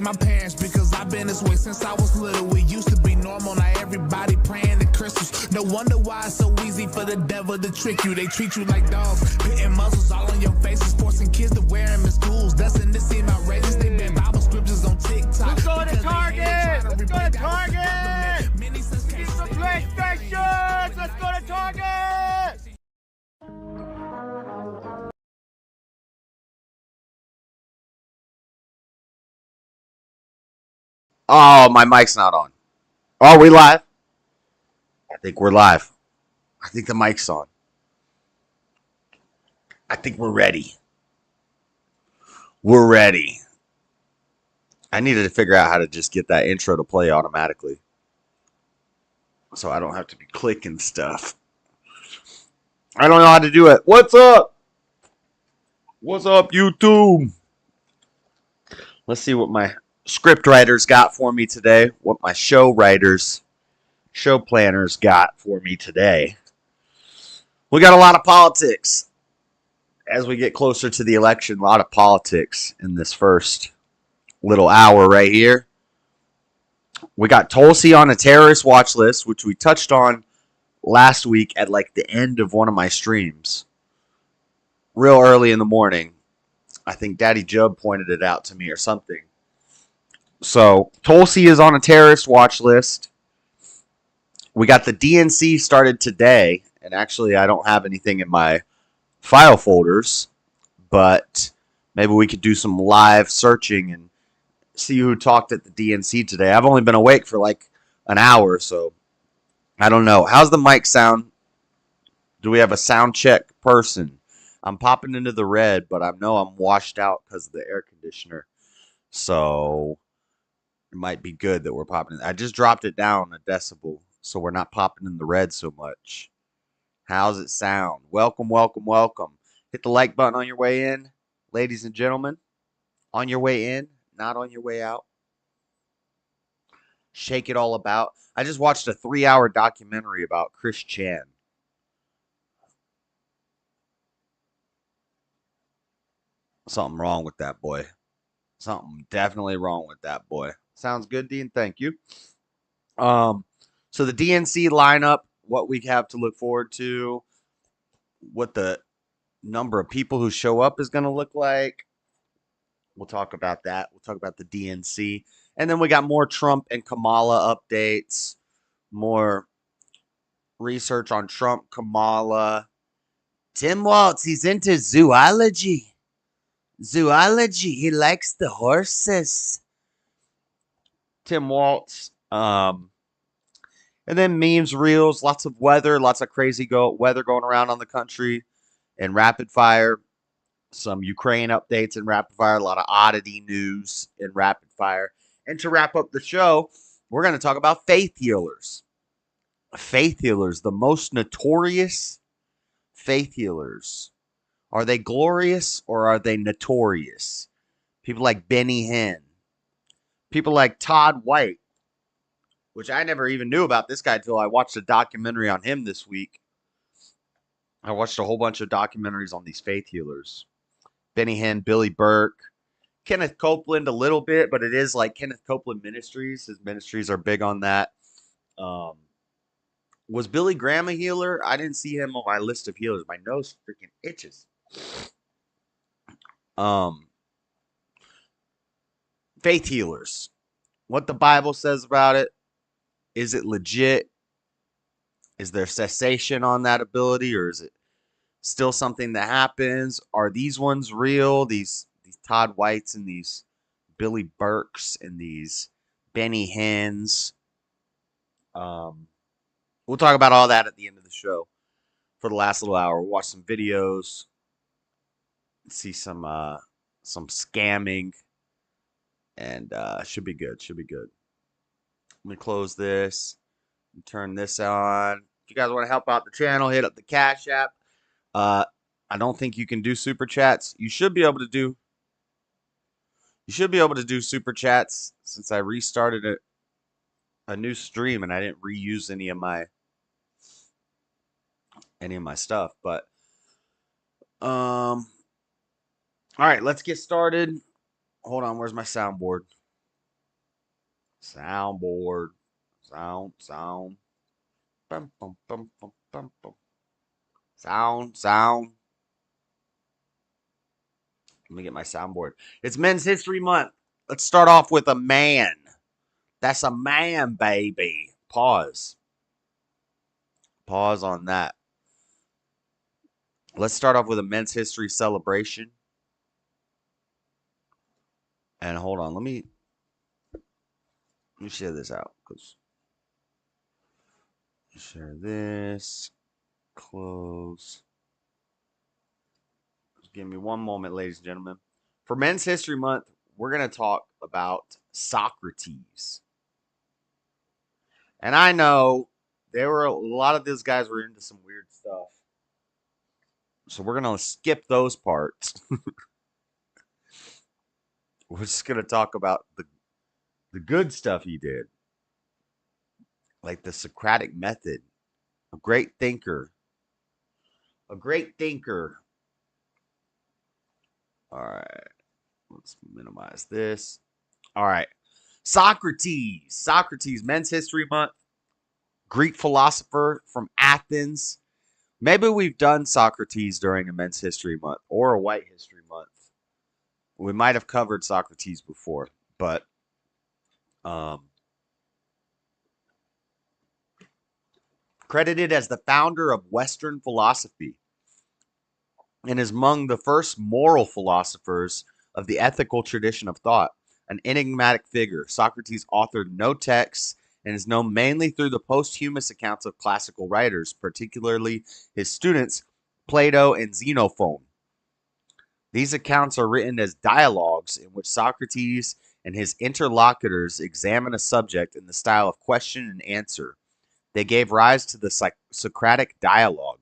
my parents because I've been this way since I was little. It used to be normal, now everybody praying to crystals. No wonder why it's so easy for the devil to trick you. They treat you like dogs, pitting muzzles all on your faces, forcing kids to wear them in schools. Doesn't this seem outrageous? They ban Bible scriptures on TikTok. Let's go to Target! Let's go to Target! Keep the PlayStations! Let's go to Target! Oh, my mic's not on. Are we live? I think we're live. I think the mic's on. I think we're ready. We're ready. I needed to figure out how to just get that intro to play automatically, so I don't have to be clicking stuff. I don't know how to do it. What's up? What's up, YouTube? Let's see what my script writers got for me today. What my show writers, show planners got for me today. We got a lot of politics. As we get closer to the election, a lot of politics in this first little hour right here. We got Tulsi on a terrorist watch list, which we touched on last week at like the end of one of my streams. Real early in the morning. I think Daddy Jub pointed it out to me or something. So, Tulsi is on a terrorist watch list. We got the DNC started today. And actually, I don't have anything in my file folders. But maybe we could do some live searching and see who talked at the DNC today. I've only been awake for like an hour, so I don't know. How's the mic sound? Do we have a sound check person? I'm popping into the red, but I know I'm washed out because of the air conditioner. So it might be good that we're popping in. I just dropped it down a decibel, so we're not popping in the red so much. How's it sound? Welcome, welcome, welcome. Hit the like button on your way in, ladies and gentlemen. On your way in, not on your way out. Shake it all about. I just watched a 3-hour documentary about Chris Chan. Something wrong with that boy. Something definitely wrong with that boy. Sounds good, Dean. Thank you. So the DNC lineup, what we have to look forward to, what the number of people who show up is going to look like. We'll talk about that. We'll talk about the DNC. And then we got more Trump and Kamala updates, more research on Trump, Kamala. Tim Walz, he's into zoology. Zoology. He likes the horses. Tim Walz. And then memes, reels, lots of weather, lots of crazy weather going around on the country, and rapid fire. Some Ukraine updates in rapid fire, a lot of oddity news in rapid fire. And to wrap up the show, we're going to talk about faith healers. Faith healers, the most notorious faith healers. Are they glorious or are they notorious? People like Hinn. People like Todd White, which I never even knew about this guy until I watched a documentary on him this week. I watched a whole bunch of documentaries on these faith healers. Hinn, Billy Burke, Kenneth Copeland a little bit, but it is like Kenneth Copeland Ministries. His ministries are big on that. Was Billy Graham a healer? I didn't see him on my list of healers. My nose freaking itches. Faith healers. What the Bible says about it. Is it legit? Is there cessation on that ability, or is it still something that happens? Are these ones real? These Todd Whites and these Billy Burks and these Benny Hinns. We'll talk about all that at the end of the show. For the last little hour, we'll watch some videos, see some scamming, and should be good. Should be good. Let me close this and turn this on. If you guys want to help out the channel, hit up the Cashapp. I don't think you can do super chats. You should be able to do. You should be able to do super chats since I restarted a new stream and I didn't reuse any of my stuff. But all right, let's get started. Hold on, where's my soundboard? Soundboard. Sound. Bum, bum, bum, bum, bum, bum. Sound. Let me get my soundboard. It's Men's History Month. Let's start off with a man. That's a man, baby. Pause on that. Let's start off with a Men's History celebration. And hold on, let me share this out. Share this. Close. Just give me one moment, ladies and gentlemen. For Men's History Month, we're going to talk about Socrates. And I know there were a lot of these guys were into some weird stuff. So we're going to skip those parts. We're just going to talk about the good stuff he did. Like the Socratic method. A great thinker. All right. Let's minimize this. All right. Socrates, Men's History Month. Greek philosopher from Athens. Maybe we've done Socrates during a Men's History Month or a White History Month. We might have covered Socrates before, but credited as the founder of Western philosophy and is among the first moral philosophers of the ethical tradition of thought. An enigmatic figure, Socrates authored no texts and is known mainly through the posthumous accounts of classical writers, particularly his students Plato and Xenophon. These accounts are written as dialogues in which Socrates and his interlocutors examine a subject in the style of question and answer. They gave rise to the Socratic dialogue,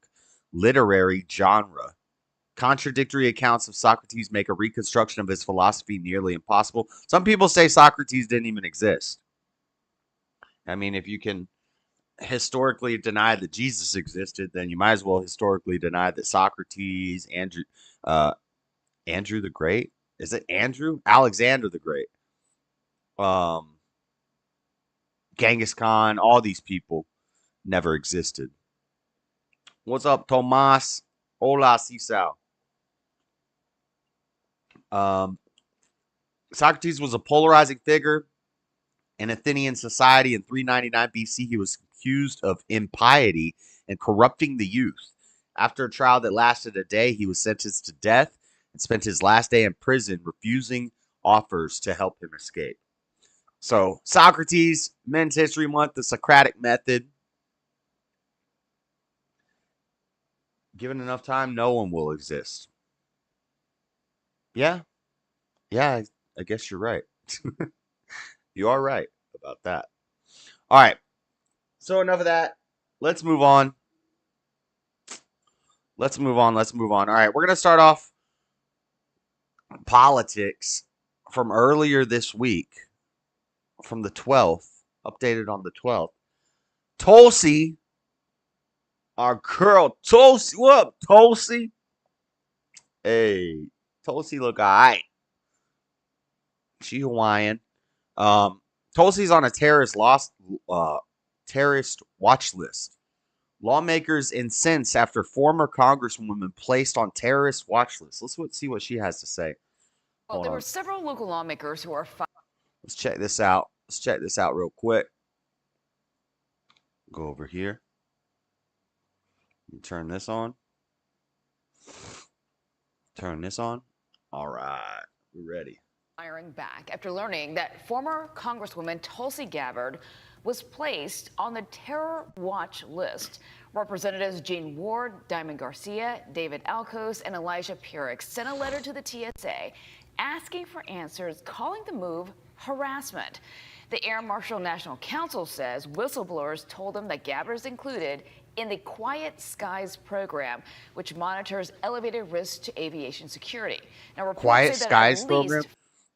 literary genre. Contradictory accounts of Socrates make a reconstruction of his philosophy nearly impossible. Some people say Socrates didn't even exist. I mean, if you can historically deny that Jesus existed, then you might as well historically deny that Socrates, Andrew the Great, is it Andrew? Alexander the Great, Genghis Khan, all these people never existed. What's up, Tomas? Hola, Cisao. Socrates was a polarizing figure in Athenian society in 399 BC. He was accused of impiety and corrupting the youth. After a trial that lasted a day, he was sentenced to death and spent his last day in prison, refusing offers to help him escape. So, Socrates, Men's History Month, the Socratic method. Given enough time, no one will exist. Yeah, I guess you're right. You are right about that. All right. So enough of that. Let's move on. All right, we're going to start off politics from earlier this week, from the 12th, updated on the 12th. Tulsi, our girl Tulsi. What up, Tulsi? Hey, Tulsi look alright. She Hawaiian. Tulsi's on a terrorist watch list. Lawmakers incensed after former congresswoman placed on terrorist watch list. Let's see what she has to say. Well, there were several local lawmakers who are. Let's check this out. Real quick. Go over here. Turn this on. All right, we're ready. Firing back after learning that former Congresswoman Tulsi Gabbard was placed on the terror watch list. Representatives Jean Ward, Diamond Garcia, David Alcos, and Elijah Pierrick sent a letter to the TSA asking for answers, calling the move harassment. The Air Marshal National Council says whistleblowers told them that Gabbard is included in the Quiet Skies program, which monitors elevated risks to aviation security. Now, Quiet Skies program?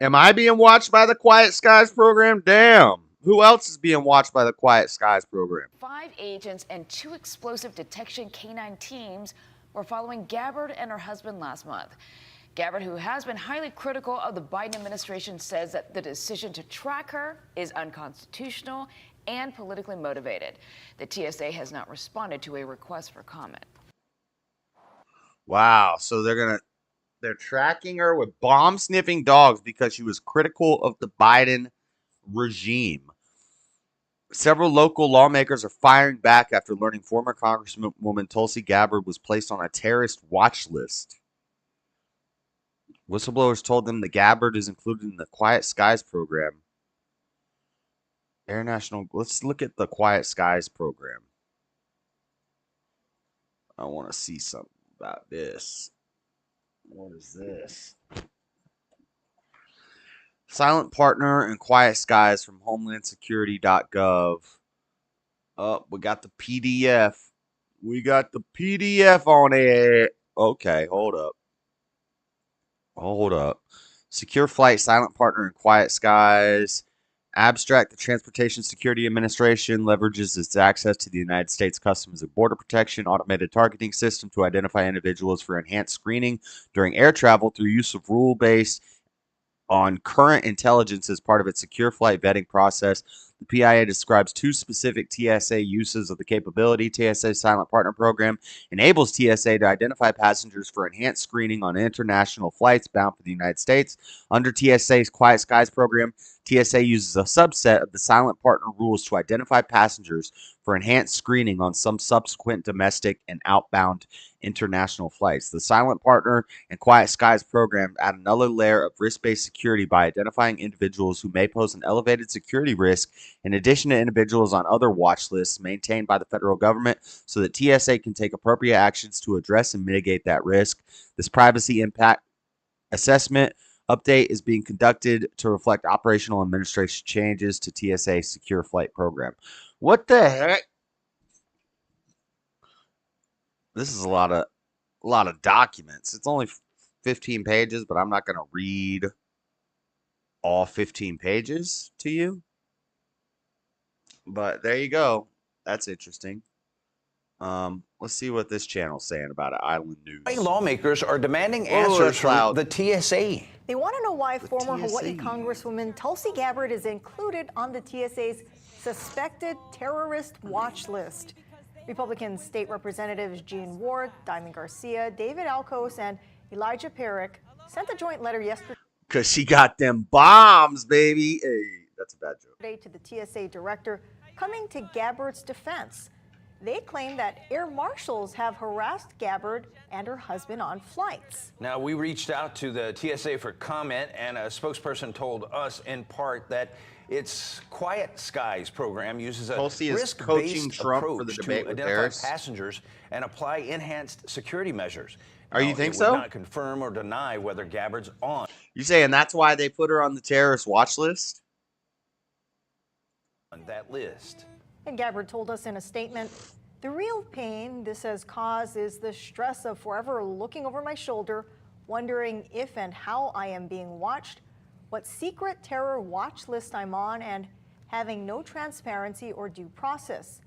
Am I being watched by the Quiet Skies program? Damn. Who else is being watched by the Quiet Skies program? 5 agents and 2 explosive detection canine teams were following Gabbard and her husband last month. Gabbard, who has been highly critical of the Biden administration, says that the decision to track her is unconstitutional and politically motivated. The TSA has not responded to a request for comment. Wow. So they're tracking her with bomb sniffing dogs because she was critical of the Biden regime. Several local lawmakers are firing back after learning former Congresswoman Tulsi Gabbard was placed on a terrorist watch list. Whistleblowers told them the Gabbard is included in the Quiet Skies program. Let's look at the Quiet Skies program. I want to see something about this. What is this? Silent Partner and Quiet Skies from HomelandSecurity.gov. Oh, we got the PDF. We got the PDF on it. Okay, hold up. Hold up. Secure Flight, Silent Partner, and Quiet Skies. Abstract, the Transportation Security Administration leverages its access to the United States Customs and Border Protection automated targeting system to identify individuals for enhanced screening during air travel through use of rule-based on current intelligence as part of its secure flight vetting process. The PIA describes two specific TSA uses of the capability. TSA Silent Partner Program enables TSA to identify passengers for enhanced screening on international flights bound for the United States. Under TSA's Quiet Skies program, TSA uses a subset of the Silent Partner rules to identify passengers for enhanced screening on some subsequent domestic and outbound international flights. The Silent Partner and Quiet Skies program add another layer of risk-based security by identifying individuals who may pose an elevated security risk in addition to individuals on other watch lists maintained by the federal government so that TSA can take appropriate actions to address and mitigate that risk. This privacy impact assessment update is being conducted to reflect operational administration changes to TSA Secure Flight Program. What the heck? This is a lot of documents. It's only 15 pages, but I'm not going to read all 15 pages to you. But there you go. That's interesting. Let's see what this channel's saying about it. Island News. Lawmakers are demanding answers from the TSA. They want to know why former Hawaii Congresswoman Tulsi Gabbard is included on the TSA's suspected terrorist watch list. Republican state representatives Jean Ward, Diamond Garcia, David Alcos, and Elijah Perrick sent a joint letter yesterday. Because she got them bombs, baby. Hey, that's a bad joke. To the TSA director coming to Gabbard's defense. They claim that air marshals have harassed Gabbard and her husband on flights. Now, we reached out to the TSA for comment, and a spokesperson told us in part that its Quiet Skies program uses a risk-based approach to identify passengers and apply enhanced security measures. You think so? Would not confirm or deny whether Gabbard's on. You saying that's why they put her on the terrorist watch list? On that list. And Gabbard told us in a statement, the real pain this has caused is the stress of forever looking over my shoulder, wondering if and how I am being watched, what secret terror watch list I'm on, and having no transparency or due process.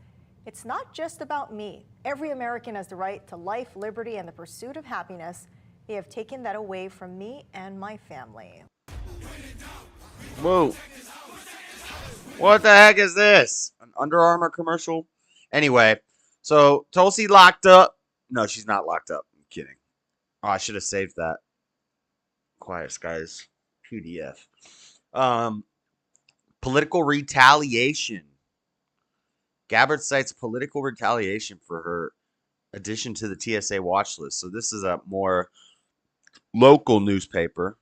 It's not just about me. Every American has the right to life, liberty, and the pursuit of happiness. They have taken that away from me and my family. Whoa. What the heck is this? An Under Armour commercial? Anyway, so Tulsi locked up. No, she's not locked up. I'm kidding. Oh, I should have saved that. Quiet Skies PDF. Political retaliation. Gabbard cites political retaliation for her addition to the TSA watch list. So this is a more local newspaper.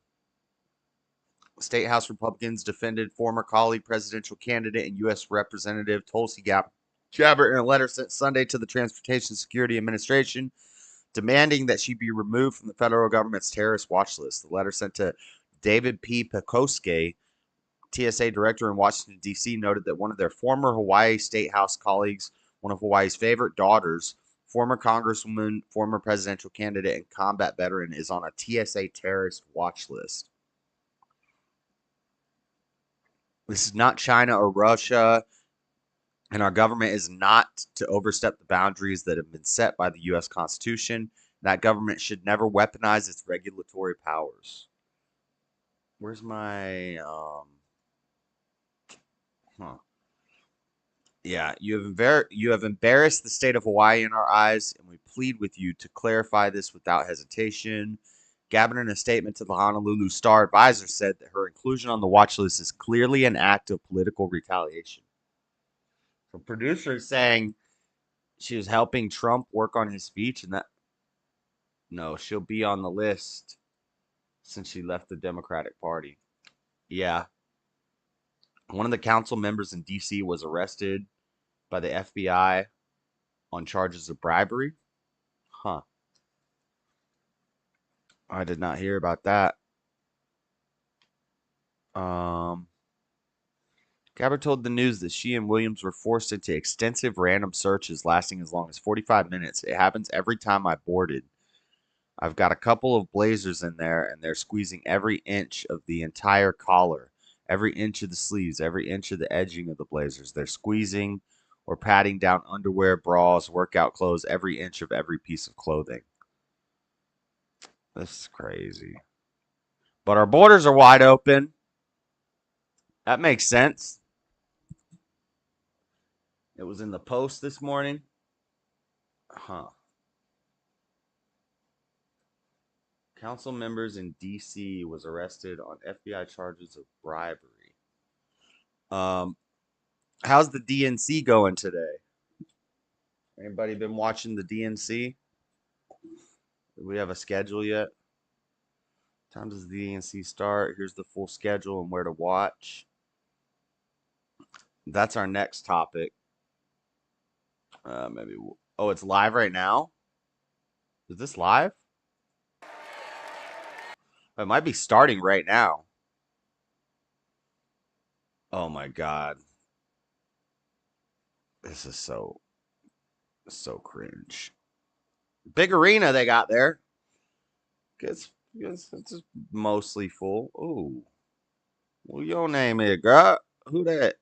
State House Republicans defended former colleague presidential candidate and U.S. Representative Tulsi Gabbard in a letter sent Sunday to the Transportation Security Administration, demanding that she be removed from the federal government's terrorist watch list. The letter sent to David P. Pekoske, TSA director in Washington, D.C., noted that one of their former Hawaii State House colleagues, one of Hawaii's favorite daughters, former congresswoman, former presidential candidate, and combat veteran, is on a TSA terrorist watch list. This is not China or Russia, and our government is not to overstep the boundaries that have been set by the U.S. Constitution That government should never weaponize its regulatory powers. Where's my Yeah, you have embarrassed the state of Hawaii in our eyes, and we plead with you to clarify this without hesitation. Gabbard, in a statement to the Honolulu Star Advisor, said that her inclusion on the watch list is clearly an act of political retaliation. So producers saying she was helping Trump work on his speech, and that no, she'll be on the list since she left the Democratic Party. Yeah. One of the council members in D.C. was arrested by the FBI on charges of bribery. Huh. I did not hear about that. Gabbard told the news that she and Williams were forced into extensive random searches lasting as long as 45 minutes. It happens every time I boarded. I've got a couple of blazers in there, and they're squeezing every inch of the entire collar, every inch of the sleeves, every inch of the edging of the blazers. They're squeezing or patting down underwear, bras, workout clothes, every inch of every piece of clothing. This is crazy. But our borders are wide open. That makes sense. It was in the Post this morning. Council members in D.C. was arrested on FBI charges of bribery. How's the DNC going today? Anybody been watching the DNC? Do we have a schedule yet? What time does the DNC start? Here's the full schedule and where to watch. That's our next topic. Maybe. Oh, it's live right now? Is this live? It might be starting right now. Oh my God. This is so cringe. Big arena they got there. It's just mostly full. Ooh. Well, your name is, girl. Who that?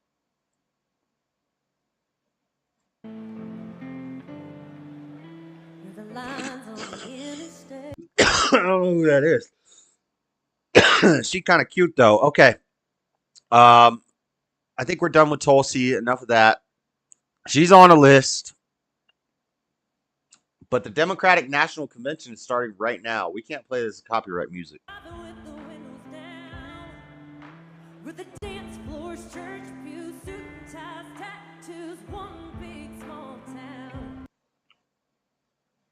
I don't know who that is. She kind of cute though. Okay. I think we're done with Tulsi. Enough of that. She's on a list. But the Democratic National Convention is starting right now. We can't play this as copyright music.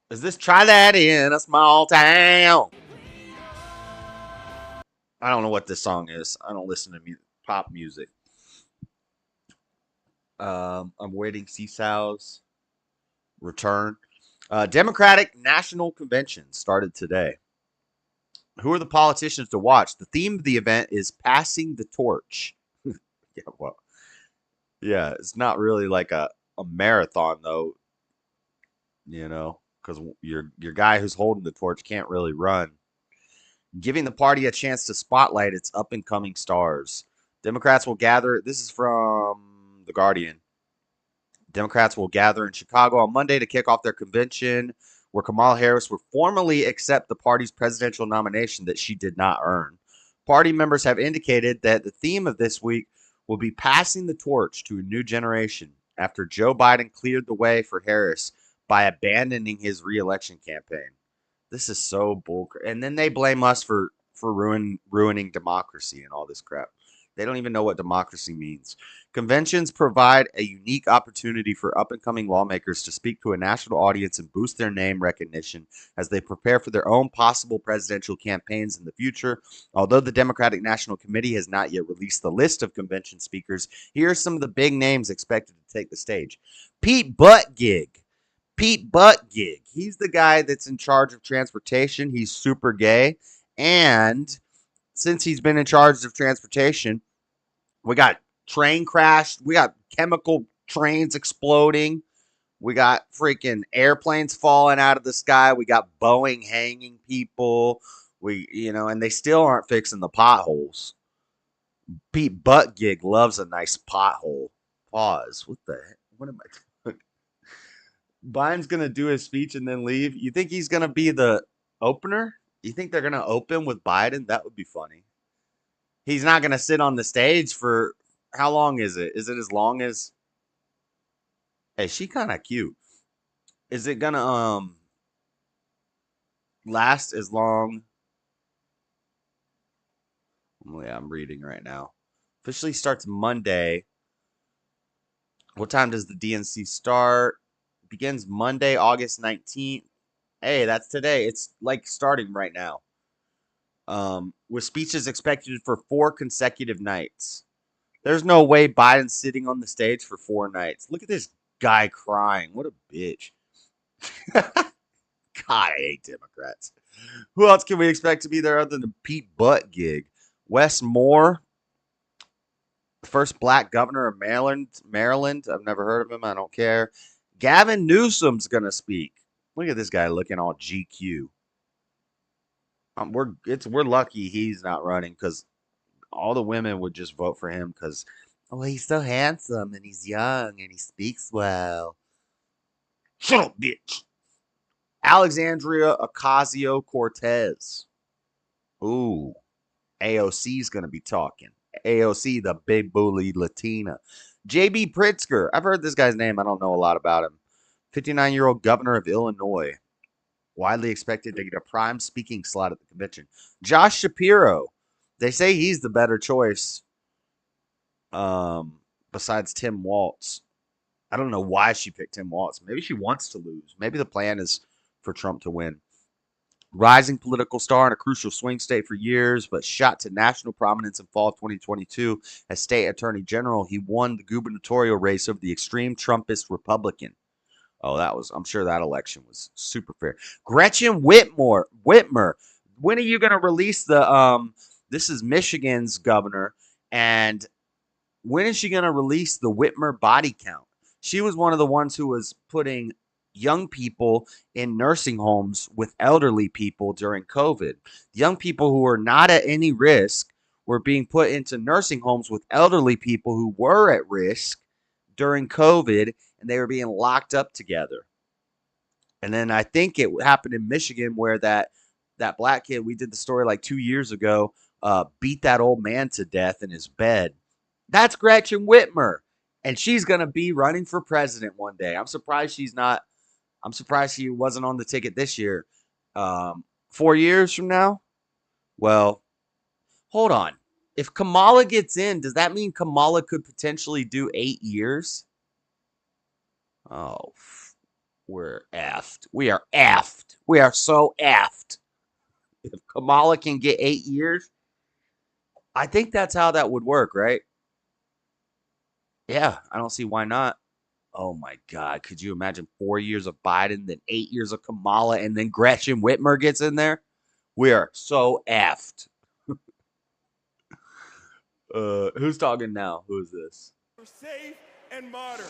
Is this Try That in a Small Town? I don't know what this song is. I don't listen to pop music. I'm waiting Seesaw's return. Democratic National Convention started today. Who are the politicians to watch? The theme of the event is passing the torch. Yeah, it's not really like a marathon though, you know, because your guy who's holding the torch can't really run. Giving the party a chance to spotlight its up-and-coming stars. Democrats will gather. This is from The Guardian. Democrats will gather in Chicago on Monday to kick off their convention, where Kamala Harris will formally accept the party's presidential nomination that she did not earn. Party members have indicated that the theme of this week will be passing the torch to a new generation after Joe Biden cleared the way for Harris by abandoning his re-election campaign. This is so bullcrap. And then they blame us for ruining democracy and all this crap. They don't even know what democracy means. Conventions provide a unique opportunity for up-and-coming lawmakers to speak to a national audience and boost their name recognition as they prepare for their own possible presidential campaigns in the future. Although the Democratic National Committee has not yet released the list of convention speakers, here are some of the big names expected to take the stage. Pete Buttigieg. He's the guy that's in charge of transportation. He's super gay. And since he's been in charge of transportation, we got train crash. We got chemical trains exploding. We got freaking airplanes falling out of the sky. We got Boeing hanging people. And they still aren't fixing the potholes. Pete Buttigieg loves a nice pothole. Pause. What the heck? What am I doing? Biden's going to do his speech and then leave. You think he's going to be the opener? You think they're going to open with Biden? That would be funny. He's not going to sit on the stage for, how long is it? Is it as long as, hey, she kind of cute. Is it going to last as long? Yeah, I'm reading right now. Officially starts Monday. What time does the DNC start? Begins Monday, August 19th. Hey, that's today. It's like starting right now. With speeches expected for 4 consecutive nights. There's no way Biden's sitting on the stage for 4 nights. Look at this guy crying. What a bitch. God, I hate Democrats. Who else can we expect to be there other than Pete Buttigieg? Wes Moore, the first black governor of Maryland. I've never heard of him. I don't care. Gavin Newsom's going to speak. Look at this guy looking all GQ. We're lucky he's not running because all the women would just vote for him because, oh, he's so handsome and he's young and he speaks well. Shut up, bitch. Alexandria Ocasio-Cortez. Ooh, AOC's going to be talking. AOC, the big bully Latina. J.B. Pritzker. I've heard this guy's name. I don't know a lot about him. 59-year-old governor of Illinois. Widely expected to get a prime speaking slot at the convention. Josh Shapiro. They say he's the better choice besides Tim Walz. I don't know why she picked Tim Walz. Maybe she wants to lose. Maybe the plan is for Trump to win. Rising political star in a crucial swing state for years, but shot to national prominence in fall of 2022 as state attorney general. He won the gubernatorial race over the extreme Trumpist Republican. Oh, I'm sure that election was super fair. Gretchen Whitmer. When are you going to release this is Michigan's governor, and when is she going to release the Whitmer body count? She was one of the ones who was putting young people in nursing homes with elderly people during COVID. Young people who were not at any risk were being put into nursing homes with elderly people who were at risk during COVID, and they were being locked up together. And then I think it happened in Michigan where that black kid, we did the story like 2 years ago, beat that old man to death in his bed. That's Gretchen Whitmer. And she's going to be running for president one day. I'm surprised she wasn't on the ticket this year. 4 years from now? Well, hold on. If Kamala gets in, does that mean Kamala could potentially do 8 years? Oh, we're effed. We are effed. We are so effed. If Kamala can get 8 years, I think that's how that would work, right? Yeah, I don't see why not. Oh my God, could you imagine 4 years of Biden, then 8 years of Kamala, and then Gretchen Whitmer gets in there? We are so effed. Who's talking now? Who is this? Safe and modern.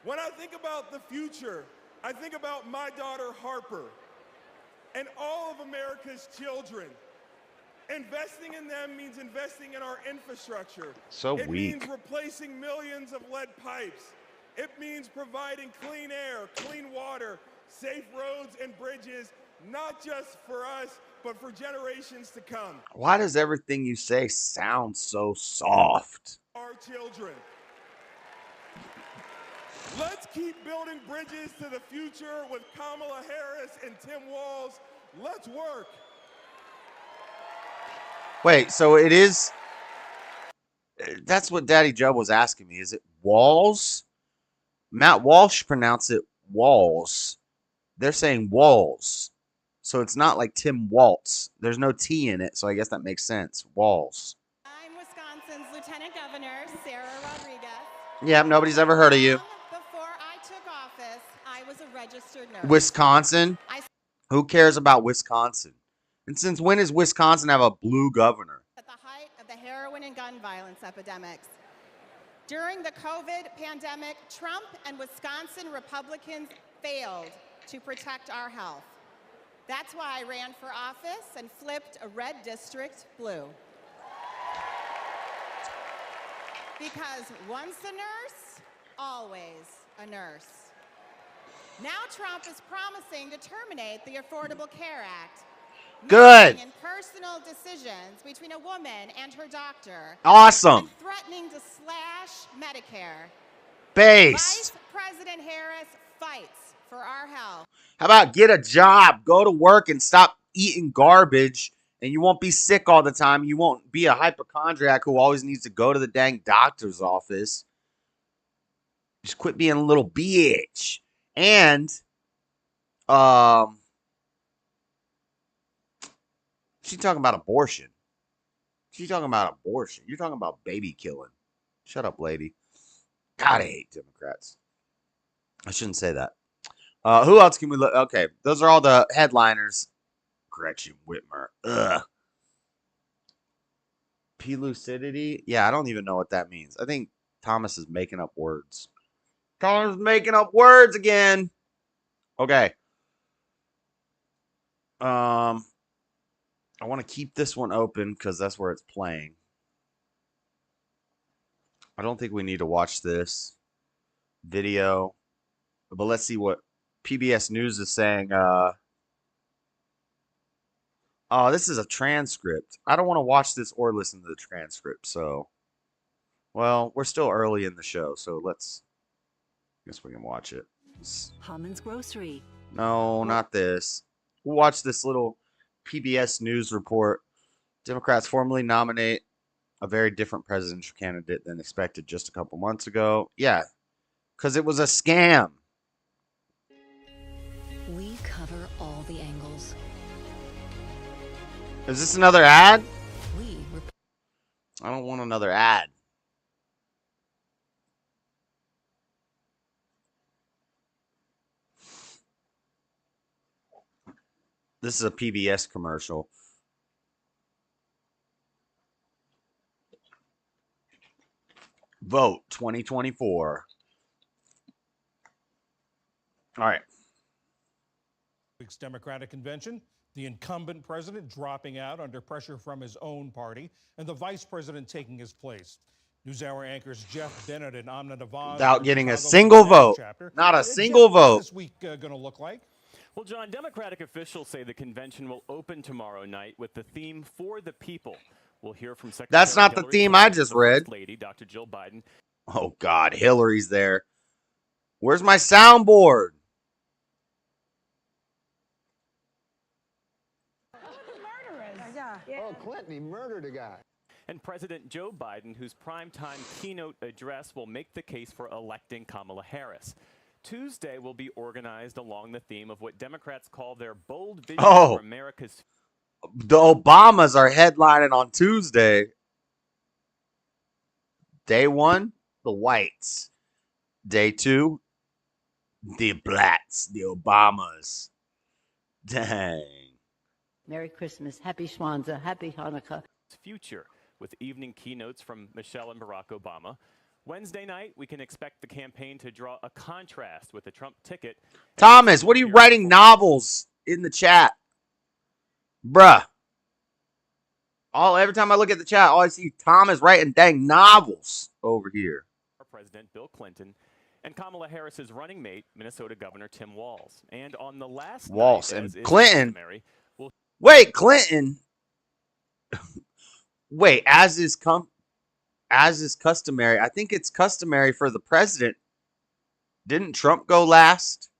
When I think about the future, I think about my daughter Harper and all of America's children. Investing in them means investing in our infrastructure. So it weak. Means replacing millions of lead pipes. It means providing clean air, clean water, safe roads and bridges, not just for us, but for generations to come. Why does everything you say sound so soft? Our children. Let's keep building bridges to the future with Kamala Harris and Tim Walz. Let's work. Wait, so it is... That's what Daddy Joe was asking me. Is it Walz? Matt Walsh pronounced it Walz. They're saying Walz. So it's not like Tim Waltz. There's no T in it, so I guess that makes sense. Walz. I'm Wisconsin's Lieutenant Governor, Sarah Rodriguez. Yeah, nobody's ever heard of you. Before I took office, I was a registered nurse. Wisconsin? Who cares about Wisconsin? And since when does Wisconsin have a blue governor? At the height of the heroin and gun violence epidemics. During the COVID pandemic, Trump and Wisconsin Republicans failed to protect our health. That's why I ran for office and flipped a red district blue. Because once a nurse, always a nurse. Now Trump is promising to terminate the Affordable Care Act. Good. In personal decisions between a woman and her doctor. Awesome. And threatening to slash Medicare. Base. Vice President Harris fights for our health. How about get a job, go to work, and stop eating garbage, and you won't be sick all the time. You won't be a hypochondriac who always needs to go to the dang doctor's office. Just quit being a little bitch. And, she's talking about abortion. She's talking about abortion. You're talking about baby killing. Shut up, lady. God, I hate Democrats. I shouldn't say that. Who else can we look? Okay, those are all the headliners. Gretchen Whitmer. Ugh. P-lucidity? Yeah, I don't even know what that means. I think Thomas is making up words. Thomas is making up words again. Okay. I want to keep this one open because that's where it's playing. I don't think we need to watch this video. But let's see what PBS News is saying. Oh, this is a transcript. I don't want to watch this or listen to the transcript. So, well, we're still early in the show. So I guess we can watch it. Hammond's Grocery. No, not this. We'll watch this little PBS News report. Democrats formally nominate a very different presidential candidate than expected just a couple months ago. Yeah, because it was a scam. We cover all the angles. Is this another ad? I don't want another ad. This is a PBS commercial. Vote 2024. All right. Week's Democratic convention, the incumbent president dropping out under pressure from his own party, and the vice president taking his place. NewsHour anchors Jeff Bennett and Amna Nawaz without getting a single vote. Not a single vote. What's this week going to look like? Well, John, Democratic officials say the convention will open tomorrow night with the theme For the People. We'll hear from Secretary That's not the theme I just read. Lady, Dr. Jill Biden. Oh, God. Hillary's there. Where's my soundboard? Oh, Clinton, he murdered a guy. And President Joe Biden, whose primetime keynote address will make the case for electing Kamala Harris. Tuesday will be organized along the theme of what Democrats call their bold vision for America's. The Obamas are headlining on Tuesday. Day one, the whites. Day two, the blacks, the Obamas. Dang. Merry Christmas, Happy Kwanzaa, Happy Hanukkah. Future with evening keynotes from Michelle and Barack Obama. Wednesday night, we can expect the campaign to draw a contrast with the Trump ticket. Thomas, what are you writing novels in the chat? Bruh. Every time I look at the chat, all I see Thomas writing dang novels over here. President Bill Clinton and Kamala Harris's running mate, Minnesota Governor Tim Walz. And on the last Walz night, and Clinton. Wait, Clinton. Wait, as is customary, I think it's customary for the president. Didn't Trump go last?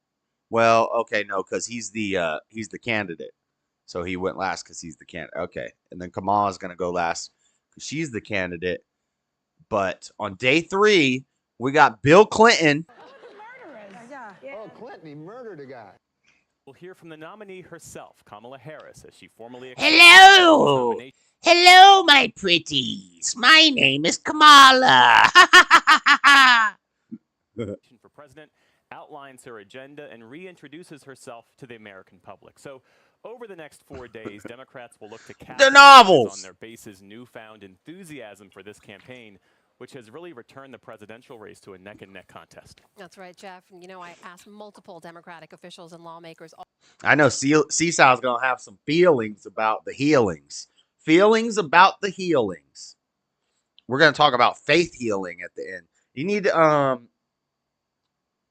Well, okay, no, because he's the candidate. So he went last because he's the candidate. Okay, and then Kamala's gonna go last because she's the candidate. But on day 3, we got Bill Clinton. Oh, Clinton, he murdered a guy. We'll hear from the nominee herself, Kamala Harris, as she formally. Hello! Hello, my pretties. My name is Kamala. For president, outlines her agenda and reintroduces herself to the American public. So, over the next 4 days, Democrats will look to capitalize on their base's newfound enthusiasm for this campaign, which has really returned the presidential race to a neck-and-neck contest. That's right, Jeff. And, you know, I asked multiple Democratic officials and lawmakers. I know Seesaw's going to have some feelings about the healings. Feelings about the healings. We're going to talk about faith healing at the end. You need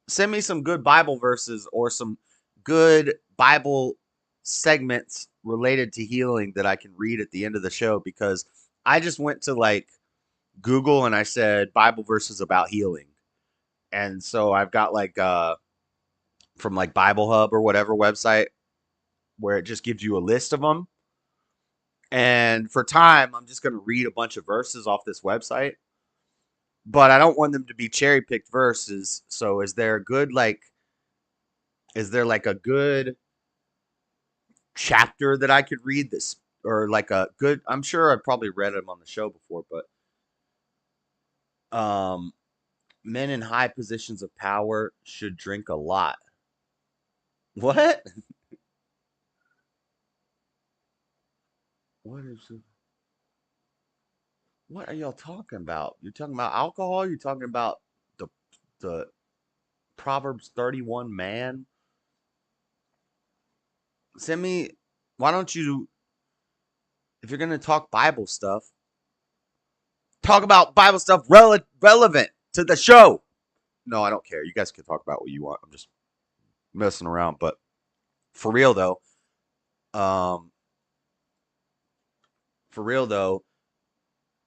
Send me some good Bible verses or some good Bible segments related to healing that I can read at the end of the show, because I just went to like Google and I said Bible verses about healing. And so I've got like from like Bible Hub or whatever website where it just gives you a list of them. And for time, I'm just going to read a bunch of verses off this website. But I don't want them to be cherry-picked verses. So is there a good a good chapter that I could read this, or like a good, I'm sure I've probably read them on the show before, but men in high positions of power should drink a lot. What? What are y'all talking about? You're talking about alcohol? You're talking about the Proverbs 31 man? Send me, why don't you, if you're going to talk Bible stuff, talk about Bible stuff relevant to the show. No, I don't care. You guys can talk about what you want. I'm just messing around. But for real though,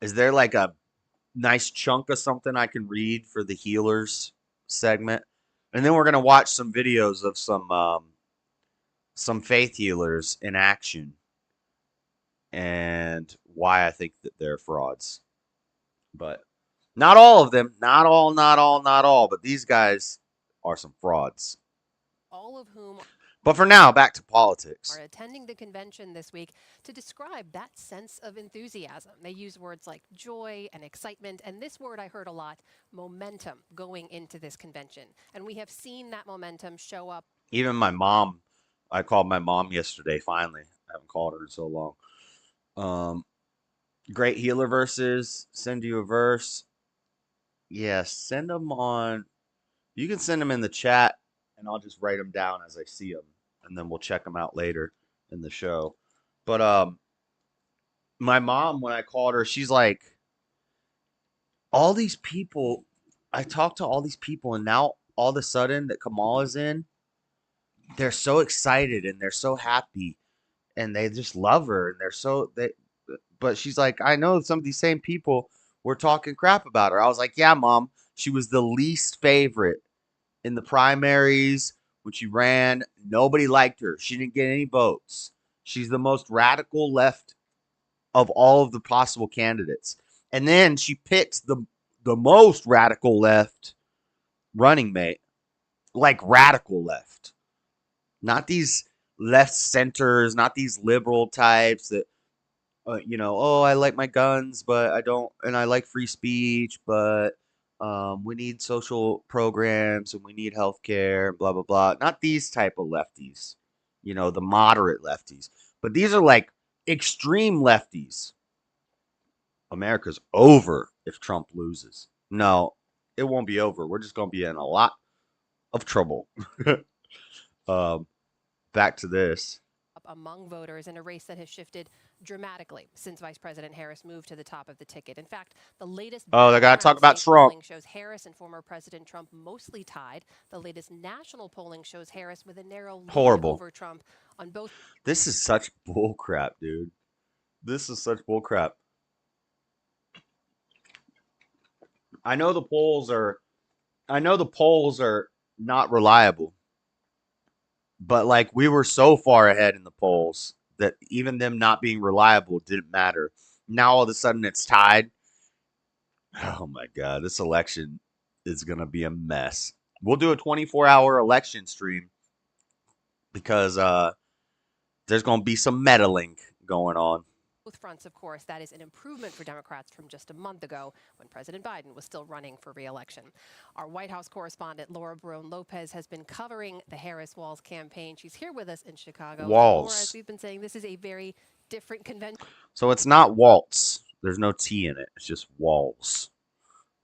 is there like a nice chunk of something I can read for the healers segment? And then we're going to watch some videos of some faith healers in action and why I think that they're frauds. But not all of them, not all, but these guys are some frauds. All of whom But for now, back to politics. are attending the convention this week to describe that sense of enthusiasm. They use words like joy and excitement, and this word I heard a lot, momentum, going into this convention. And we have seen that momentum show up. Even my mom, I called my mom yesterday, finally. I haven't called her in so long. Great healer verses, send you a verse. Yeah, send them on. You can send them in the chat, and I'll just write them down as I see them, and then we'll check them out later in the show. But my mom, when I called her, she's like, all these people, I talked to all these people, and now all of a sudden that Kamala's in, they're so excited and they're so happy and they just love her, and but she's like, I know some of these same people were talking crap about her. I was like, yeah, Mom, she was the least favorite in the primaries when she ran. Nobody liked her. She didn't get any votes. She's the most radical left of all of the possible candidates. And then she picked the most radical left running mate, like radical left. Not these left centers, not these liberal types that, oh, I like my guns, but I don't, and I like free speech, but we need social programs and we need healthcare, blah, blah, blah. Not these type of lefties, the moderate lefties, but these are like extreme lefties. America's over if Trump loses. No, it won't be over. We're just going to be in a lot of trouble. Back to this. Among voters in a race that has shifted dramatically since Vice President Harris moved to the top of the ticket. In fact, the latest they got to talk about Trump. Polling shows Harris and former President Trump mostly tied. The latest national polling shows Harris with a narrow lead over Trump on both. This is such bullcrap, dude. This is such bullcrap. I know the polls are not reliable. But like, we were so far ahead in the polls that even them not being reliable didn't matter. Now all of a sudden it's tied. Oh my God, this election is going to be a mess. We'll do a 24-hour election stream because there's going to be some meddling going on. Both fronts, of course, that is an improvement for Democrats from just a month ago when President Biden was still running for re-election. Our White House correspondent Laura Barone-Lopez has been covering the Harris-Walz campaign. She's here with us in Chicago. Walz. Laura, as we've been saying, this is a very different convention. So it's not Waltz. There's no T in it. It's just Walz.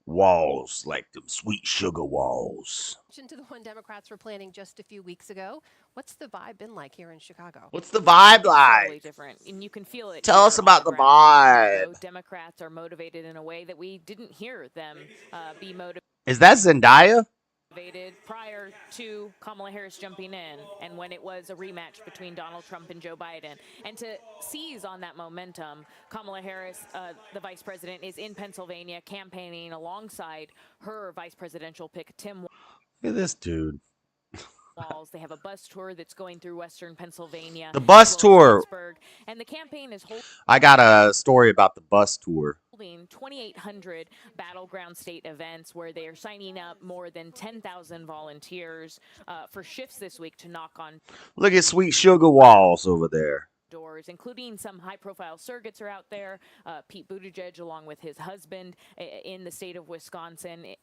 Walls, like them sweet sugar walls. To the one Democrats were planning just a few weeks ago. What's the vibe been like here in Chicago? What's the vibe like? Totally different, and you can feel it. Tell us about the vibe. Democrats are motivated in a way that we didn't hear them be motivated. Is that Zendaya? activated prior to Kamala Harris jumping in, and when it was a rematch between Donald Trump and Joe Biden. And to seize on that momentum, Kamala Harris, the vice president, is in Pennsylvania campaigning alongside her vice presidential pick, Tim Look at this dude. Walz. They have a bus tour that's going through Western Pennsylvania. The bus tour. And the campaign is I got a story about the bus tour. holding 2,800 battleground state events where they are signing up more than 10,000 volunteers for shifts this week to knock on. Look at Sweet Sugar Walz over there. Doors, including some high-profile surrogates are out there. Pete Buttigieg, along with his husband, in the state of Wisconsin,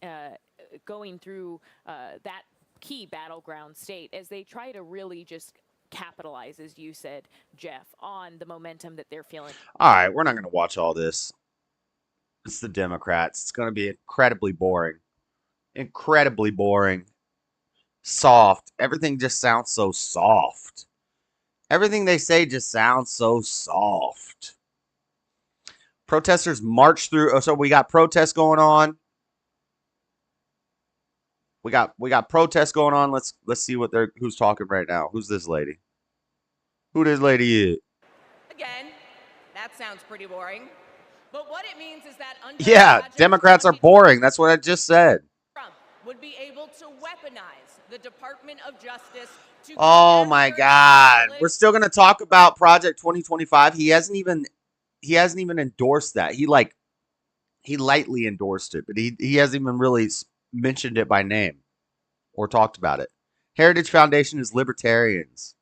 going through that key battleground state as they try to really just capitalize, as you said, Jeff, on the momentum that they're feeling. All right, we're not going to watch all this. It's the Democrats. It's going to be incredibly boring. Incredibly boring. Soft. Everything just sounds so soft. Everything they say just sounds so soft. Protesters march through. So we got protests going on. We got protests going on. Let's see what who's talking right now. Who's this lady? Who this lady is? Again, that sounds pretty boring. But what it means is that Democrats are boring. That's what I just said. Trump would be able to weaponize the Department of Justice to Oh my God. We're still gonna talk about Project 2025. He hasn't even endorsed that. He lightly endorsed it, but he hasn't even really mentioned it by name or talked about it. Heritage Foundation is libertarians.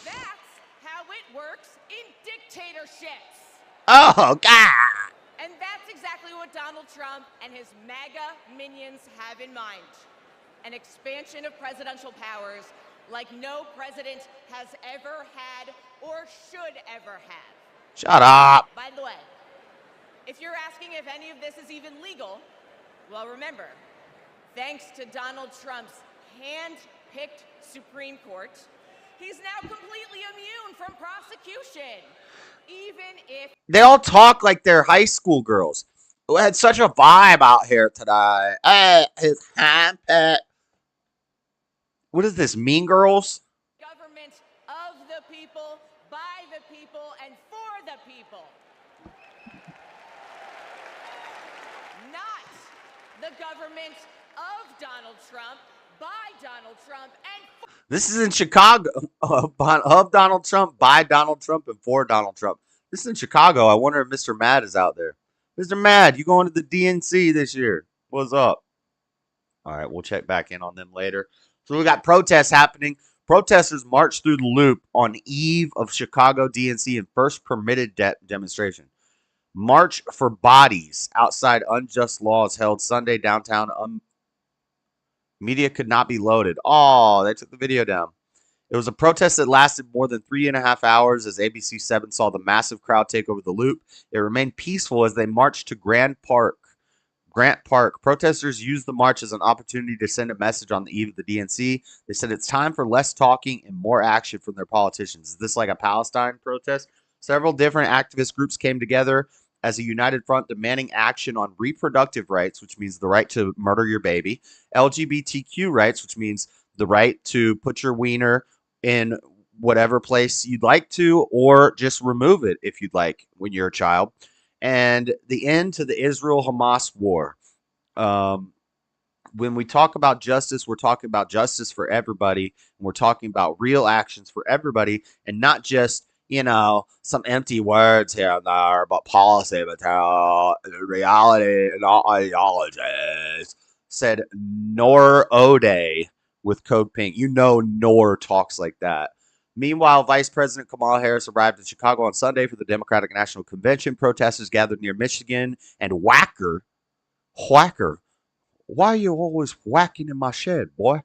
That's how it works in dictatorships. Oh, God. And that's exactly what Donald Trump and his MAGA minions have in mind. An expansion of presidential powers like no president has ever had or should ever have. Shut up. By the way, if you're asking if any of this is even legal, well, remember, thanks to Donald Trump's hand-picked Supreme Court, he's now completely immune from prosecution, even if... They all talk like they're high school girls. We had such a vibe out here today. His hand-picked. What is this, Mean Girls? Government of the people, by the people, and for the people. Not the government of Donald Trump, by Donald Trump, and This is in Chicago. Of Donald Trump, by Donald Trump, and for Donald Trump. This is in Chicago. I wonder if Mr. Mad is out there. Mr. Mad, you going to the DNC this year? What's up? All right, we'll check back in on them later. So we got protests happening. Protesters marched through the loop on eve of Chicago DNC and first permitted demonstration. March for Bodies outside unjust laws held Sunday downtown. Media could not be loaded. Oh, they took the video down. It was a protest that lasted more than 3.5 hours as ABC 7 saw the massive crowd take over the loop. It remained peaceful as they marched to Grant Park. Protesters used the march as an opportunity to send a message on the eve of the DNC. They said it's time for less talking and more action from their politicians. Is this like a Palestine protest? Several different activist groups came together as a united front demanding action on reproductive rights, which means the right to murder your baby, LGBTQ rights, which means the right to put your wiener in whatever place you'd like to, or just remove it if you'd like when you're a child, and the end to the Israel-Hamas war. When we talk about justice, we're talking about justice for everybody, and we're talking about real actions for everybody, and not just, some empty words here and there, but policy material, reality, and all ideologies, said Noor O'Day with Code Pink. Noor talks like that. Meanwhile, Vice President Kamala Harris arrived in Chicago on Sunday for the Democratic National Convention. Protesters gathered near Michigan and Whacker. Why are you always whacking in my shed, boy?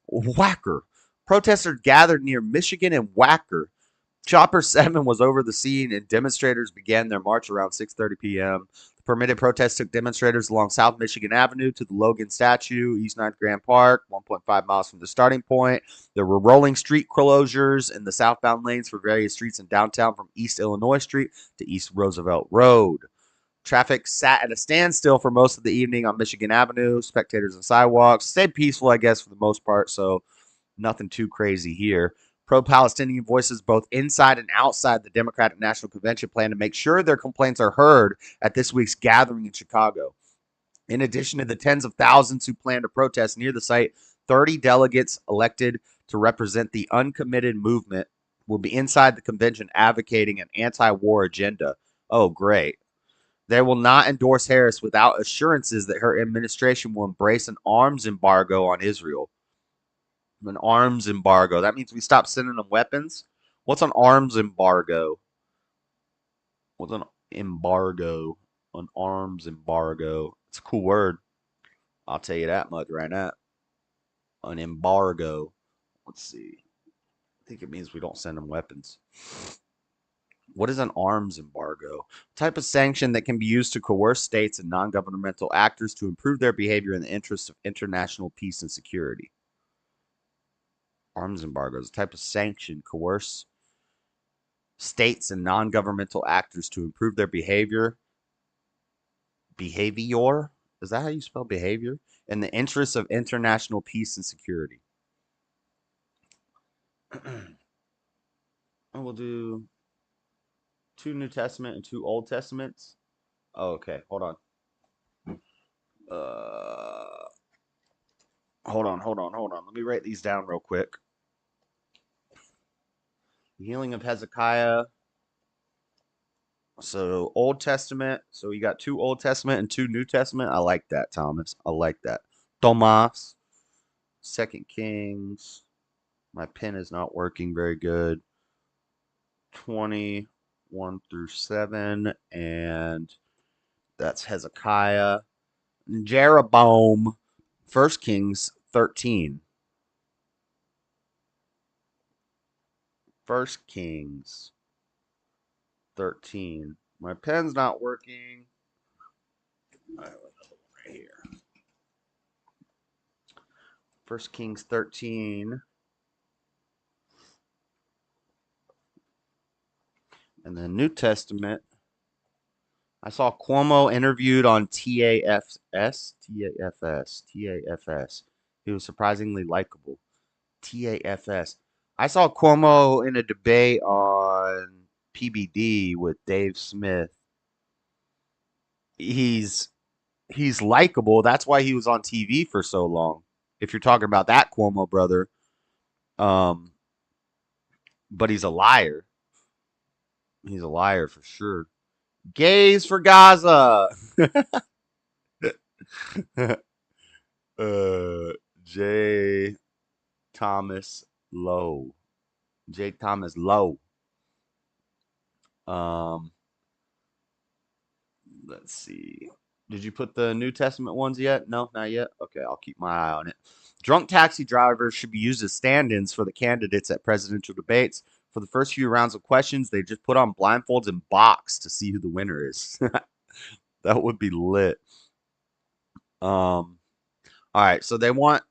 Whacker. Protesters gathered near Michigan and Whacker. Chopper 7 was over the scene, and demonstrators began their march around 6:30 p.m. The permitted protest took demonstrators along South Michigan Avenue to the Logan statue, East 9th Grand Park, 1.5 miles from the starting point. There were rolling street closures in the southbound lanes for various streets in downtown from East Illinois Street to East Roosevelt Road. Traffic sat at a standstill for most of the evening on Michigan Avenue. Spectators and sidewalks stayed peaceful, I guess, for the most part, so nothing too crazy here. Pro-Palestinian voices both inside and outside the Democratic National Convention plan to make sure their complaints are heard at this week's gathering in Chicago. In addition to the tens of thousands who plan to protest near the site, 30 delegates elected to represent the uncommitted movement will be inside the convention advocating an anti-war agenda. Oh, great. They will not endorse Harris without assurances that her administration will embrace an arms embargo on Israel. An arms embargo. That means we stop sending them weapons? What's an arms embargo? What's an embargo? An arms embargo. It's a cool word. I'll tell you that much right now. An embargo. Let's see. I think it means we don't send them weapons. What is an arms embargo? A type of sanction that can be used to coerce states and non-governmental actors to improve their behavior in the interest of international peace and security. Arms embargo is a type of sanction coerce states and non-governmental actors to improve their behavior. Behavior? Is that how you spell behavior? In the interests of international peace and security. And we'll do 2 New Testament and 2 Old Testaments. Oh, okay, hold on. Hold on. Let me write these down real quick. The healing of Hezekiah. So Old Testament. So you got 2 Old Testament and 2 New Testament. I like that, Thomas. I like that. Tomas. 2 Kings. My pen is not working very good. 21 through 7. And that's Hezekiah. Jeroboam. 1 Kings 13. 1 Kings 13. My pen's not working. I have another one right here. 1 Kings 13. And the New Testament. I saw Cuomo interviewed on TAFS. He was surprisingly likable. TAFS. I saw Cuomo in a debate on PBD with Dave Smith. He's likable. That's why he was on TV for so long. If you're talking about that Cuomo brother. But he's a liar. He's a liar for sure. Gays for Gaza. J. Thomas Lowe. J. Thomas Lowe. Let's see. Did you put the New Testament ones yet? No, not yet. Okay, I'll keep my eye on it. Drunk taxi drivers should be used as stand-ins for the candidates at presidential debates. For the first few rounds of questions, they just put on blindfolds and box to see who the winner is. That would be lit. All right, so they want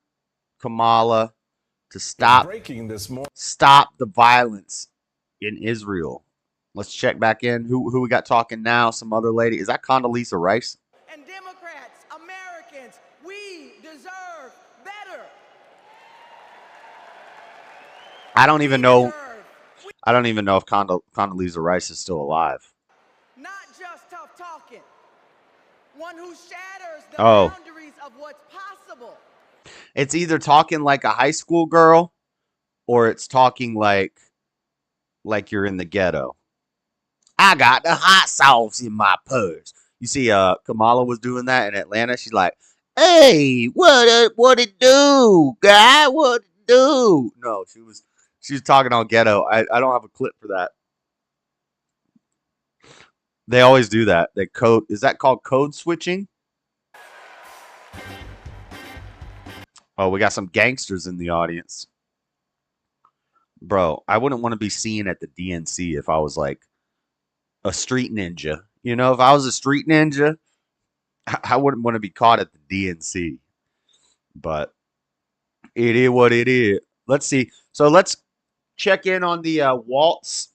Kamala to stop the violence in Israel. Let's check back in. Who we got talking now? Some other lady. Is that Condoleezza Rice? And Democrats, Americans, we deserve better. I don't even know if Condoleezza Rice is still alive. Not just tough talking. One who shatters the boundaries of what's possible. It's either talking like a high school girl or it's talking like you're in the ghetto. I got the hot sauce in my purse. You see, Kamala was doing that in Atlanta. She's like, "Hey, what it do, guy? What it do?" No, she was talking all ghetto. I don't have a clip for that. They always do that. They code. Is that called code switching? Oh, we got some gangsters in the audience. Bro, I wouldn't want to be seen at the DNC if I was like a street ninja. You know, if I was a street ninja, I wouldn't want to be caught at the DNC. But it is what it is. Let's see. So let's check in on the Walz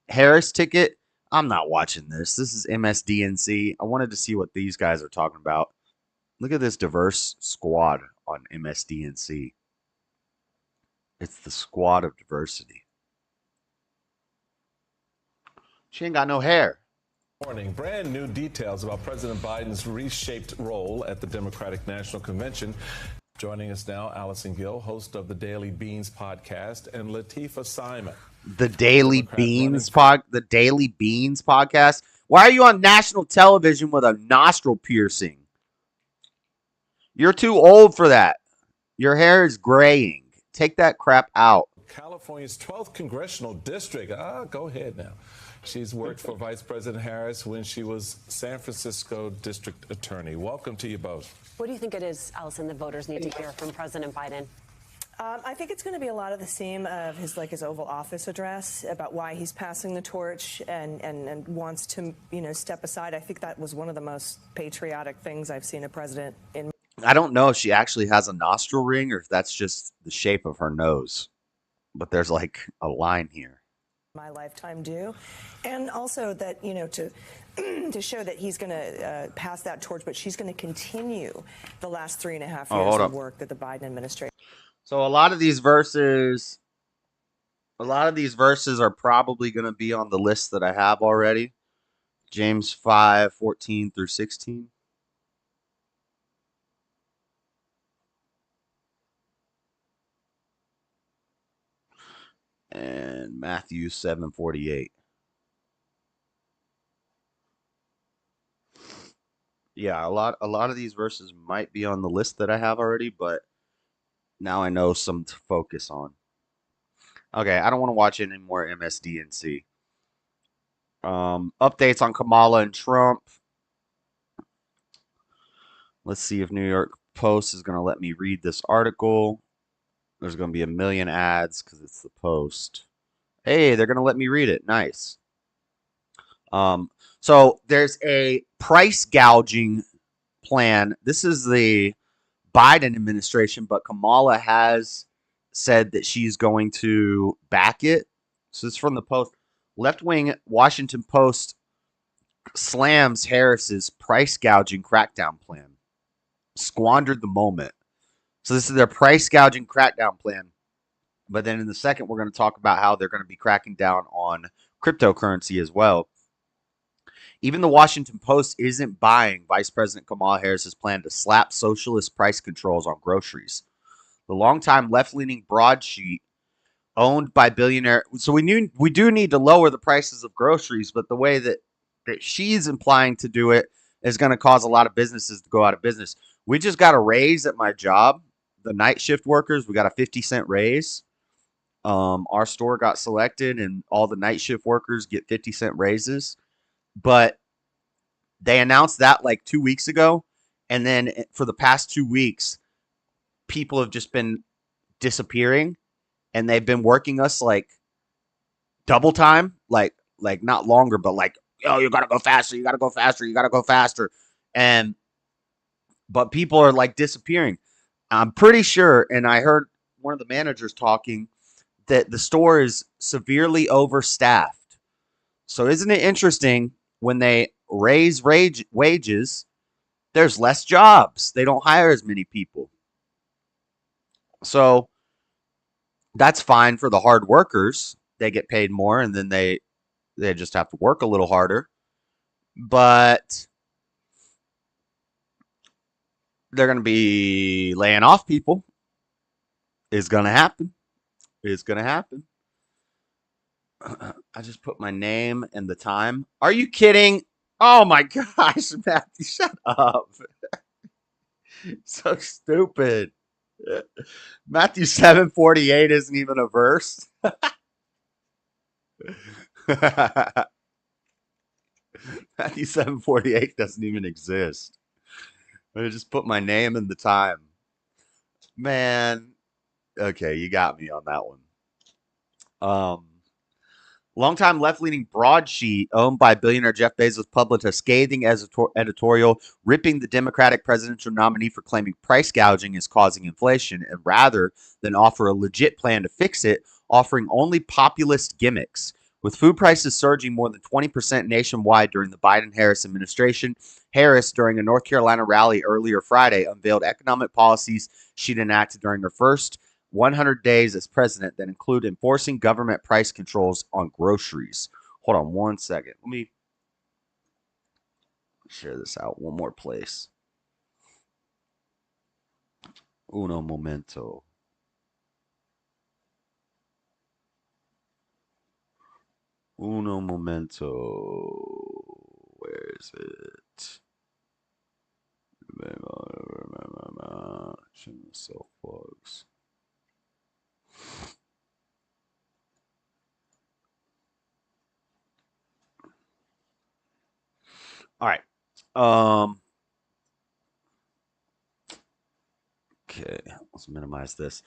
Harris ticket. I'm not watching this. This is MSDNC. I wanted to see what these guys are talking about. Look at this diverse squad on MSDNC. It's the squad of diversity. She ain't got no hair. Morning. Brand new details about President Biden's reshaped role at the Democratic National Convention. Joining us now, Allison Gill, host of the Daily Beans podcast, and Latifah Simon. The Daily Beans podcast. Why are you on national television with a nostril piercing? You're too old for that. Your hair is graying. Take that crap out. California's 12th congressional district. Go ahead now. She's worked for Vice President Harris when she was San Francisco district attorney. Welcome to you both. What do you think it is, Allison, the voters need to hear from President Biden? I think it's going to be a lot of the same of his Oval Office address about why he's passing the torch and wants to, step aside. I think that was one of the most patriotic things I've seen a president in. I don't know if she actually has a nostril ring or if that's just the shape of her nose, but there's like a line here. My lifetime do, and also that to show that he's going to pass that torch, but she's going to continue the last 3.5 years of work that the Biden administration. So a lot of these verses are probably going to be on the list that I have already. James 5:14 through 16. And Matthew 7:48. Yeah, a lot of these verses might be on the list that I have already, but now I know some to focus on. Okay, I don't want to watch any more MSDNC. Updates on Kamala and Trump. Let's see if New York Post is going to let me read this article. There's going to be a million ads because it's the Post. Hey, they're going to let me read it. Nice. So there's a price gouging plan. This is the Biden administration, but Kamala has said that she's going to back it. So it's from the Post. Left-wing Washington Post slams Harris's price gouging crackdown plan. Squandered the moment. So this is their price gouging crackdown plan. But then in the second, we're going to talk about how they're going to be cracking down on cryptocurrency as well. Even the Washington Post isn't buying Vice President Kamala Harris's plan to slap socialist price controls on groceries. The longtime left-leaning broadsheet owned by billionaire. So we do need to lower the prices of groceries, but the way that she's implying to do it is going to cause a lot of businesses to go out of business. We just got a raise at my job. The night shift workers, we got a 50-cent raise. Our store got selected, and all the night shift workers get 50-cent raises. But they announced that like 2 weeks ago, and then for the past 2 weeks, people have just been disappearing, and they've been working us like double time, like not longer, but like, yo, you gotta go faster, you gotta go faster, you gotta go faster, but people are like disappearing. I'm pretty sure, and I heard one of the managers talking that the store is severely overstaffed. So isn't it interesting? When they raise wages, there's less jobs. They don't hire as many people. So that's fine for the hard workers. They get paid more, and then they just have to work a little harder. But they're going to be laying off people. It's going to happen. It's going to happen. I just put my name and the time. Are you kidding? Oh my gosh, Matthew, shut up. So stupid. Matthew 7:48 isn't even a verse. Matthew 7:48 doesn't even exist. I just put my name and the time. Man. Okay, you got me on that one. Longtime left-leaning broadsheet owned by billionaire Jeff Bezos published a scathing editorial ripping the Democratic presidential nominee for claiming price gouging is causing inflation, and rather than offer a legit plan to fix it, offering only populist gimmicks. With food prices surging more than 20% nationwide during the Biden-Harris administration, Harris, during a North Carolina rally earlier Friday, unveiled economic policies she'd enacted during her first 100 days as president that include enforcing government price controls on groceries. Hold on one second. Let me share this out one more place. Uno momento. Uno momento. Where is it? Myself bugs. All right. Okay, let's minimize this.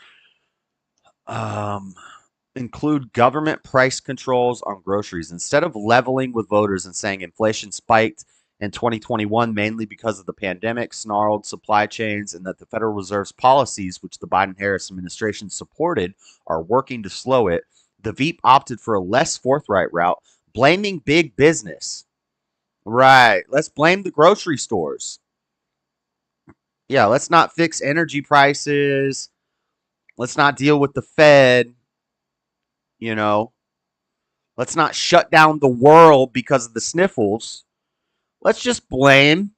Include government price controls on groceries. Instead of leveling with voters and saying inflation spiked in 2021 mainly because of the pandemic, snarled supply chains, and that the Federal Reserve's policies, which the Biden-Harris administration supported, are working to slow it, the Veep opted for a less forthright route, blaming big business. Right. Let's blame the grocery stores. Yeah, let's not fix energy prices. Let's not deal with the Fed. You know, let's not shut down the world because of the sniffles. Let's just blame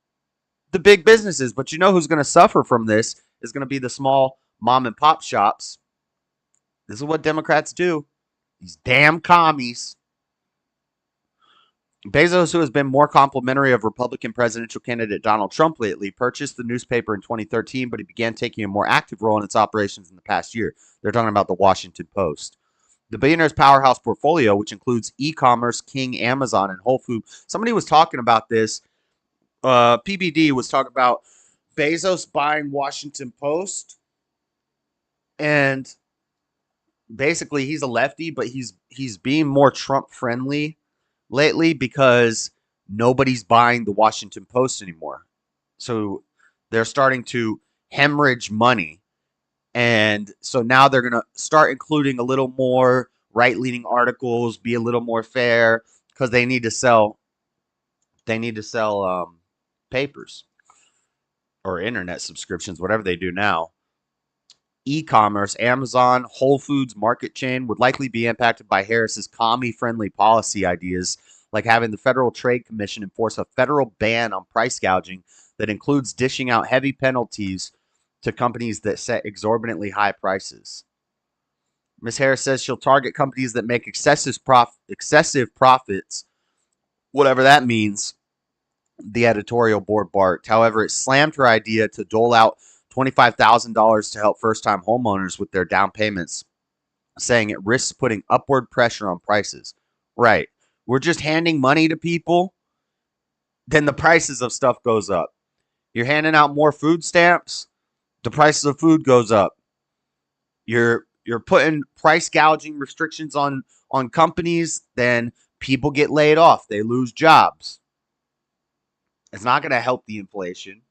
the big businesses. But you know who's going to suffer from this is going to be the small mom and pop shops. This is what Democrats do. These damn commies. Bezos, who has been more complimentary of Republican presidential candidate Donald Trump lately, purchased the newspaper in 2013, but he began taking a more active role in its operations in the past year. They're talking about the Washington Post. The billionaire's powerhouse portfolio, which includes e-commerce, King, Amazon, and Whole Foods. Somebody was talking about this. PBD was talking about Bezos buying Washington Post. And basically, he's a lefty, but he's being more Trump-friendly lately because nobody's buying the Washington Post anymore. So they're starting to hemorrhage money. And so now they're going to start including a little more right-leaning articles, be a little more fair, because they need to sell papers or internet subscriptions, whatever they do now. E-commerce, Amazon, Whole Foods market chain would likely be impacted by Harris's commie-friendly policy ideas, like having the Federal Trade Commission enforce a federal ban on price gouging that includes dishing out heavy penalties to companies that set exorbitantly high prices. Ms. Harris says she'll target companies that make excessive profits, whatever that means, the editorial board barked. However, it slammed her idea to dole out $25,000 to help first-time homeowners with their down payments, saying it risks putting upward pressure on prices. Right. We're just handing money to people, then the prices of stuff goes up. You're handing out more food stamps, the prices of food goes up. You're putting price gouging restrictions on companies, then people get laid off. They lose jobs. It's not going to help the inflation.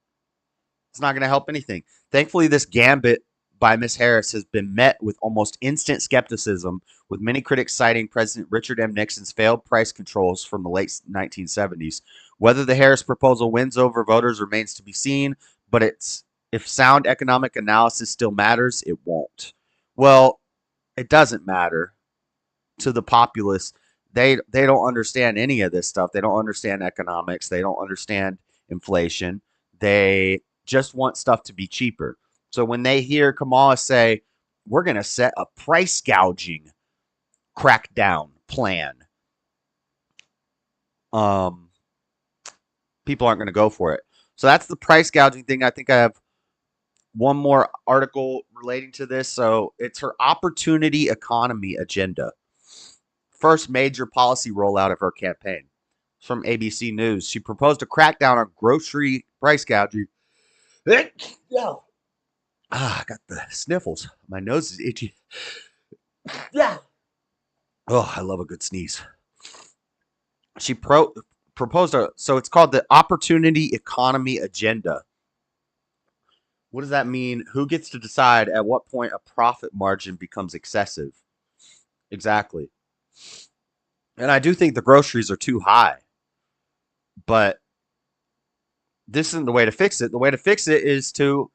It's not going to help anything. Thankfully, this gambit by Ms. Harris has been met with almost instant skepticism, with many critics citing President Richard M. Nixon's failed price controls from the late 1970s. Whether the Harris proposal wins over voters remains to be seen, but if sound economic analysis still matters, it won't. Well, it doesn't matter to the populace. They don't understand any of this stuff. They don't understand economics. They don't understand inflation. They just want stuff to be cheaper. So when they hear Kamala say, we're going to set a price gouging crackdown plan, people aren't going to go for it. So that's the price gouging thing. I think I have one more article relating to this. So it's her opportunity economy agenda. First major policy rollout of her campaign. From ABC News. She proposed a crackdown on grocery price gouging. I got the sniffles. My nose is itchy. Oh, I love a good sneeze. She proposed so it's called the Opportunity Economy Agenda. What does that mean? Who gets to decide at what point a profit margin becomes excessive? Exactly. And I do think the groceries are too high. But this isn't the way to fix it. The way to fix it is to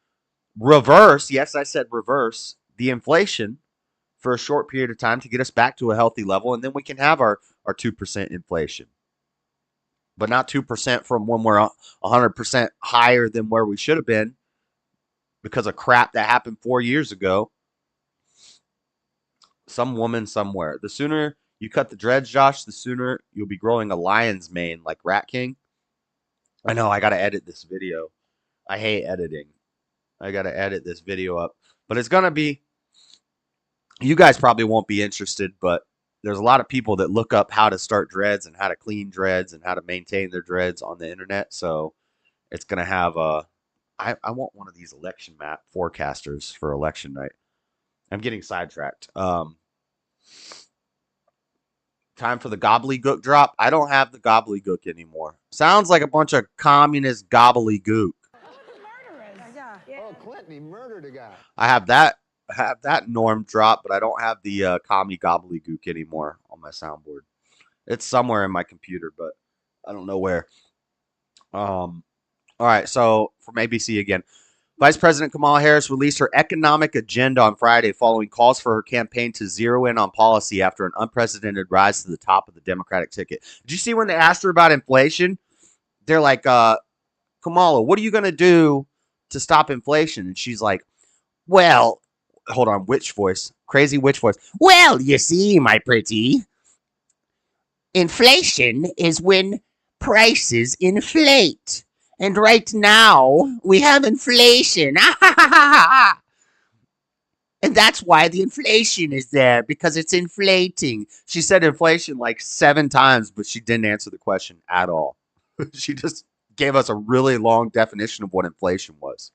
reverse, yes, I said reverse, the inflation for a short period of time to get us back to a healthy level, and then we can have our 2% inflation. But not 2% from when we're 100% higher than where we should have been because of crap that happened 4 years ago. Some woman somewhere. The sooner you cut the dreads, Josh, the sooner you'll be growing a lion's mane like Rat King. I know, I got to edit this video. I hate editing. I got to edit this video up. But it's going to be... You guys probably won't be interested, but there's a lot of people that look up how to start dreads and how to clean dreads and how to maintain their dreads on the internet. So it's going to have a... I want one of these election map forecasters for election night. I'm getting sidetracked. Time for the gobbledygook drop. I don't have the gobbledygook anymore. Sounds like a bunch of communist gobbledygook. Oh, Clinton, he murdered a guy. I have that norm drop, but I don't have the commie gobbledygook anymore on my soundboard. It's somewhere in my computer, but I don't know where. All right, so from ABC again. Vice President Kamala Harris released her economic agenda on Friday following calls for her campaign to zero in on policy after an unprecedented rise to the top of the Democratic ticket. Did you see when they asked her about inflation? They're like, Kamala, what are you going to do to stop inflation? And she's like, well, hold on, witch voice, crazy witch voice. Well, you see, my pretty, inflation is when prices inflate. And right now, we have inflation. And that's why the inflation is there, because it's inflating. She said inflation like 7 times, but she didn't answer the question at all. She just gave us a really long definition of what inflation was.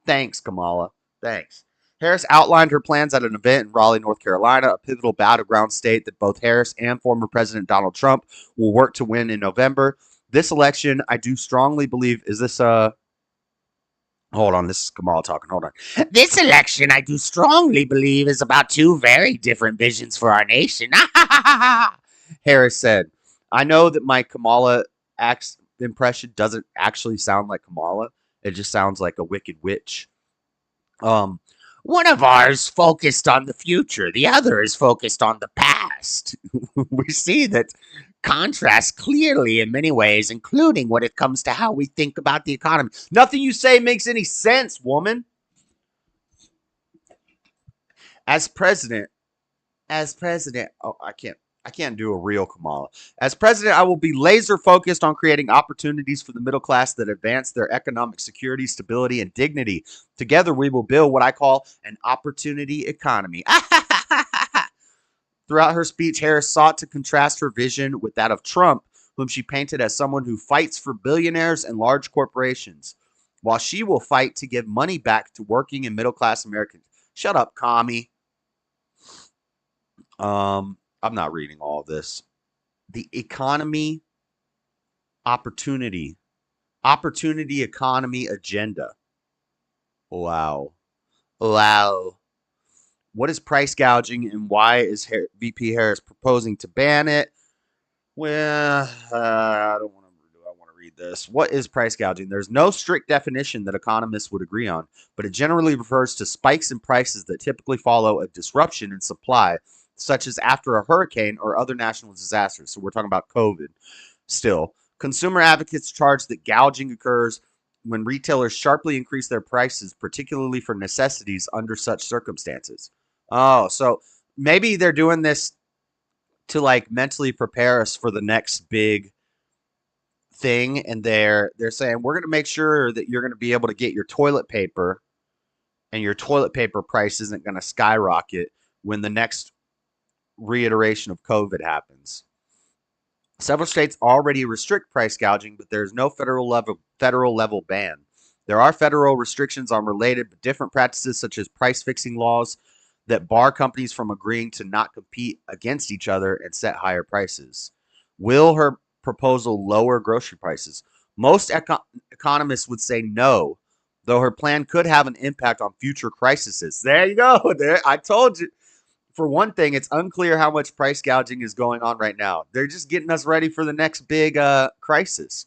Thanks, Kamala. Thanks. Harris outlined her plans at an event in Raleigh, North Carolina, a pivotal battleground state that both Harris and former President Donald Trump will work to win in November. This election, I do strongly believe, is this hold on, this is Kamala talking, hold on. This election, I do strongly believe, is about 2 very different visions for our nation. Harris said, I know that my Kamala impression doesn't actually sound like Kamala. It just sounds like a wicked witch. One of ours focused on the future. The other is focused on the past. We see that contrast clearly in many ways, including when it comes to how we think about the economy. Nothing you say makes any sense, woman. As president, oh, I can't do a real Kamala. As president, I will be laser focused on creating opportunities for the middle class that advance their economic security, stability, and dignity. Together, we will build what I call an opportunity economy. Throughout her speech, Harris sought to contrast her vision with that of Trump, whom she painted as someone who fights for billionaires and large corporations, while she will fight to give money back to working and middle-class Americans. Shut up, commie. I'm not reading all of this. The economy, opportunity economy agenda. Wow. What is price gouging and why is VP Harris proposing to ban it? Well, I want to read this. What is price gouging? There's no strict definition that economists would agree on, but it generally refers to spikes in prices that typically follow a disruption in supply, such as after a hurricane or other national disasters. So we're talking about COVID still. Consumer advocates charge that gouging occurs when retailers sharply increase their prices, particularly for necessities under such circumstances. Oh, so maybe they're doing this to like mentally prepare us for the next big thing, and they're saying we're going to make sure that you're going to be able to get your toilet paper, and your toilet paper price isn't going to skyrocket when the next reiteration of COVID happens. Several states already restrict price gouging, but there's no federal level ban. There are federal restrictions on related but different practices, such as price fixing laws that bar companies from agreeing to not compete against each other and set higher prices. Will her proposal lower grocery prices? Most economists would say no, though her plan could have an impact on future crises. There you go. There, I told you. For one thing, it's unclear how much price gouging is going on right now. They're just getting us ready for the next big crisis.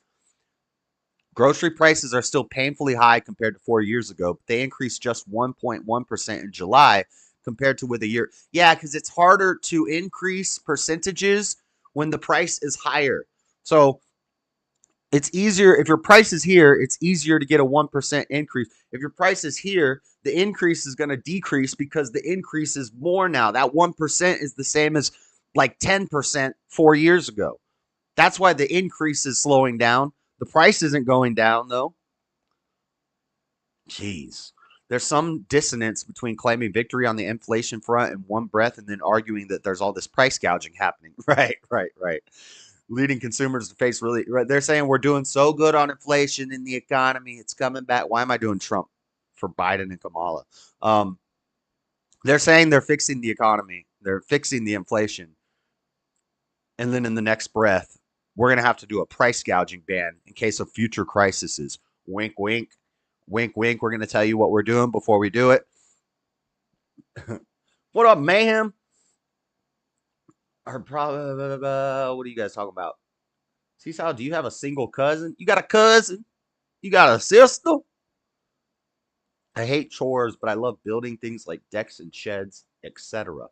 Grocery prices are still painfully high compared to 4 years ago, but they increased just 1.1% in July compared to with a year. Yeah, because it's harder to increase percentages when the price is higher. So it's easier. If your price is here, it's easier to get a 1% increase. If your price is here, the increase is going to decrease because the increase is more now. That 1% is the same as like 10% 4 years ago. That's why the increase is slowing down. The price isn't going down, though. Jeez. There's some dissonance between claiming victory on the inflation front in one breath and then arguing that there's all this price gouging happening. Right. Leading consumers to face really... Right, they're saying we're doing so good on inflation in the economy. It's coming back. Why am I doing Trump for Biden and Kamala? They're saying they're fixing the economy. They're fixing the inflation. And then in the next breath, we're going to have to do a price gouging ban in case of future crises. Wink, wink. Wink, wink. We're going to tell you what we're doing before we do it. What up, Mayhem? What are you guys talking about? Seesaw, do you have a single cousin? You got a cousin? You got a sister? I hate chores, but I love building things like decks and sheds, etc.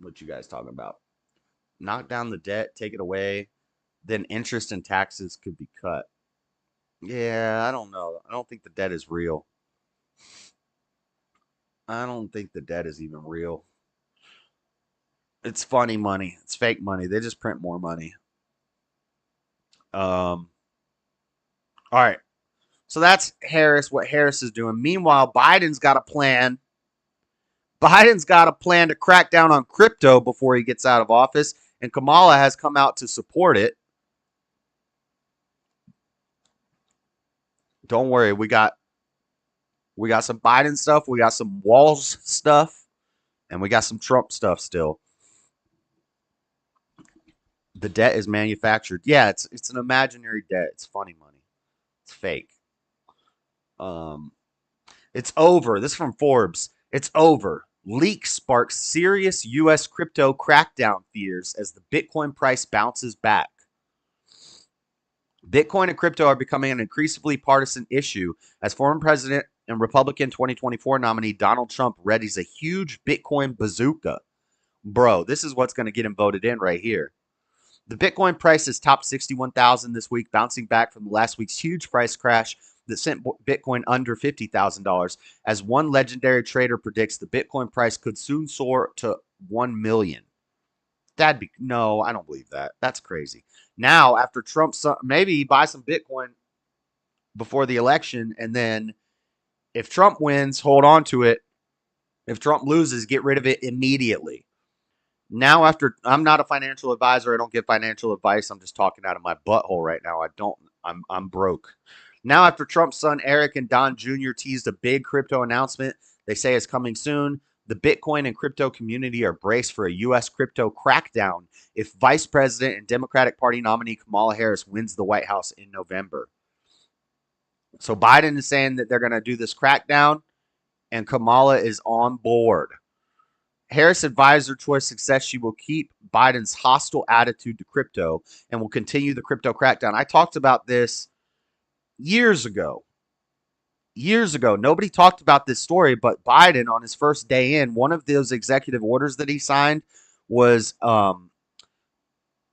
What you guys talking about? Knock down the debt, take it away, then interest and taxes could be cut. Yeah, I don't know. I don't think the debt is real. I don't think the debt is even real. It's funny money. It's fake money. They just print more money. All right. So that's Harris, what Harris is doing. Meanwhile, Biden's got a plan. Biden's got a plan to crack down on crypto before he gets out of office, and Kamala has come out to support it. Don't worry, we got some Biden stuff, we got some Walz stuff, and we got some Trump stuff still. The debt is manufactured. Yeah, it's an imaginary debt. It's funny money. It's fake. It's over. This is from Forbes. It's over. Leak sparks serious U.S. crypto crackdown fears as the Bitcoin price bounces back. Bitcoin and crypto are becoming an increasingly partisan issue as former president and Republican 2024 nominee Donald Trump readies a huge Bitcoin bazooka. Bro, this is what's going to get him voted in right here. The Bitcoin price has topped 61,000 this week, bouncing back from last week's huge price crash that sent Bitcoin under $50,000. As one legendary trader predicts, the Bitcoin price could soon soar to 1 million. No, I don't believe that. That's crazy. Now, after Trump, maybe he buys some Bitcoin before the election, and then if Trump wins, hold on to it. If Trump loses, get rid of it immediately. Now, I'm not a financial advisor. I don't give financial advice. I'm just talking out of my butthole right now. I'm broke. Now, after Trump's son Eric and Don Jr. teased a big crypto announcement they say is coming soon, the Bitcoin and crypto community are braced for a U.S. crypto crackdown if Vice President and Democratic Party nominee Kamala Harris wins the White House in November. So Biden is saying that they're going to do this crackdown, and Kamala is on board. Harris advisor Troy says she will keep Biden's hostile attitude to crypto and will continue the crypto crackdown. I talked about this years ago. Nobody talked about this story, but Biden, on his first day in, one of those executive orders that he signed was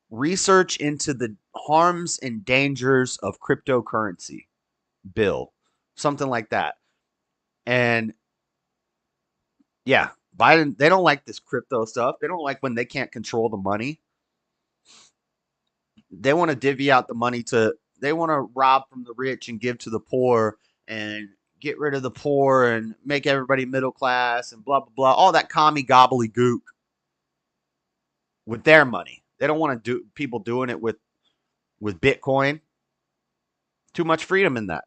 research into the harms and dangers of cryptocurrency bill, something like that. And yeah, Biden, they don't like this crypto stuff. They don't like when they can't control the money. They want to divvy out the money they want to rob from the rich and give to the poor and get rid of the poor and make everybody middle class and blah, blah, blah. All that commie gobbledygook with their money. They don't want to do people doing it with Bitcoin. Too much freedom in that.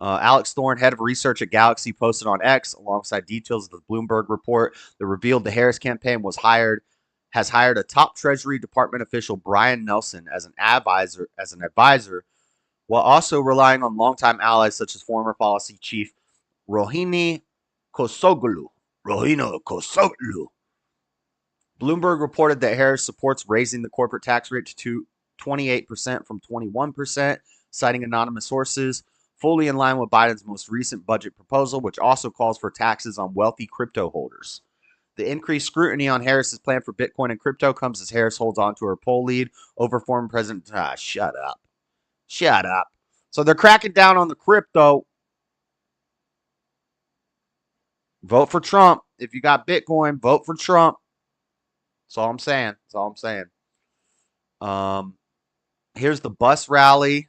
Alex Thorne, head of research at Galaxy, posted on X alongside details of the Bloomberg report that revealed the Harris campaign has hired a top Treasury Department official, Brian Nelson, as an advisor, while also relying on longtime allies such as former policy chief Rohini Kosoglu. Rohini Kosoglu. Bloomberg reported that Harris supports raising the corporate tax rate to 28% from 21%, citing anonymous sources, fully in line with Biden's most recent budget proposal, which also calls for taxes on wealthy crypto holders. The increased scrutiny on Harris's plan for Bitcoin and crypto comes as Harris holds on to her poll lead over former President. Shut up. Shut up. So they're cracking down on the crypto. Vote for Trump. If you got Bitcoin, vote for Trump. That's all I'm saying. That's all I'm saying. Here's the bus rally.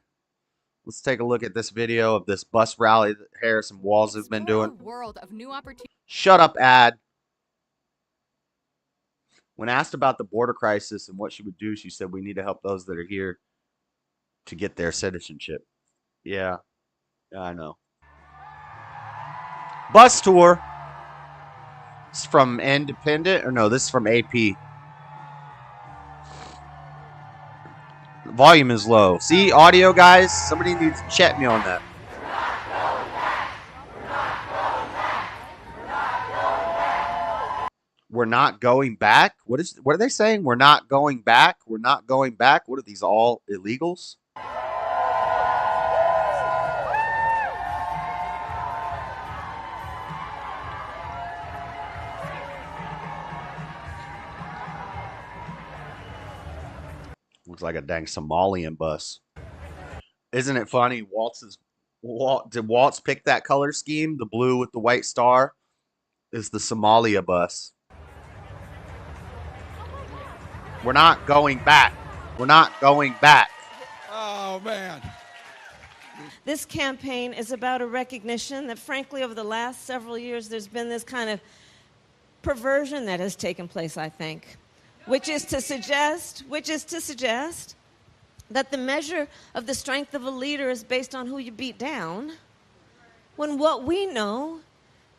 Let's take a look at this video of this bus rally that Harris and Walz have been doing. World of new opportunities. Shut up, ad. When asked about the border crisis and what she would do, she said, we need to help those that are here to get their citizenship. Yeah, I know. Bus tour. It's from Independent, or no, this is from AP. Volume is low. See, audio guys, somebody needs to check me on that. We're not going back. What are they saying? We're not going back. We're not going back. What are these, all illegals? Looks like a dang Somalian bus. Isn't it funny? Did Waltz pick that color scheme? The blue with the white star is the Somalia bus. We're not going back. We're not going back. Oh, man. This campaign is about a recognition that, frankly, over the last several years, there's been this kind of perversion that has taken place, I think, which is to suggest that the measure of the strength of a leader is based on who you beat down, when what we know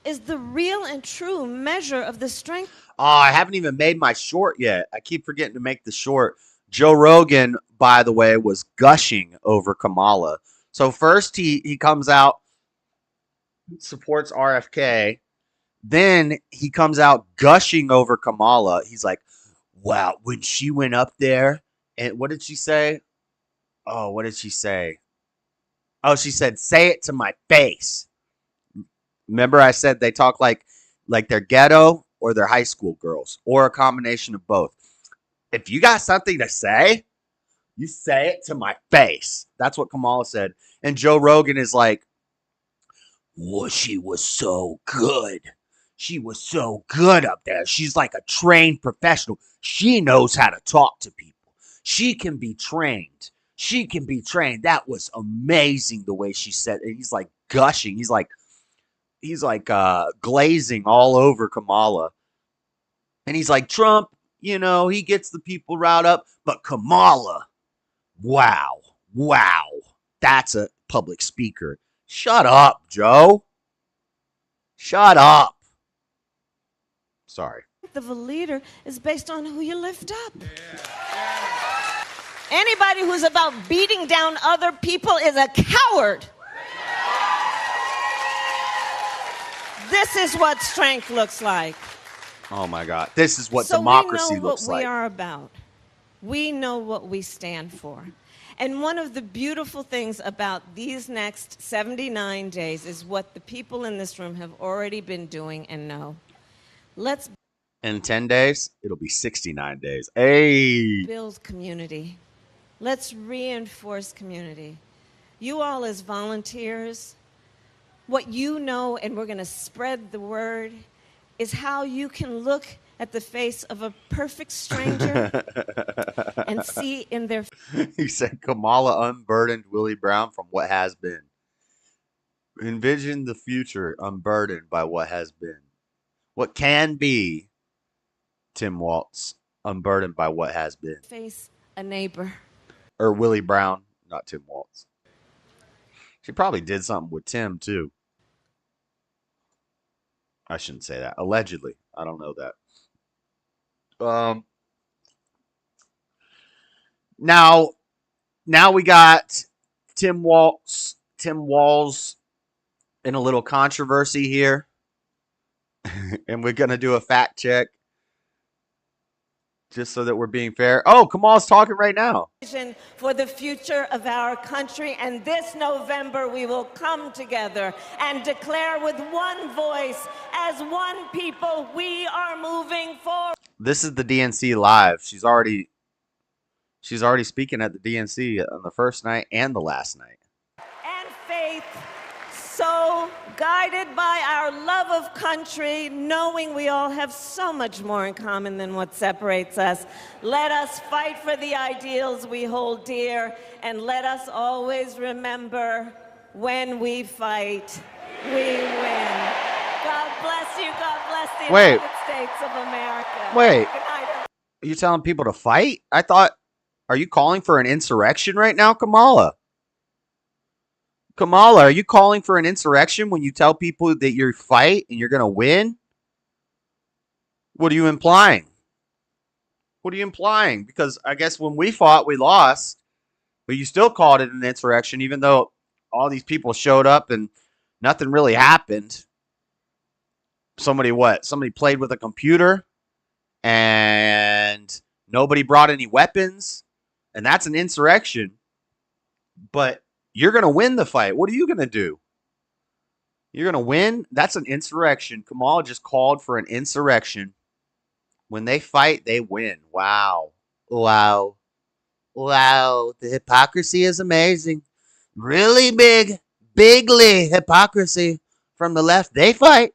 is the real and true measure of the strength. Oh, I haven't even made my short yet. I keep forgetting to make the short. Joe Rogan, by the way, was gushing over Kamala. So first he comes out, supports RFK. Then he comes out gushing over Kamala. He's like, wow, when she went up there, and what did she say? Oh, what did she say? Oh, she said, say it to my face. Remember I said they talk like they're ghetto or they're high school girls or a combination of both. If you got something to say, you say it to my face. That's what Kamala said. And Joe Rogan is like, well, she was so good. She was so good up there. She's like a trained professional. She knows how to talk to people. She can be trained. She can be trained. That was amazing the way she said it. He's like gushing. He's like glazing all over Kamala. And he's like, Trump, you know, he gets the people riled up. But Kamala, wow. That's a public speaker. Shut up, Joe. Shut up. Sorry. Of a leader is based on who you lift up. Anybody who's about beating down other people is a coward. This is what strength looks like. Oh my God. This is what democracy looks like. We know what we are about. We know what we stand for. And one of the beautiful things about these next 79 days is what the people in this room have already been doing and know. Let's in 10 days, it'll be 69 days. Hey. build community. Let's reinforce community. You all as volunteers, what you know, and we're going to spread the word, is how you can look at the face of a perfect stranger and see in their... He said Kamala unburdened Willie Brown from what has been. Envision the future unburdened by what has been. What can be, Tim Walz, unburdened by what has been. Face a neighbor. Or Willie Brown, not Tim Walz. She probably did something with Tim, too. I shouldn't say that. Allegedly. I don't know that. Now we got Tim Walz in a little controversy here. And we're going to do a fact check just so that we're being fair. Oh, Kamal's talking right now. For the future of our country, and this November we will come together and declare with one voice, as one people, we are moving forward. This is the DNC live. She's already speaking at the DNC on the first night and the last night. And faith, so guided by our love of country, knowing we all have so much more in common than what separates us, let us fight for the ideals we hold dear, and let us always remember, when we fight, we win. God bless you. God bless the United States of America. Wait. Good night. Are you telling people to fight? I thought, are you calling for an insurrection right now, Kamala? Kamala, are you calling for an insurrection when you tell people that you fight and you're going to win? What are you implying? What are you implying? Because I guess when we fought, we lost, but you still called it an insurrection, even though all these people showed up and nothing really happened. Somebody played with a computer and nobody brought any weapons, and that's an insurrection. But you're going to win the fight. What are you going to do? You're going to win? That's an insurrection. Kamala just called for an insurrection. When they fight, they win. Wow. Wow. Wow. The hypocrisy is amazing. Really bigly hypocrisy from the left. They fight.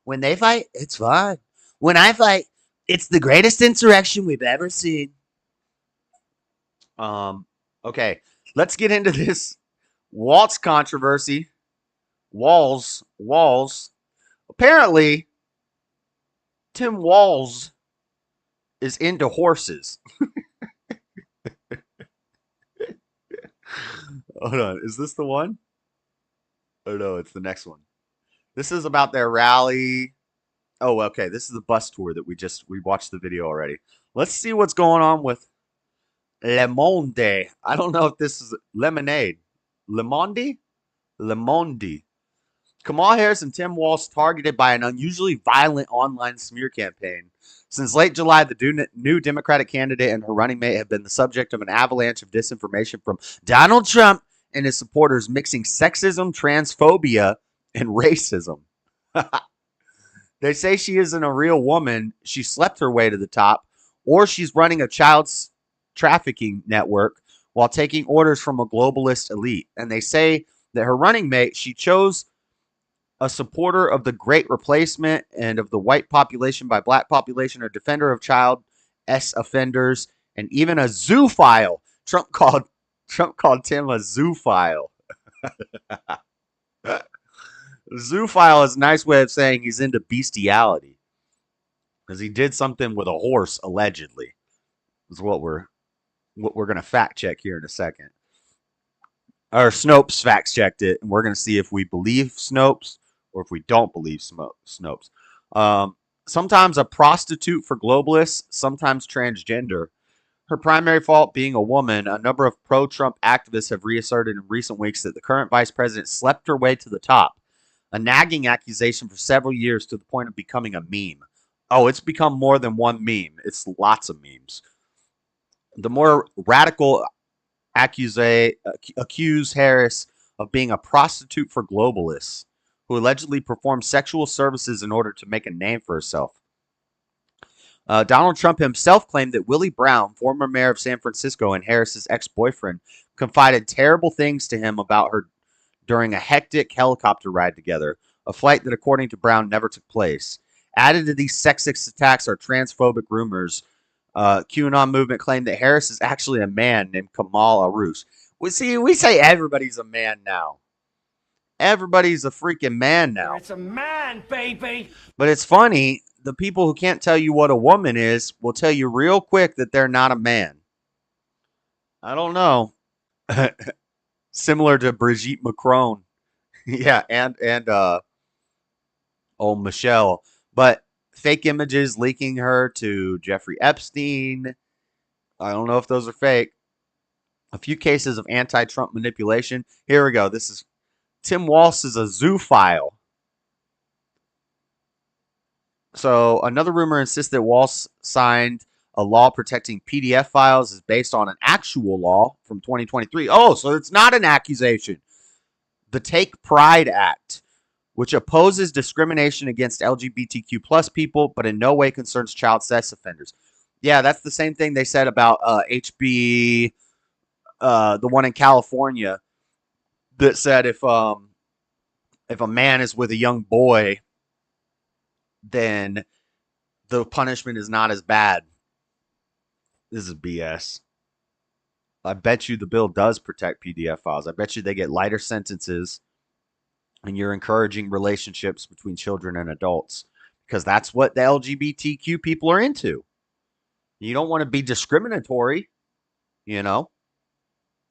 When they fight, it's fine. When I fight, it's the greatest insurrection we've ever seen. Okay. Let's get into this Walz controversy. Walz. Apparently, Tim Walz is into horses. Hold on. Is this the one? Oh, no, it's the next one. This is about their rally. Oh, okay. This is the bus tour that we watched the video already. Let's see what's going on with Le Monde. I don't know if this is lemonade. Le Monde? Le Monde. Kamala Harris and Tim Walz targeted by an unusually violent online smear campaign. Since late July, the new Democratic candidate and her running mate have been the subject of an avalanche of disinformation from Donald Trump and his supporters, mixing sexism, transphobia, and racism. They say she isn't a real woman, she slept her way to the top, or she's running a child trafficking network while taking orders from a globalist elite. And they say that her running mate, she chose a supporter of the Great Replacement and of the white population by black population, a defender of child offenders, and even a zoophile. Trump called Tim a zoophile. Zoophile is a nice way of saying he's into bestiality, because he did something with a horse allegedly. Is what we're gonna fact check here in a second. Or Snopes fact checked it, and we're gonna see if we believe Snopes or if we don't believe Snopes. Sometimes a prostitute for globalists, sometimes transgender. Her primary fault being a woman. A number of pro-Trump activists have reasserted in recent weeks that the current vice president slept her way to the top. A nagging accusation for several years to the point of becoming a meme. Oh, it's become more than one meme. It's lots of memes. The more radical accuse Harris of being a prostitute for globalists who allegedly performed sexual services in order to make a name for herself. Donald Trump himself claimed that Willie Brown, former mayor of San Francisco and Harris's ex-boyfriend, confided terrible things to him about her during a hectic helicopter ride together, a flight that, according to Brown, never took place. Added to these sexist attacks are transphobic rumors. QAnon movement claimed that Harris is actually a man named Kamal Arus. We say everybody's a man now. Everybody's a freaking man now. It's a man, baby. But it's funny, the people who can't tell you what a woman is will tell you real quick that they're not a man. I don't know. Similar to Brigitte Macron. Yeah, and Michelle. But fake images leaking her to Jeffrey Epstein. I don't know if those are fake. A few cases of anti-Trump manipulation. Here we go. This is Tim Walz is a zoophile. So another rumor insists that Walz signed a law protecting PDF files is based on an actual law from 2023. Oh, so it's not an accusation. The Take Pride Act, which opposes discrimination against LGBTQ plus people, but in no way concerns child sex offenders. Yeah, that's the same thing they said about HB, the one in California, that said if a man is with a young boy, then the punishment is not as bad. This is BS. I bet you the bill does protect PDF files. I bet you they get lighter sentences, and you're encouraging relationships between children and adults, because that's what the LGBTQ people are into. You don't want to be discriminatory, you know.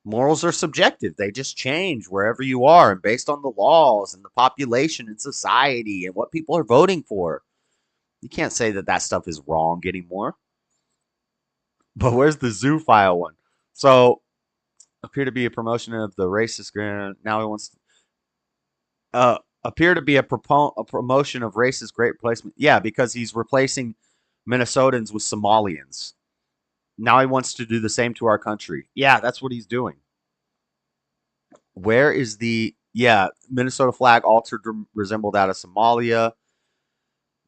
Morals are subjective. They just change wherever you are and based on the laws and the population and society and what people are voting for. You can't say that that stuff is wrong anymore. But where's the zoophile one? So, appear to be a promotion of the racist grant. Now he wants to appear to be a promotion of racist great replacement. Yeah, because he's replacing Minnesotans with Somalians. Now he wants to do the same to our country. Yeah, that's what he's doing. Where is the... Yeah, Minnesota flag altered to resemble that of Somalia.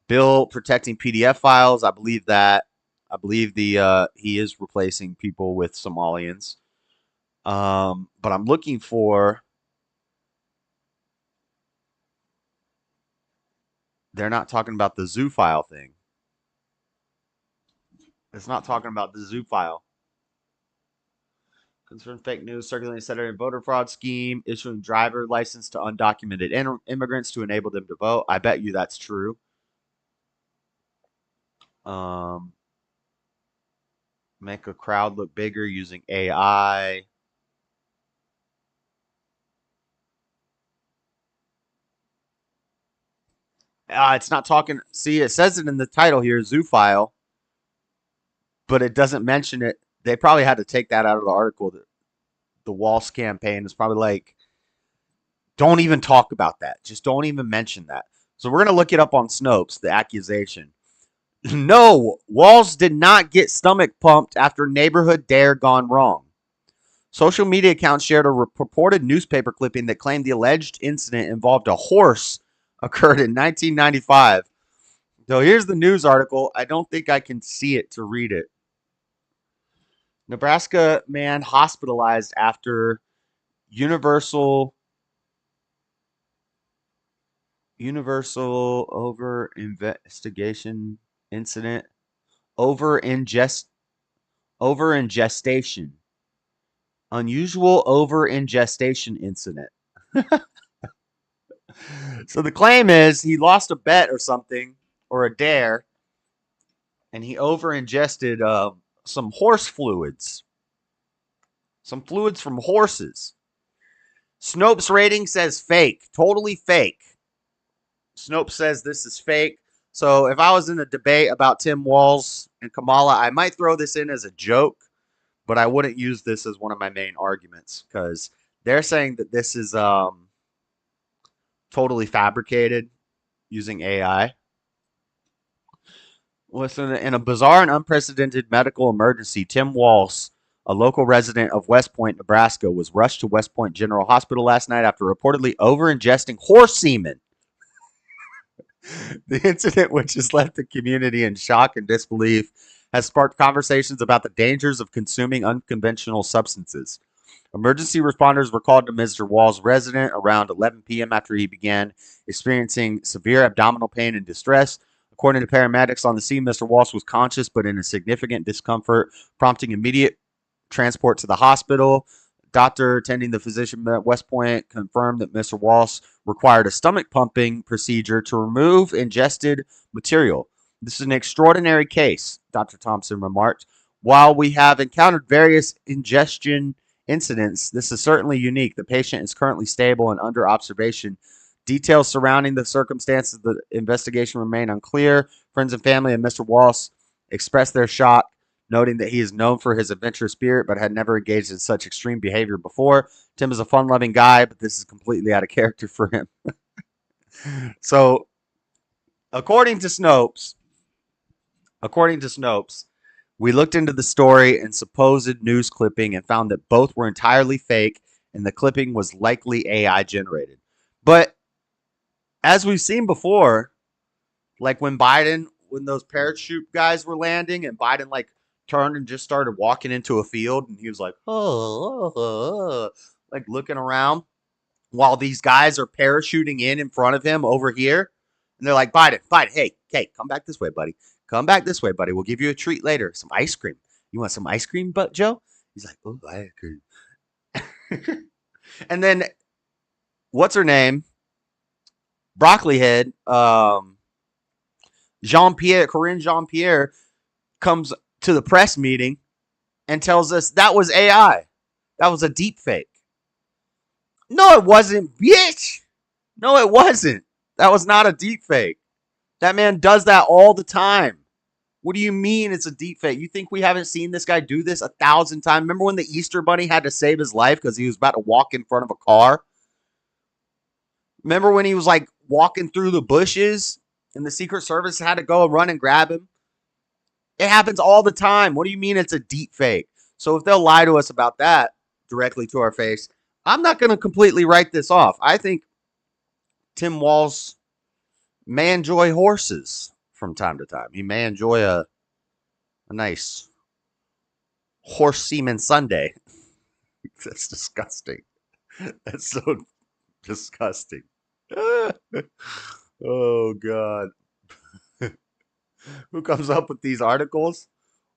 Bill protecting PDF files. I believe that. I believe he is replacing people with Somalians. But I'm looking for... They're not talking about the zoophile thing. It's not talking about the zoophile. Concerned fake news circulating Saturday voter fraud scheme, issuing driver license to undocumented immigrants to enable them to vote. I bet you that's true. Make a crowd look bigger using AI. It's not talking... See, it says it in the title here, zoophile, but it doesn't mention it. They probably had to take that out of the article. The Walz campaign is probably like, don't even talk about that. Just don't even mention that. So we're going to look it up on Snopes, the accusation. No, Walz did not get stomach pumped after neighborhood dare gone wrong. Social media accounts shared a purported newspaper clipping that claimed the alleged incident involved a horse occurred in 1995. So here's the news article. I don't think I can see it to read it. Nebraska man hospitalized after universal over investigation incident. Over ingestation. Unusual over ingestation incident. So the claim is he lost a bet or something, or a dare, and he over ingested some horse fluids. Some fluids from horses. Snopes rating says fake. Totally fake. Snopes says this is fake. So if I was in a debate about Tim Walz and Kamala, I might throw this in as a joke, but I wouldn't use this as one of my main arguments, because they're saying that this is totally fabricated using AI. Listen, in a bizarre and unprecedented medical emergency, Tim Walz, a local resident of West Point, Nebraska, was rushed to West Point General Hospital last night after reportedly over-ingesting horse semen. The incident, which has left the community in shock and disbelief, has sparked conversations about the dangers of consuming unconventional substances. Emergency responders were called to Mr. Walz's resident around 11 p.m. after he began experiencing severe abdominal pain and distress. According to paramedics on the scene, Mr. Walz was conscious but in a significant discomfort, prompting immediate transport to the hospital. Doctor attending the physician at West Point confirmed that Mr. Walz required a stomach pumping procedure to remove ingested material. This is an extraordinary case, Dr. Thompson remarked. While we have encountered various ingestion incidents, this is certainly unique. The patient is currently stable and under observation. Details surrounding the circumstances of the investigation remain unclear. Friends and family of Mr. Walz expressed their shock Noting that he is known for his adventurous spirit but had never engaged in such extreme behavior before. Tim is a fun-loving guy, but this is completely out of character for him. So, according to Snopes, we looked into the story and supposed news clipping and found that both were entirely fake and the clipping was likely AI generated. But as we've seen before, like when those parachute guys were landing and Biden like turned and just started walking into a field and he was like, like looking around while these guys are parachuting in front of him over here. And they're like, Biden, hey, come back this way, buddy. Come back this way, buddy. We'll give you a treat later. Some ice cream. You want some ice cream, Joe? He's like, oh, ice cream. And then, what's her name? Broccoli Head, Corinne Jean-Pierre comes to the press meeting and tells us that was AI. That was a deep fake. No, it wasn't, bitch. No, it wasn't. That was not a deep fake. That man does that all the time. What do you mean it's a deep fake? You think we haven't seen this guy do this 1,000 times? Remember when the Easter Bunny had to save his life because he was about to walk in front of a car? Remember when he was like walking through the bushes and the Secret Service had to go and run and grab him? It happens all the time. What do you mean it's a deep fake? So if they'll lie to us about that directly to our face, I'm not going to completely write this off. I think Tim Walz may enjoy horses from time to time. He may enjoy a nice horse semen sundae. That's disgusting. That's so disgusting. Oh, God. Who comes up with these articles?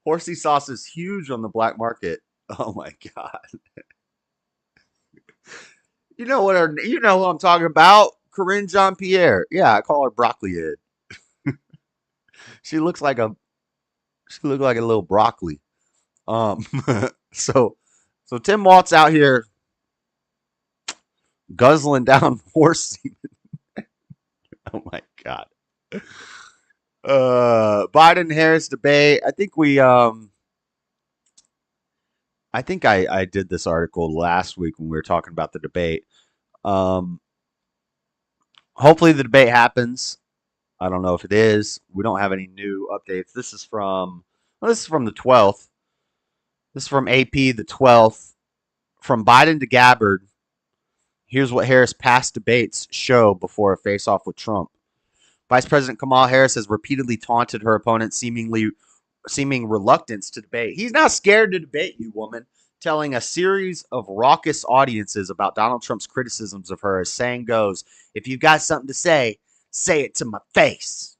Horsey sauce is huge on the black market. Oh, my God. You know who I'm talking about? Corinne Jean-Pierre. Yeah, I call her Broccoli Head. She looks like a little broccoli. So Tim Walz out here guzzling down horse semen. Oh my God. Biden-Harris debate. I think I did this article last week when we were talking about the debate. Hopefully the debate happens. I don't know if it is. We don't have any new updates. This is from the 12th. This is from AP the 12th. From Biden to Gabbard. Here's what Harris' past debates show before a face-off with Trump. Vice President Kamala Harris has repeatedly taunted her opponent, seeming reluctance to debate. He's not scared to debate you, woman, telling a series of raucous audiences about Donald Trump's criticisms of her. As saying goes, if you've got something to say it to my face.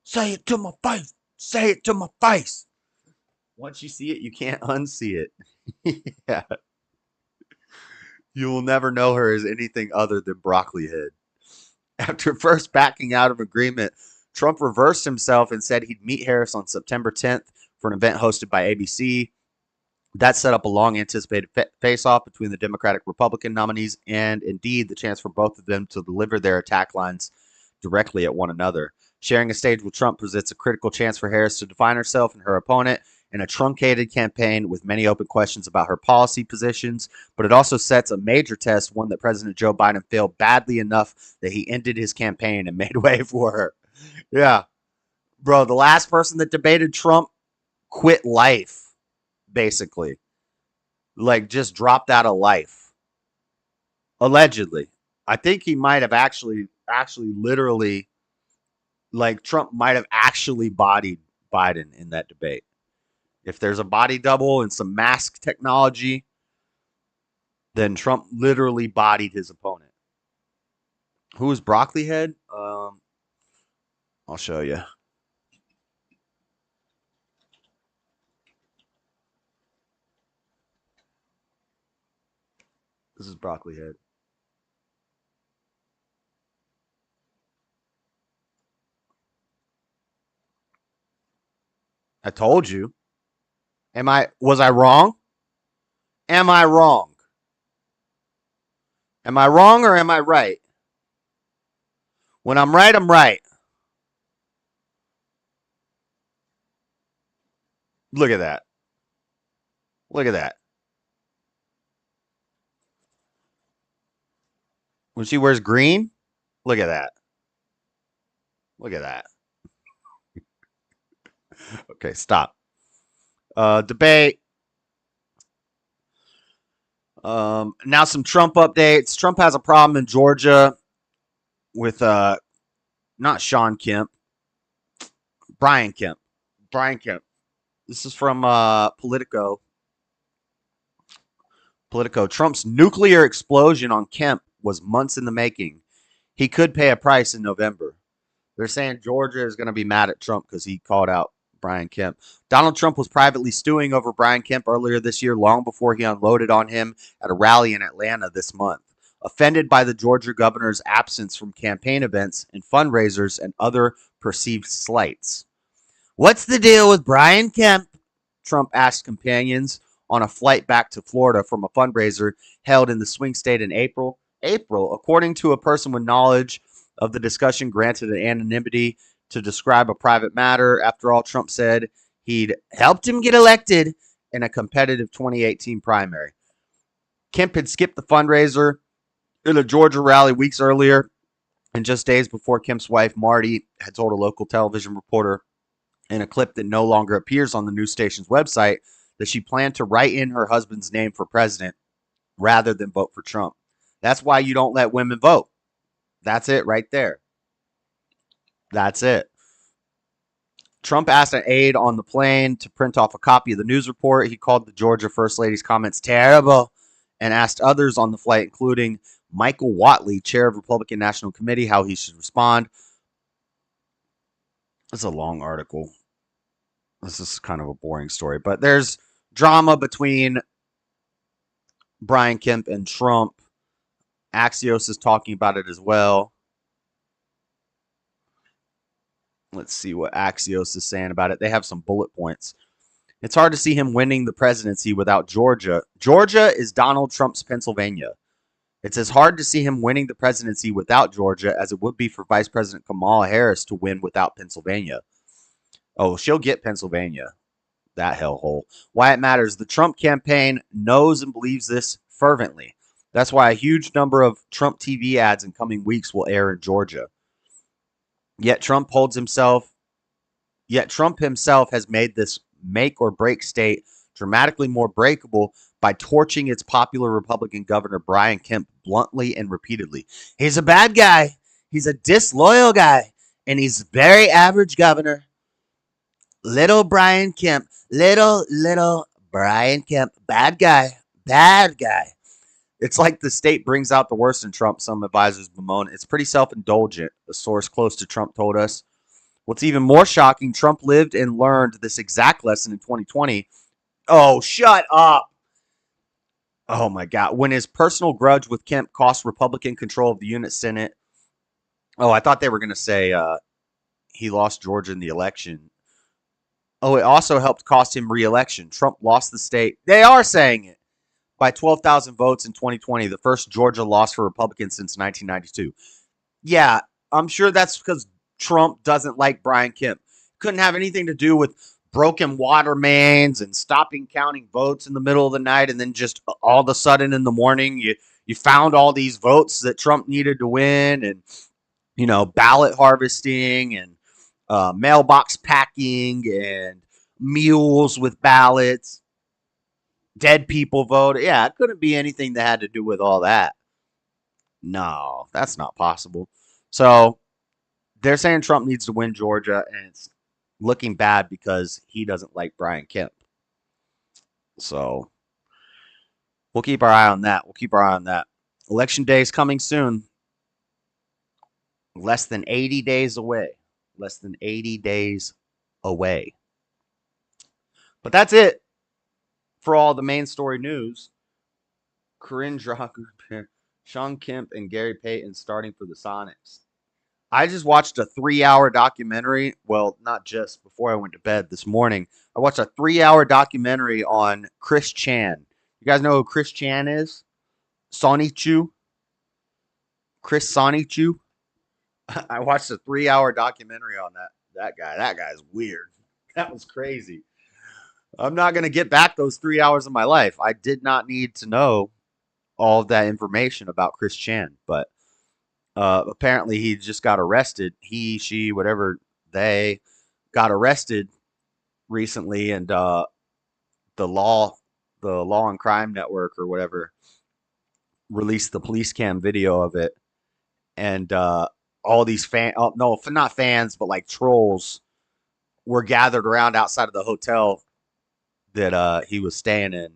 Say it to my face. Say it to my face. Once you see it, you can't unsee it. Yeah. You will never know her as anything other than Broccoli Head. After first backing out of agreement, Trump reversed himself and said he'd meet Harris on September 10th for an event hosted by ABC. That set up a long-anticipated face-off between the Democratic-Republican nominees and, indeed, the chance for both of them to deliver their attack lines directly at one another. Sharing a stage with Trump presents a critical chance for Harris to define herself and her opponent in a truncated campaign with many open questions about her policy positions, but it also sets a major test, one that President Joe Biden failed badly enough that he ended his campaign and made way for her. Yeah. Bro, the last person that debated Trump quit life. Basically, like just dropped out of life. Allegedly, I think he might have actually literally, like Trump might have actually bodied Biden in that debate. If there's a body double and some mask technology, then Trump literally bodied his opponent. Who is Broccoli Head? I'll show you. This is Broccoli Head. I told you. Was I wrong? Am I wrong? Am I wrong or am I right? When I'm right, I'm right. Look at that. Look at that. When she wears green, look at that. Look at that. Okay, stop. Debate. Now some Trump updates. Trump has a problem in Georgia with not Sean Kemp, Brian Kemp. Brian Kemp. This is from Politico. Politico. Trump's nuclear explosion on Kemp was months in the making. He could pay a price in November. They're saying Georgia is going to be mad at Trump because he called out Brian Kemp. Donald Trump was privately stewing over Brian Kemp earlier this year, long before he unloaded on him at a rally in Atlanta this month. Offended by the Georgia governor's absence from campaign events and fundraisers and other perceived slights. What's the deal with Brian Kemp? Trump asked companions on a flight back to Florida from a fundraiser held in the swing state in April. According to a person with knowledge of the discussion, granted an anonymity to describe a private matter. After all, Trump said he'd helped him get elected in a competitive 2018 primary. Kemp had skipped the fundraiser in a Georgia rally weeks earlier, and just days before, Kemp's wife, Marty, had told a local television reporter in a clip that no longer appears on the news station's website that she planned to write in her husband's name for president rather than vote for Trump. That's why you don't let women vote. That's it right there. That's it. Trump asked an aide on the plane to print off a copy of the news report. He called the Georgia First Lady's comments terrible and asked others on the flight, including Michael Whatley, chair of Republican National Committee, how he should respond. It's a long article. This is kind of a boring story, but there's drama between Brian Kemp and Trump. Axios is talking about it as well. Let's see what Axios is saying about it. They have some bullet points. It's hard to see him winning the presidency without Georgia. Georgia is Donald Trump's Pennsylvania. It's as hard to see him winning the presidency without Georgia as it would be for Vice President Kamala Harris to win without Pennsylvania. Oh, she'll get Pennsylvania. That hellhole. Why it matters. The Trump campaign knows and believes this fervently. That's why a huge number of Trump TV ads in coming weeks will air in Georgia. Yet Trump himself has made this make or break state dramatically more breakable by torching its popular Republican governor Brian Kemp bluntly and repeatedly. He's a bad guy. He's a disloyal guy. And he's very average governor. Little Brian Kemp. Little Brian Kemp. Bad guy. Bad guy. It's like the state brings out the worst in Trump, some advisors bemoan. It's pretty self-indulgent, a source close to Trump told us. What's even more shocking, Trump lived and learned this exact lesson in 2020. Oh, shut up. Oh, my God. When his personal grudge with Kemp cost Republican control of the unit Senate. Oh, I thought they were going to say he lost Georgia in the election. Oh, it also helped cost him re-election. Trump lost the state. They are saying it. By 12,000 votes in 2020, the first Georgia loss for Republicans since 1992. Yeah, I'm sure that's because Trump doesn't like Brian Kemp. Couldn't have anything to do with broken water mains and stopping counting votes in the middle of the night, and then just all of a sudden in the morning, you found all these votes that Trump needed to win, and ballot harvesting and mailbox packing and mules with ballots. Dead people voted. Yeah, it couldn't be anything that had to do with all that. No, that's not possible. So they're saying Trump needs to win Georgia, and it's looking bad because he doesn't like Brian Kemp. So we'll keep our eye on that. Election day is coming soon. Less than 80 days away. But that's it. For all the main story news, Corinne Drago, Sean Kemp, and Gary Payton starting for the Sonics. I just watched a 3-hour documentary. Well, not just before I went to bed this morning. I watched a 3-hour documentary on Chris Chan. You guys know who Chris Chan is? Sonichu? Chris Sonichu? I watched a 3-hour documentary on that guy. That guy's weird. That was crazy. I'm not going to get back those 3 hours of my life. I did not need to know all of that information about Chris Chan, but apparently he just got arrested. He, she, whatever, they got arrested recently, and the Law and Crime Network or whatever released the police cam video of it, and all these not fans, but like trolls were gathered around outside of the hotel that he was staying in.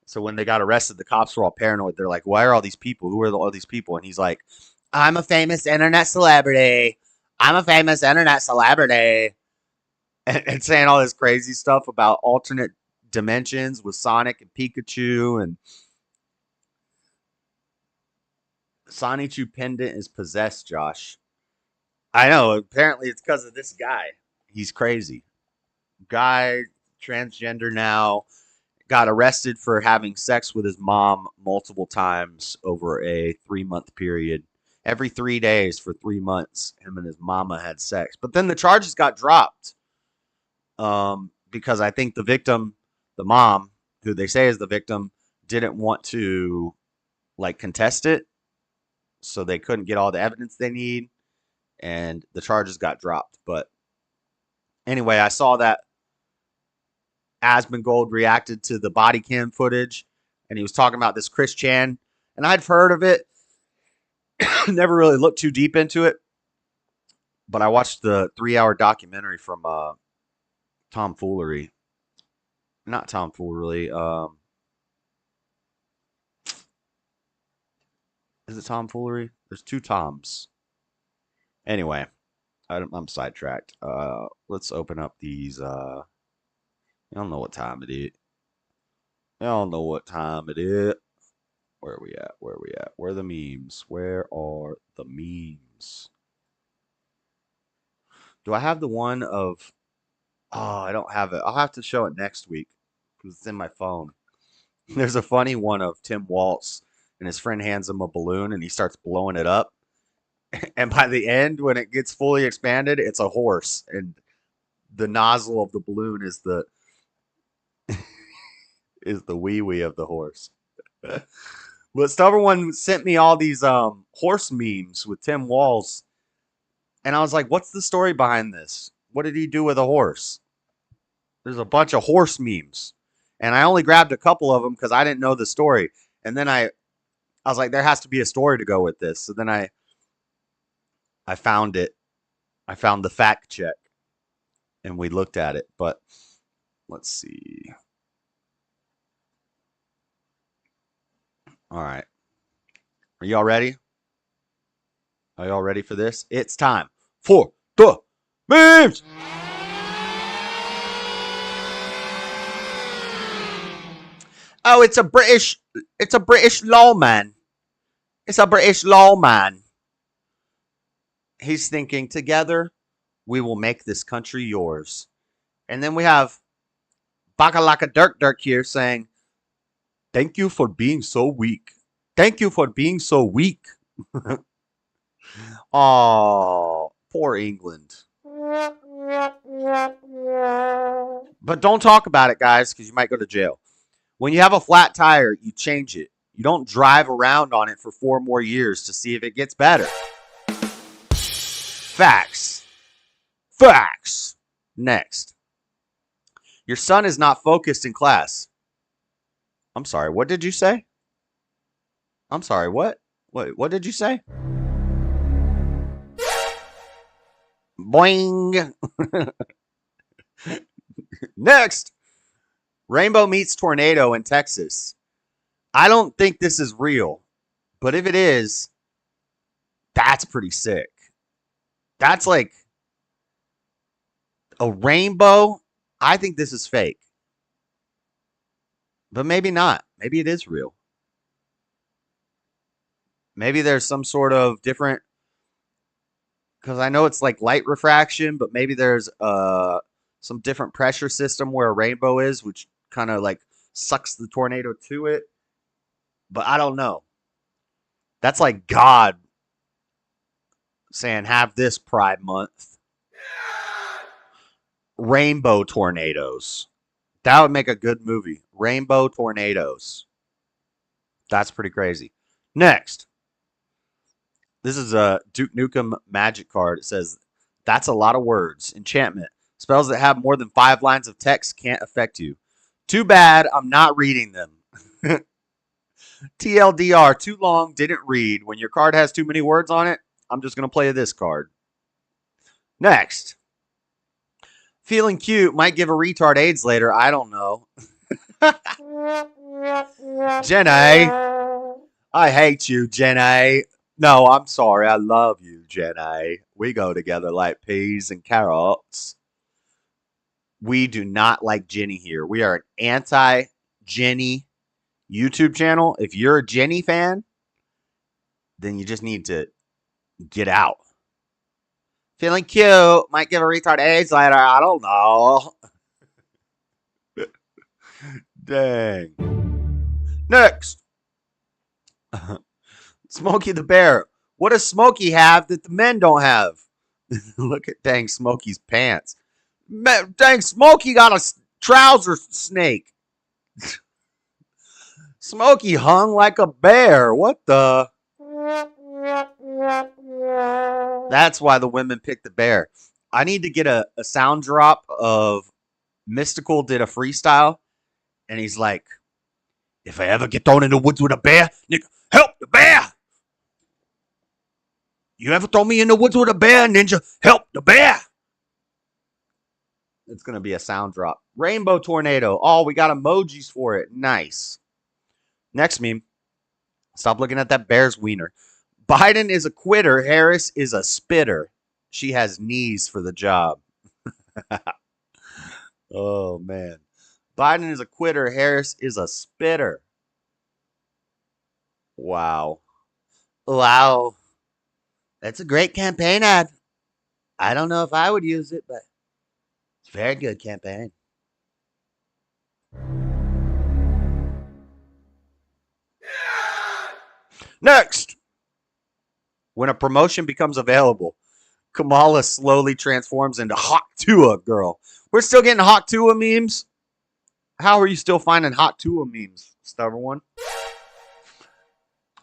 So when they got arrested, the cops were all paranoid. They're like, why are all these people? Who are all these people? And he's like, I'm a famous internet celebrity. I'm a famous internet celebrity. And saying all this crazy stuff about alternate dimensions with Sonic and Pikachu. And Sonichu pendant is possessed, Josh. I know. Apparently it's because of this guy. He's crazy. Guy, transgender now. Got arrested for having sex with his mom multiple times over a 3-month period. Every 3 days for 3 months, him and his mama had sex. But then the charges got dropped because I think the victim, the mom, who they say is the victim, didn't want to like contest it. So they couldn't get all the evidence they need. And the charges got dropped. But anyway, I saw that Asmongold reacted to the body cam footage, and he was talking about this Chris Chan, and I'd heard of it, never really looked too deep into it, but I watched the 3-hour documentary from Tomfoolery. Not Tomfoolery. Is it Tomfoolery? There's 2 Toms. Anyway, I'm sidetracked. Let's open up these. I don't know what time it is. I don't know what time it is. Where are we at? Where are we at? Where are the memes? Where are the memes? Do I have the one of... Oh, I don't have it. I'll have to show it next week because it's in my phone. There's a funny one of Tim Walz, and his friend hands him a balloon, and he starts blowing it up. And by the end, when it gets fully expanded, it's a horse, and the nozzle of the balloon is the wee-wee of the horse. But Stubborn One sent me all these horse memes with Tim Walz, and I was like, what's the story behind this? What did he do with a horse? There's a bunch of horse memes, and I only grabbed a couple of them because I didn't know the story. And then I was like, there has to be a story to go with this. So then I found it. I found the fact check, and we looked at it. But let's see. All right. Are y'all ready? Are y'all ready for this? It's time for the memes. Oh, it's a British lawman. It's a British lawman. He's thinking, together we will make this country yours. And then we have Bakalaka Dirk here saying, thank you for being so weak. Thank you for being so weak. Oh, poor England. But don't talk about it, guys, because you might go to jail. When you have a flat tire, you change it. You don't drive around on it for 4 more years to see if it gets better. Facts. Facts. Next. Your son is not focused in class. I'm sorry, what did you say? I'm sorry, what? What did you say? Boing. Next. Rainbow meets tornado in Texas. I don't think this is real, but if it is, that's pretty sick. That's like a rainbow. I think this is fake. But maybe not. Maybe it is real. Maybe there's some sort of different, because I know it's like light refraction, but maybe there's some different pressure system where a rainbow is, which kind of like sucks the tornado to it. But I don't know. That's like God saying, have this Pride Month. Rainbow tornadoes. That would make a good movie. Rainbow tornadoes. That's pretty crazy. Next. This is a Duke Nukem magic card. It says, that's a lot of words. Enchantment. Spells that have more than 5 lines of text can't affect you. Too bad I'm not reading them. TLDR, too long, didn't read. When your card has too many words on it, I'm just going to play this card. Next. Feeling cute, might give a retard AIDS later. I don't know. Jenny. I hate you, Jenny. No, I'm sorry. I love you, Jenny. We go together like peas and carrots. We do not like Jenny here. We are an anti-Jenny YouTube channel. If you're a Jenny fan, then you just need to get out. Feeling cute. Might give a retard AIDS later. I don't know. Dang. Next. Smokey the Bear. What does Smokey have that the men don't have? Look at dang Smokey's pants. Dang Smokey got a trouser snake. Smokey hung like a bear. What the? That's why the women picked the bear. I need to get a sound drop of Mystical did a freestyle. And he's like, if I ever get thrown in the woods with a bear, nigga, help the bear. You ever throw me in the woods with a bear, ninja? Help the bear. It's going to be a sound drop. Rainbow tornado. Oh, we got emojis for it. Nice. Next meme. Stop looking at that bear's wiener. Biden is a quitter. Harris is a spitter. She has knees for the job. Oh, man. Biden is a quitter. Harris is a spitter. Wow. Wow. That's a great campaign ad. I don't know if I would use it, but it's a very good campaign. Next. When a promotion becomes available, Kamala slowly transforms into Hawk Tua girl. We're still getting Hawk Tua memes. How are you still finding Hawk Tua memes, stubborn one?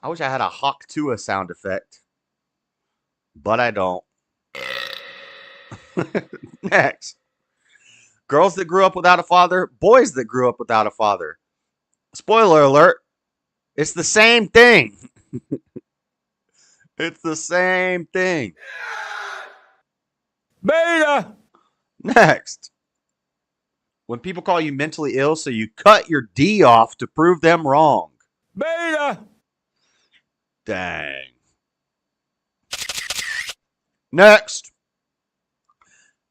I wish I had a Hawk Tua sound effect, but I don't. Next. Girls that grew up without a father, boys that grew up without a father. Spoiler alert. It's the same thing. It's the same thing. Beta. Next. When people call you mentally ill, so you cut your D off to prove them wrong. Beta. Dang. Next.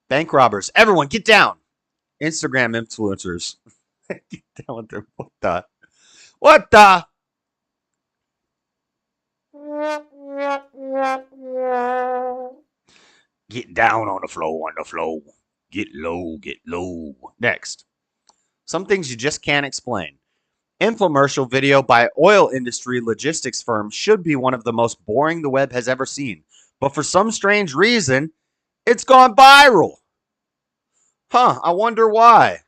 Bank robbers. Everyone, get down. Instagram influencers. Get down with them. What the? What the? Get down on the floor, Get low, get low. Next. Some things you just can't explain. Infomercial video by oil industry logistics firm should be one of the most boring the web has ever seen. But for some strange reason, it's gone viral. Huh, I wonder why.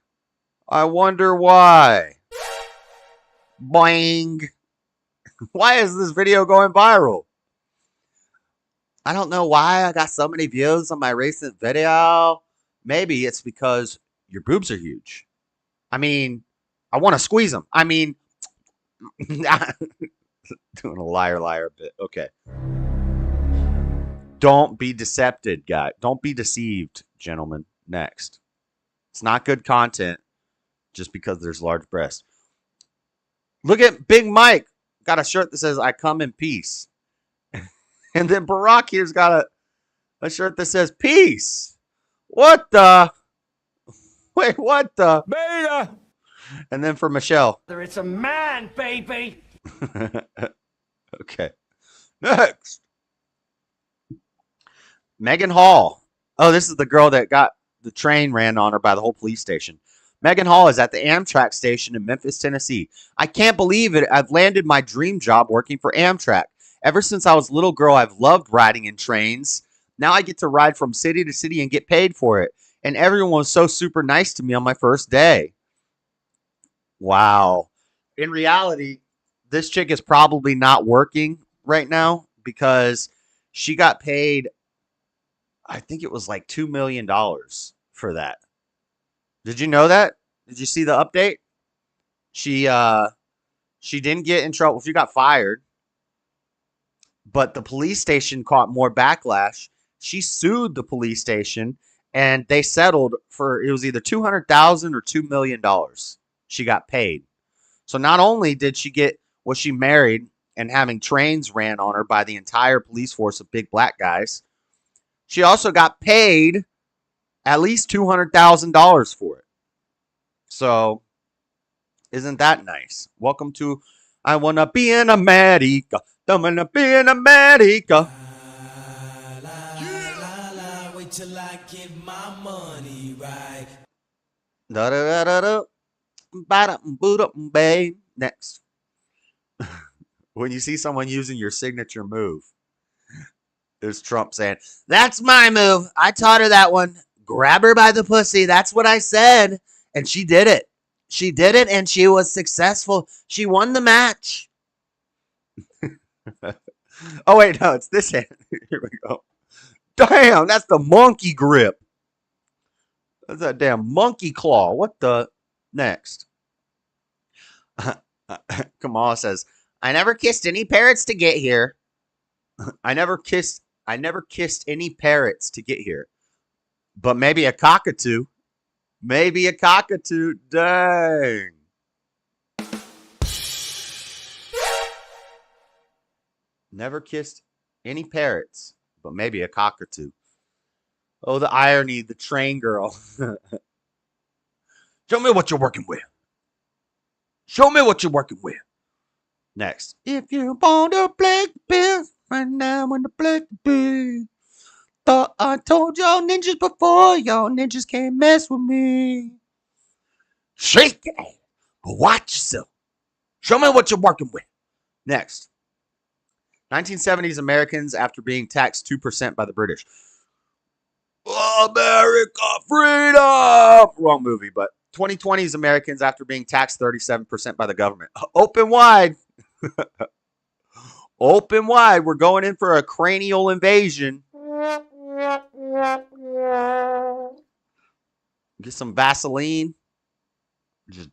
I wonder why. Boing. Why is this video going viral? I don't know why I got so many views on my recent video. Maybe it's because your boobs are huge. I mean, I want to squeeze them. I mean, doing a liar bit. Okay. Don't be decepted, guy. Don't be deceived, gentlemen. Next. It's not good content just because there's large breasts. Look at Big Mike. Got a shirt that says, I come in peace. And then Barack here's got a shirt that says, peace. What the? Wait, what the? Beta. And then for Michelle. It's a man, baby. Okay. Next. Megan Hall. Oh, this is the girl that got the train ran on her by the whole police station. Megan Hall is at the Amtrak station in Memphis, Tennessee. I can't believe it. I've landed my dream job working for Amtrak. Ever since I was a little girl, I've loved riding in trains. Now I get to ride from city to city and get paid for it. And everyone was so super nice to me on my first day. Wow. In reality, this chick is probably not working right now because she got paid, I think it was like $2 million for that. Did you know that? Did you see the update? She didn't get in trouble. She got fired, but the police station caught more backlash. She sued the police station, and they settled for, it was either $200,000 or $2 million. She got paid. So not only was she married and having trains ran on her by the entire police force of big black guys, she also got paid at least $200,000 for it. So isn't that nice? Welcome to I Wanna Be in America. I wanna be in America. Wait till I get my money right. Da da da da da. Next. When you see someone using your signature move, there's Trump saying, "That's my move. I taught her that one. Grab her by the pussy. That's what I said." And she did it. She did it, and she was successful. She won the match. Oh, wait, no, it's this hand. Here we go. Damn, that's the monkey grip. That's that damn monkey claw. What the? Next. Kamala says, "I never kissed any parrots to get here." I never kissed any parrots to get here. But maybe a cockatoo. Maybe a cockatoo. Dang. Never kissed any parrots, but maybe a cockatoo. Oh, the irony, the train girl. Show me what you're working with. Show me what you're working with. Next. If you want to play pills right now in the black bill. Thought I told y'all ninjas before. Y'all ninjas can't mess with me. Shake it, but watch yourself. Show me what you're working with. Next. 1970s Americans after being taxed 2% by the British. America, freedom! Wrong movie, but 2020s Americans after being taxed 37% by the government. Open wide. Open wide. We're going in for a cranial invasion. Get some Vaseline. Just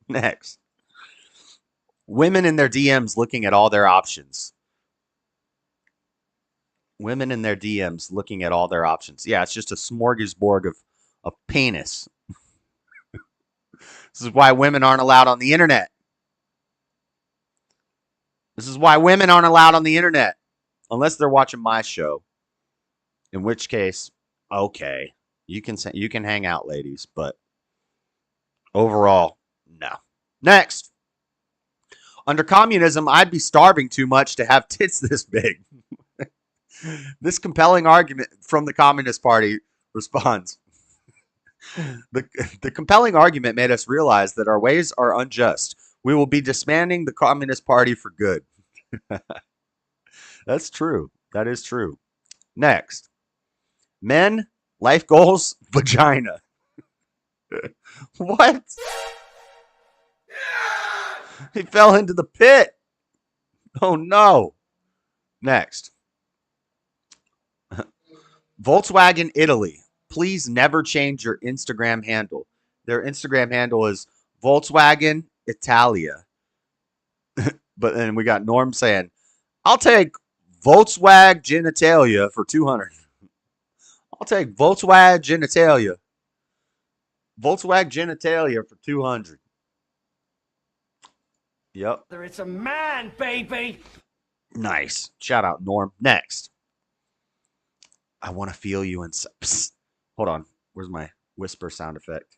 Next. Women in their DMs looking at all their options. Women in their DMs looking at all their options. Yeah, it's just a smorgasbord of penis. This is why women aren't allowed on the internet. This is why women aren't allowed on the internet. Unless they're watching my show. In which case, okay. You can hang out, ladies, but overall, no. Next. Under communism, I'd be starving too much to have tits this big. This compelling argument from the Communist Party responds. The compelling argument made us realize that our ways are unjust. We will be disbanding the Communist Party for good. That's true. That is true. Next. Men, life goals, vagina. What? He fell into the pit. Oh, no. Next. Volkswagen Italy. Please never change your Instagram handle. Their Instagram handle is Volkswagen Italia. But then we got Norm saying, I'll take Volkswagen Genitalia for 200. I'll take Volkswagen Genitalia. Volkswagen Genitalia for 200. Yep. It's a man, baby. Nice. Shout out, Norm. Next. I want to feel you inside. Psst. Hold on. Where's my whisper sound effect?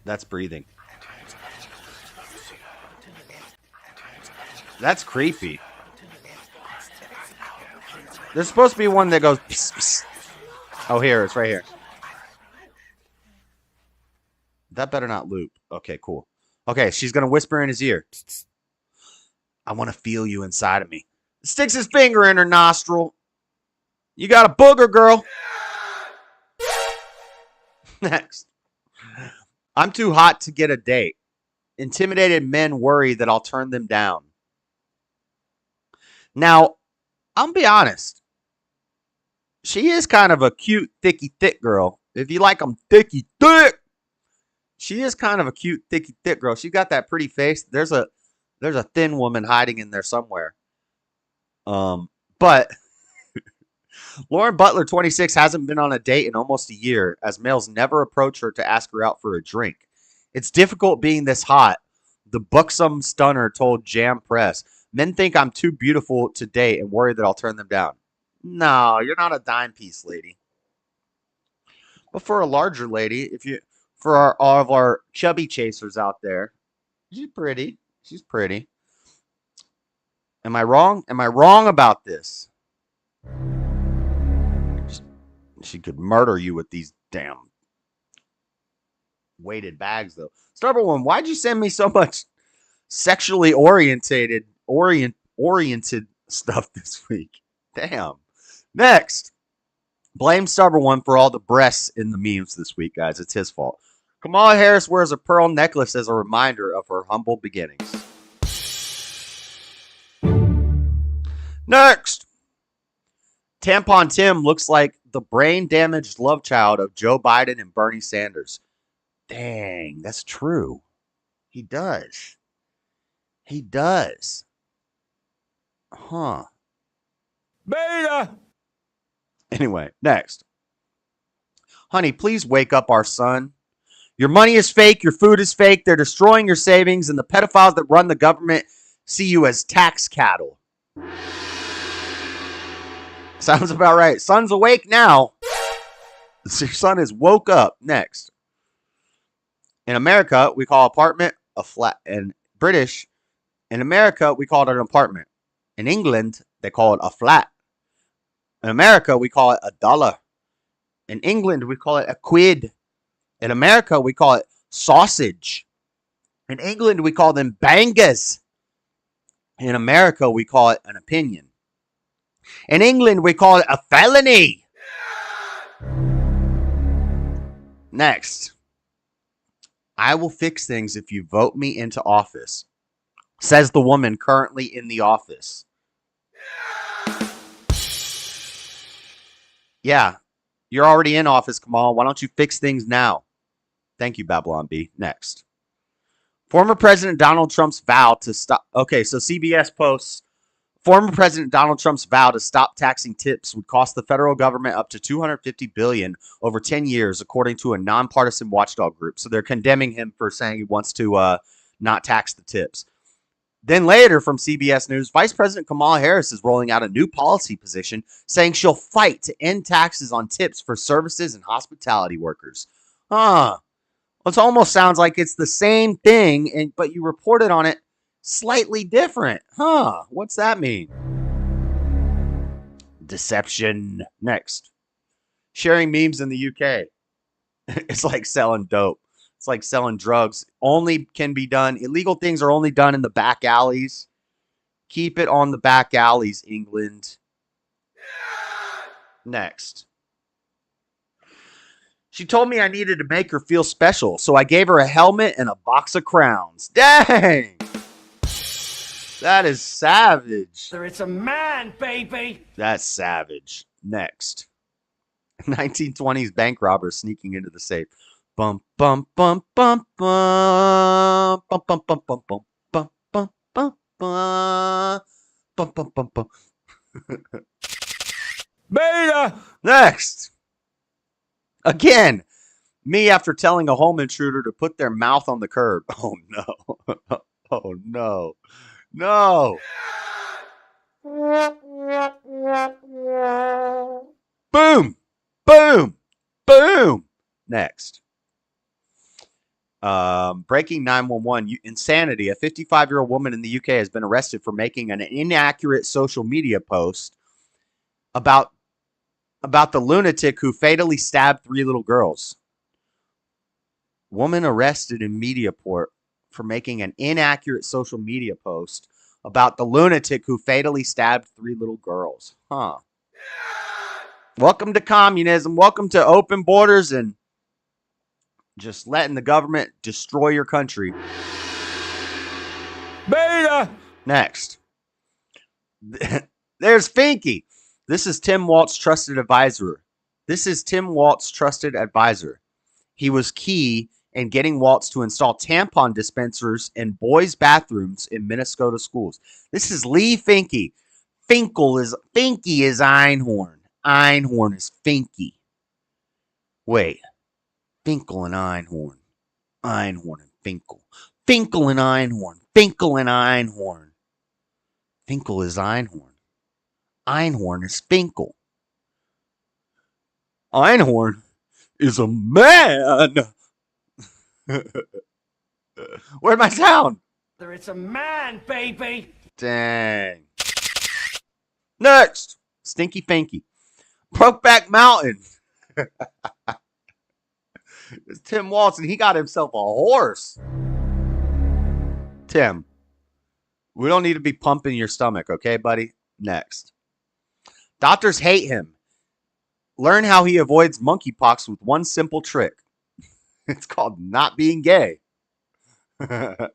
That's breathing. That's creepy. There's supposed to be one that goes psst, psst. Oh, here. It's right here. That better not loop. Okay, cool. Okay, she's going to whisper in his ear. I want to feel you inside of me. Sticks his finger in her nostril. You got a booger, girl. Next. I'm too hot to get a date. Intimidated men worry that I'll turn them down. Now, I'll be honest. She is kind of a cute, thicky, thick girl. If you like them thicky, thick. She is kind of a cute, thicky, thick girl. She got that pretty face. There's a thin woman hiding in there somewhere. But Lauren Butler, 26, hasn't been on a date in almost a year, as males never approach her to ask her out for a drink. It's difficult being this hot, the buxom stunner told Jam Press. Men think I'm too beautiful to date and worry that I'll turn them down. No, you're not a dime piece, lady. But for a larger lady, for all of our chubby chasers out there, she's pretty. She's pretty. Am I wrong? Am I wrong about this? She could murder you with these damn weighted bags, though. Number one, why'd you send me so much sexually oriented stuff this week? Damn. Next. Blame Stubborn One for all the breasts in the memes this week, guys. It's his fault. Kamala Harris wears a pearl necklace as a reminder of her humble beginnings. Next. Tampon Tim looks like the brain-damaged love child of Joe Biden and Bernie Sanders. Dang, that's true. He does. He does. Huh. Beta! Anyway, next. Honey, please wake up our son. Your money is fake. Your food is fake. They're destroying your savings, and the pedophiles that run the government see you as tax cattle. Sounds about right. Son's awake now. Your son is woke up. Next. In America, we call apartment a flat. In British, in America, we call it an apartment. In England, they call it a flat. In America, we call it $1. In England, we call it a quid. In America, we call it sausage. In England, we call them bangers. In America, we call it an opinion. In England, we call it a felony. Next. I will fix things if you vote me into office, says the woman currently in the office. Yeah, you're already in office, Kamal. Why don't you fix things now? Thank you, Babylon B. Next. Former President Donald Trump's vow to stop... Okay, so CBS posts, former President Donald Trump's vow to stop taxing tips would cost the federal government up to $250 billion over 10 years, according to a nonpartisan watchdog group. So they're condemning him for saying he wants to not tax the tips. Then later from CBS News, Vice President Kamala Harris is rolling out a new policy position saying she'll fight to end taxes on tips for services and hospitality workers. It almost sounds like it's the same thing, but you reported on it slightly different. What's that mean? Deception. Next. Sharing memes in the UK. It's like selling dope. It's like selling drugs. Only can be done. Illegal things are only done in the back alleys. Keep it on the back alleys, England. Next. She told me I needed to make her feel special, so I gave her a helmet and a box of crowns. Dang! That is savage. It's a man, baby. That's savage. Next. 1920s bank robber sneaking into the safe. Bum bum bum bum bum bum bum bum bum bum bum bum bum bum bum bum bum. Beta. Next. Again, me after telling a home intruder to put their mouth on the curb. Oh no. Oh no. No. Boom. Boom. Boom. Next. Breaking 911. Insanity. A 55-year-old woman in the UK has been arrested for making an inaccurate social media post about the lunatic who fatally stabbed 3 little girls. Woman arrested in Mediaport for making an inaccurate social media post about the lunatic who fatally stabbed 3 little girls. Huh. Welcome to communism. Welcome to open borders and just letting the government destroy your country. Beta! Next. There's Finky. This is Tim Walz's trusted advisor. He was key in getting Walz to install tampon dispensers in boys' bathrooms in Minnesota schools. This is Lee Finky. Finky is Einhorn. Einhorn is Finky. Wait. Finkel and Einhorn. Einhorn and Finkel. Finkel and Einhorn. Finkel and Einhorn. Finkel is Einhorn. Einhorn is Finkel. Einhorn is a man. Where'd my sound? It's a man, baby. Dang. Next. Stinky Finky. Brokeback Mountain. It's Tim Walz, and he got himself a horse. Tim, we don't need to be pumping your stomach, okay, buddy? Next. Doctors hate him. Learn how he avoids monkeypox with one simple trick. It's called not being gay. Got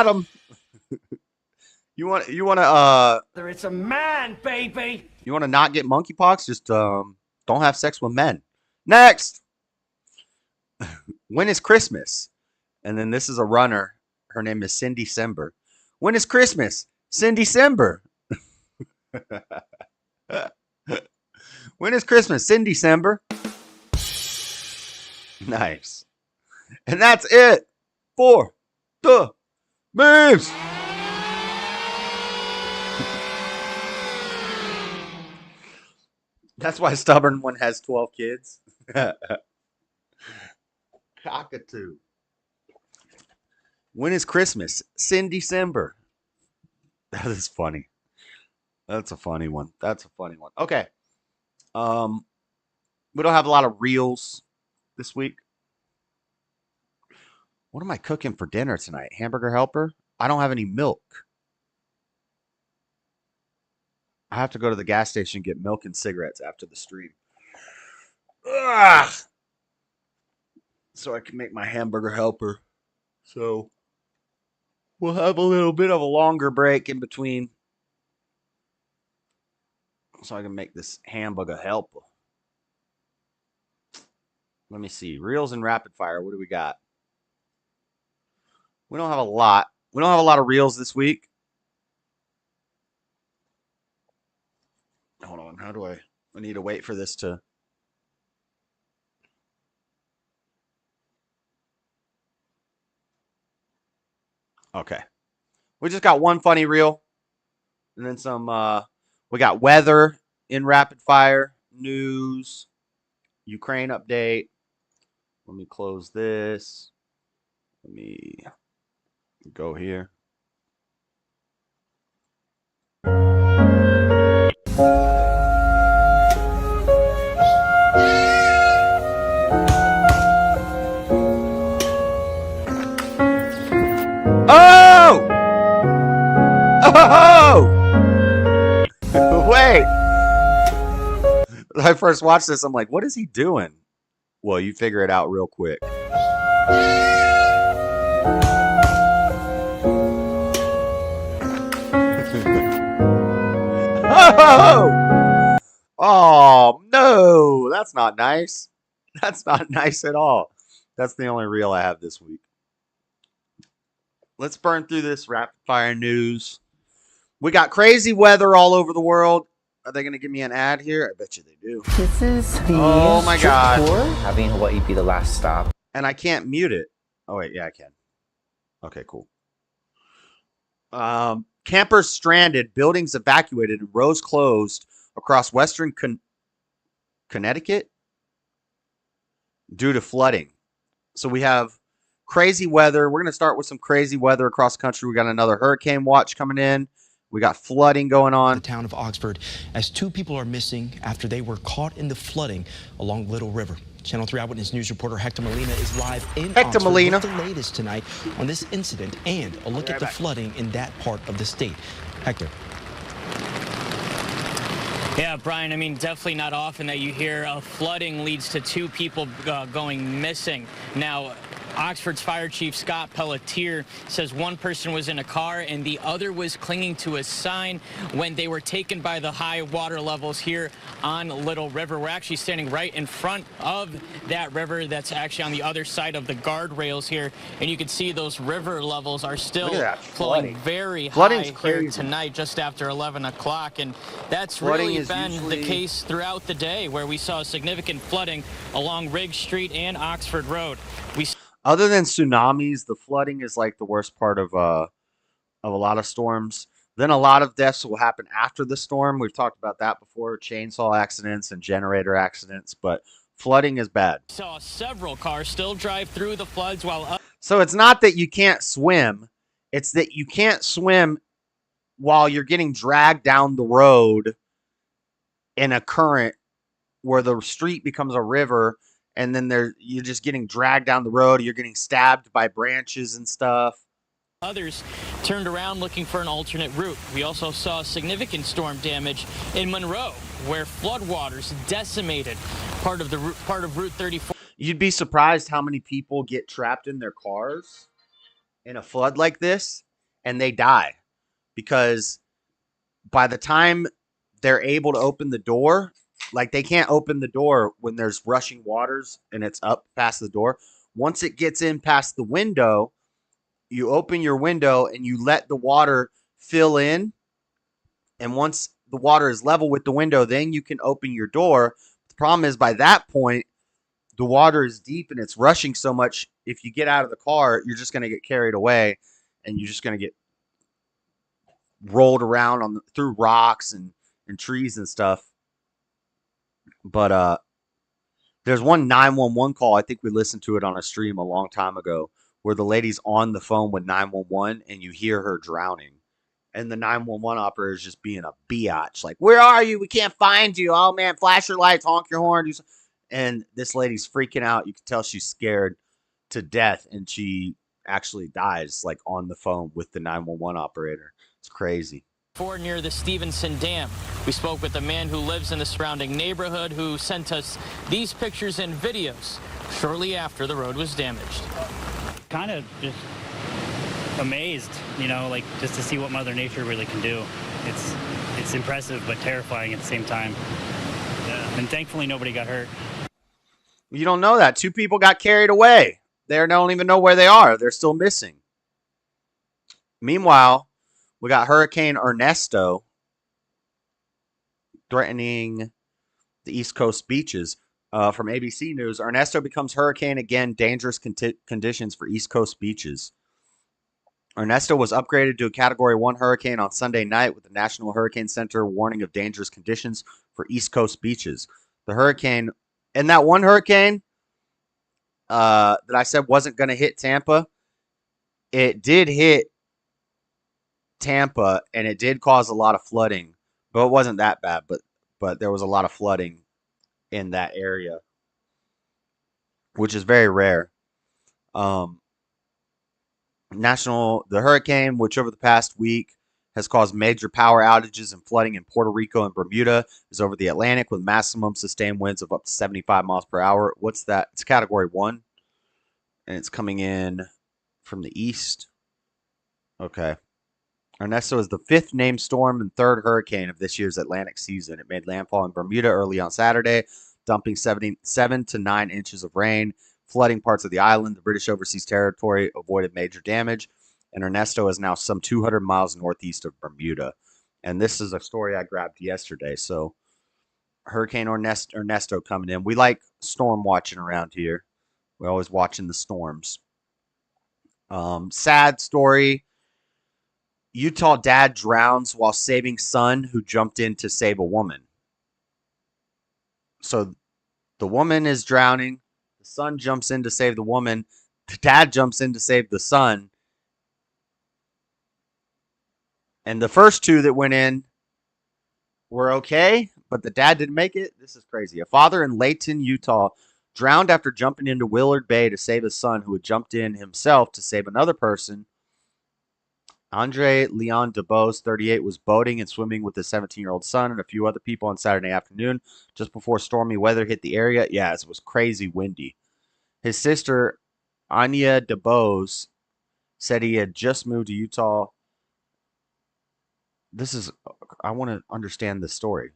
him. You want to It's a man, baby. You want to not get monkeypox? Just don't have sex with men. Next. When is Christmas? And then this is a runner. Her name is Cindy December. When is Christmas? Cindy December. When is Christmas? Cindy December. Nice. And that's it for the memes. That's why Stubborn One has 12 kids. Cockatoo. When is Christmas? Cindy December. That is funny. That's a funny one. Okay. We don't have a lot of reels this week. What am I cooking for dinner tonight? Hamburger helper? I don't have any milk. I have to go to the gas station and get milk and cigarettes after the stream. Ugh. So I can make my hamburger helper. So we'll have a little bit of a longer break in between. So I can make this hamburger helper. Let me see. Reels and rapid fire. What do we got? We don't have a lot. We don't have a lot of reels this week. Hold on. How do I need to wait for this to... Okay. We just got one funny reel. And then some, we got weather in rapid fire, news, Ukraine update. Let me close this. Let me go here. Oh! Oh! Wait. When I first watched this, I'm like, what is he doing? Well, you figure it out real quick. Oh! Oh, no. That's not nice. That's not nice at all. That's the only reel I have this week. Let's burn through this rapid fire news. We got crazy weather all over the world. Are they going to give me an ad here? I bet you they do. This is the oh my god. Tour. Having Hawaii be the last stop. And I can't mute it. Oh wait, yeah, I can. Okay, cool. Campers stranded, buildings evacuated, and roads closed across western Connecticut due to flooding. So we have crazy weather. We're going to start with some crazy weather across the country. We got another hurricane watch coming in. We got flooding going on. The town of Oxford, as 2 people are missing after they were caught in the flooding along Little River. Channel 3 Eyewitness News reporter Hector Molina is live in Oxford with the latest tonight on this incident and a look at the flooding in that part of the state. Hector. Yeah, Brian, I mean, definitely not often that you hear flooding leads to 2 people going missing. Now, Oxford's Fire Chief Scott Pelletier says one person was in a car and the other was clinging to a sign when they were taken by the high water levels here on Little River. We're actually standing right in front of that river that's actually on the other side of the guardrails here, and you can see those river levels are still flowing very high here tonight just after 11 o'clock, and that's really been the case throughout the day where we saw significant flooding along Riggs Street and Oxford Road. Other than tsunamis, the flooding is like the worst part of a lot of storms. Then a lot of deaths will happen after the storm. We've talked about that before, chainsaw accidents and generator accidents, but flooding is bad. Saw several cars still drive through the floods while So it's not that you can't swim, it's that you can't swim while you're getting dragged down the road in a current where the street becomes a river. And then you're just getting dragged down the road. You're getting stabbed by branches and stuff. Others turned around looking for an alternate route. We also saw significant storm damage in Monroe, where floodwaters decimated part of Route 34. You'd be surprised how many people get trapped in their cars in a flood like this, and they die because by the time they're able to open the door. Like, they can't open the door when there's rushing waters and it's up past the door. Once it gets in past the window, you open your window and you let the water fill in. And once the water is level with the window, then you can open your door. The problem is by that point, the water is deep and it's rushing so much. If you get out of the car, you're just going to get carried away and you're just going to get rolled around through rocks and trees and stuff. But there's one 911 call. I think we listened to it on a stream a long time ago where the lady's on the phone with 911 and you hear her drowning. And the 911 operator is just being a biatch. Like, where are you? We can't find you. Oh, man, flash your lights, honk your horn. And this lady's freaking out. You can tell she's scared to death. And she actually dies, like, on the phone with the 911 operator. It's crazy. Near the Stevenson Dam. We spoke with a man who lives in the surrounding neighborhood who sent us these pictures and videos shortly after the road was damaged. Kind of just amazed, you know, like just to see what Mother Nature really can do. It's impressive but terrifying at the same time. Yeah. And thankfully nobody got hurt. You don't know that. 2 people got carried away. They don't even know where they are. They're still missing. Meanwhile, we got Hurricane Ernesto threatening the East Coast beaches. From ABC News, Ernesto becomes hurricane again, dangerous conditions for East Coast beaches. Ernesto was upgraded to a Category 1 hurricane on Sunday night with the National Hurricane Center warning of dangerous conditions for East Coast beaches. The hurricane, and that one hurricane that I said wasn't going to hit Tampa, it did hit Tampa, and it did cause a lot of flooding, but it wasn't that bad. But there was a lot of flooding in that area, which is very rare. The hurricane, which over the past week has caused major power outages and flooding in Puerto Rico and Bermuda, is over the Atlantic with maximum sustained winds of up to 75 miles per hour. What's that? It's Category 1, and it's coming in from the east. Okay. Ernesto is the 5th named storm and 3rd hurricane of this year's Atlantic season. It made landfall in Bermuda early on Saturday, dumping 7 to 9 inches of rain, flooding parts of the island. The British Overseas Territory avoided major damage, and Ernesto is now some 200 miles northeast of Bermuda. And this is a story I grabbed yesterday. So Hurricane Ernesto coming in. We like storm watching around here. We're always watching the storms. Sad story. Utah dad drowns while saving son who jumped in to save a woman. So the woman is drowning. The son jumps in to save the woman. The dad jumps in to save the son. And the first two that went in were okay, but the dad didn't make it. This is crazy. A father in Layton, Utah, drowned after jumping into Willard Bay to save his son, who had jumped in himself to save another person. Andre Leon DeBose, 38, was boating and swimming with his 17-year-old son and a few other people on Saturday afternoon just before stormy weather hit the area. Yes, it was crazy windy. His sister, Anya DeBose, said he had just moved to Utah. I want to understand this story.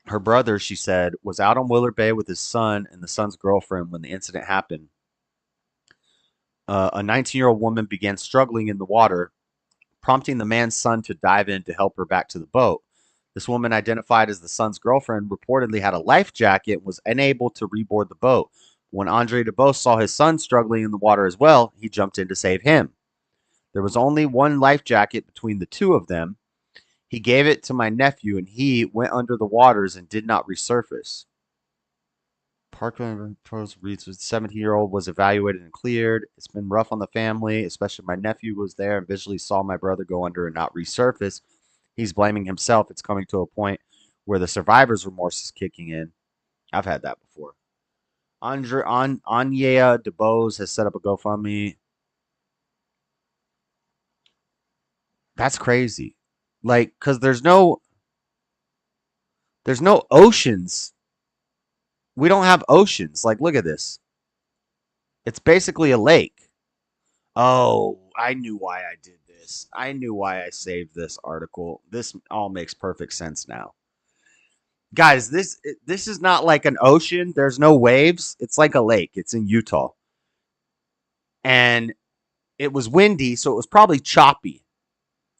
Her brother, she said, was out on Willard Bay with his son and the son's girlfriend when the incident happened. A 19-year-old woman began struggling in the water, prompting the man's son to dive in to help her back to the boat. This woman, identified as the son's girlfriend, reportedly had a life jacket and was unable to reboard the boat. When Andre DeBose saw his son struggling in the water as well, he jumped in to save him. There was only one life jacket between the two of them. He gave it to my nephew, and he went under the waters and did not resurface. Parkland Post reads, the 17-year-old was evaluated and cleared. It's been rough on the family, especially my nephew was there and visually saw my brother go under and not resurface. He's blaming himself. It's coming to a point where the survivor's remorse is kicking in. I've had that before. Anya DeBose has set up a GoFundMe. That's crazy. Like, because there's no oceans. We don't have oceans. Like, look at this. It's basically a lake. Oh, I knew why I did this. I knew why I saved this article. This all makes perfect sense now. Guys, this is not like an ocean. There's no waves. It's like a lake. It's in Utah. And it was windy, so it was probably choppy,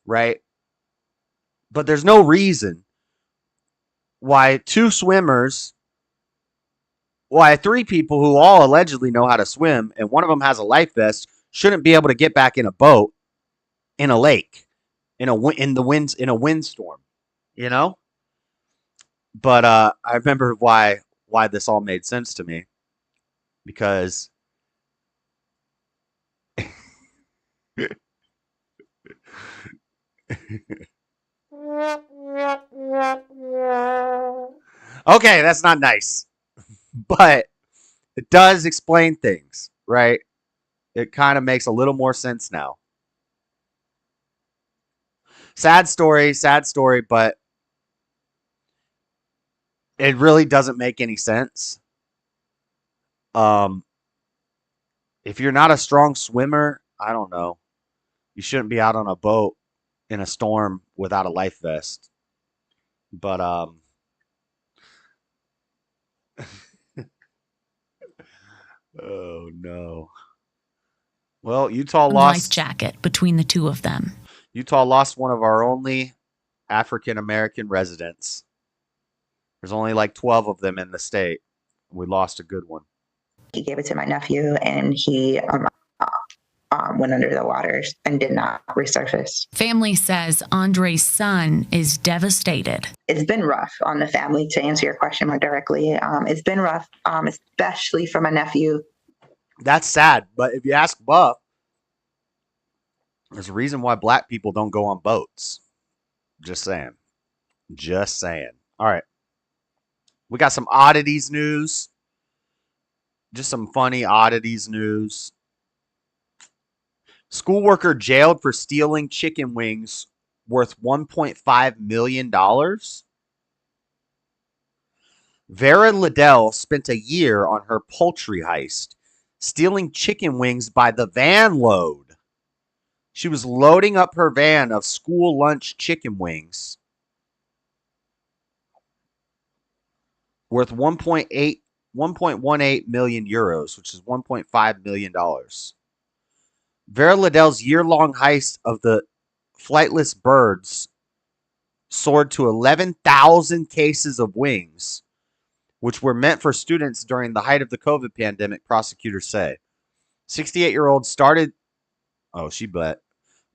right? But there's no reason why three people who all allegedly know how to swim, and one of them has a life vest, shouldn't be able to get back in a boat in a lake, in a windstorm, you know? But I remember why this all made sense to me, because okay, that's not nice. But it does explain things, right? It kind of makes a little more sense now. Sad story, but it really doesn't make any sense. If you're not a strong swimmer, I don't know. You shouldn't be out on a boat in a storm without a life vest. But oh no. Well, Utah lost life jacket between the two of them. Utah lost one of our only African American residents. There's only like 12 of them in the state. We lost a good one. He gave it to my nephew, and he went under the waters and did not resurface. Family says Andre's son is devastated. It's been rough on the family, to answer your question more directly. It's been rough, especially for my nephew. That's sad, but if you ask Buff, there's a reason why black people don't go on boats. Just saying. All right. We got some oddities news. Just some funny oddities news. School worker jailed for stealing chicken wings worth $1.5 million. Vera Liddell spent a year on her poultry heist, stealing chicken wings by the van load. She was loading up her van of school lunch chicken wings worth 1.18 million euros, which is $1.5 million. Vera Liddell's year-long heist of the flightless birds soared to 11,000 cases of wings, which were meant for students during the height of the COVID pandemic, prosecutors say. 68-year-old started... Oh, she bet.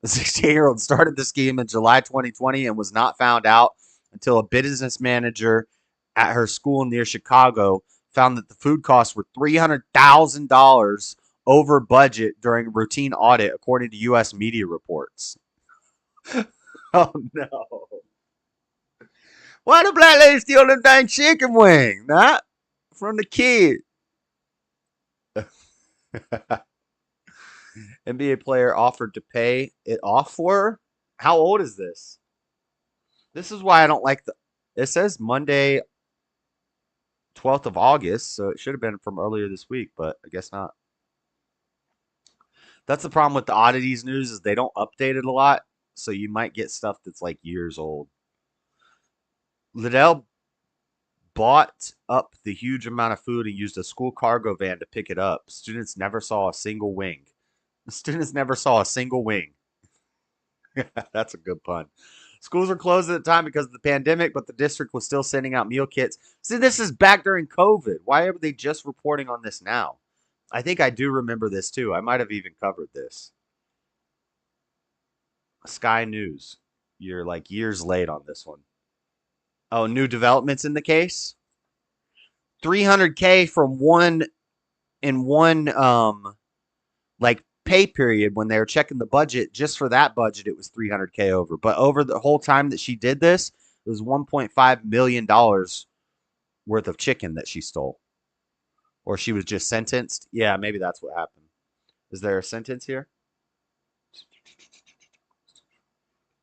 The 68-year-old started the scheme in July 2020 and was not found out until a business manager at her school near Chicago found that the food costs were $300,000 over budget during routine audit, according to U.S. media reports. Oh, no. Why the black lady steal them dang chicken wing? Not from the kid. NBA player offered to pay it off for her. How old is this? This is why I don't like it says Monday, 12th of August, so it should have been from earlier this week, but I guess not. That's the problem with the oddities news is they don't update it a lot, so you might get stuff that's like years old. Liddell bought up the huge amount of food and used a school cargo van to pick it up. Students never saw a single wing. The students never saw a single wing. That's a good pun. Schools were closed at the time because of the pandemic, but the district was still sending out meal kits. See, this is back during COVID. Why are they just reporting on this now? I think I do remember this too. I might have even covered this. Sky News. You're like years late on this one. Oh, new developments in the case? $300K from one like pay period when they were checking the budget. Just for that budget, it was $300K over. But over the whole time that she did this, it was $1.5 million worth of chicken that she stole. Or she was just sentenced. Yeah, maybe that's what happened. Is there a sentence here?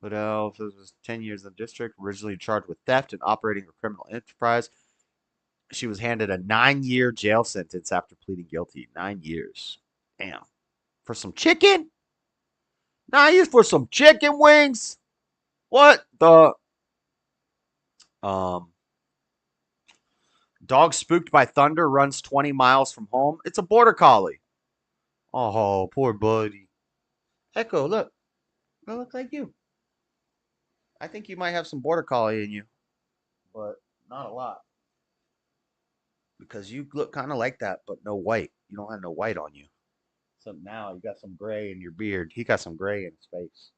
What else? It was 10 years in the district, originally charged with theft and operating a criminal enterprise. She was handed a 9-year jail sentence after pleading guilty. 9 years. Damn. For some chicken? 9 years for some chicken wings? What the? Dog spooked by thunder runs 20 miles from home. It's a border collie. Oh, poor buddy. Echo, look. It looks like you. I think you might have some border collie in you, but not a lot. Because you look kind of like that, but no white. You don't have no white on you. So now you got some gray in your beard. He got some gray in his face.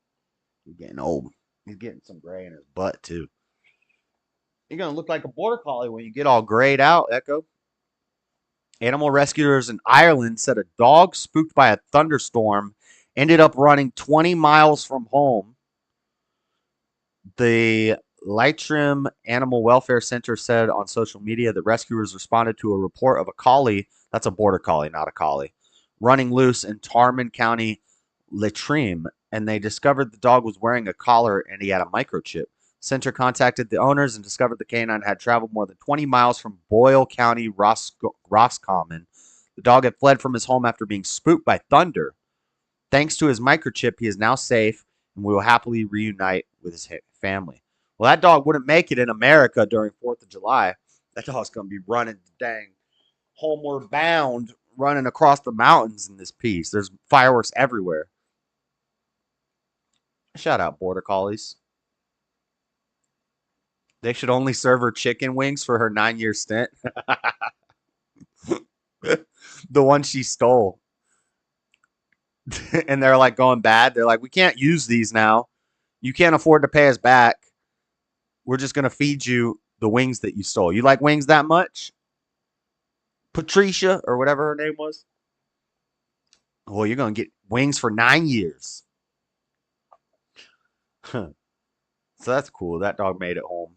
He's getting old. He's getting some gray in his butt, too. You're going to look like a border collie when you get all grayed out, Echo. Animal rescuers in Ireland said a dog spooked by a thunderstorm ended up running 20 miles from home. The Leitrim Animal Welfare Center said on social media that rescuers responded to a report of a collie, that's a border collie, not a collie, running loose in Tarman County, Leitrim, and they discovered the dog was wearing a collar and he had a microchip. Center contacted the owners and discovered the canine had traveled more than 20 miles from Boyle County, Roscommon. The dog had fled from his home after being spooked by thunder. Thanks to his microchip, he is now safe and will happily reunite with his family. Well, that dog wouldn't make it in America during 4th of July. That dog's going to be running dang homeward bound, running across the mountains in this piece. There's fireworks everywhere. Shout out Border Collies. They should only serve her chicken wings for her 9-year stint. The one she stole. And they're like going bad. They're like, we can't use these now. You can't afford to pay us back. We're just going to feed you the wings that you stole. You like wings that much? Patricia, or whatever her name was. Well, you're going to get wings for 9 years. So that's cool. That dog made it home.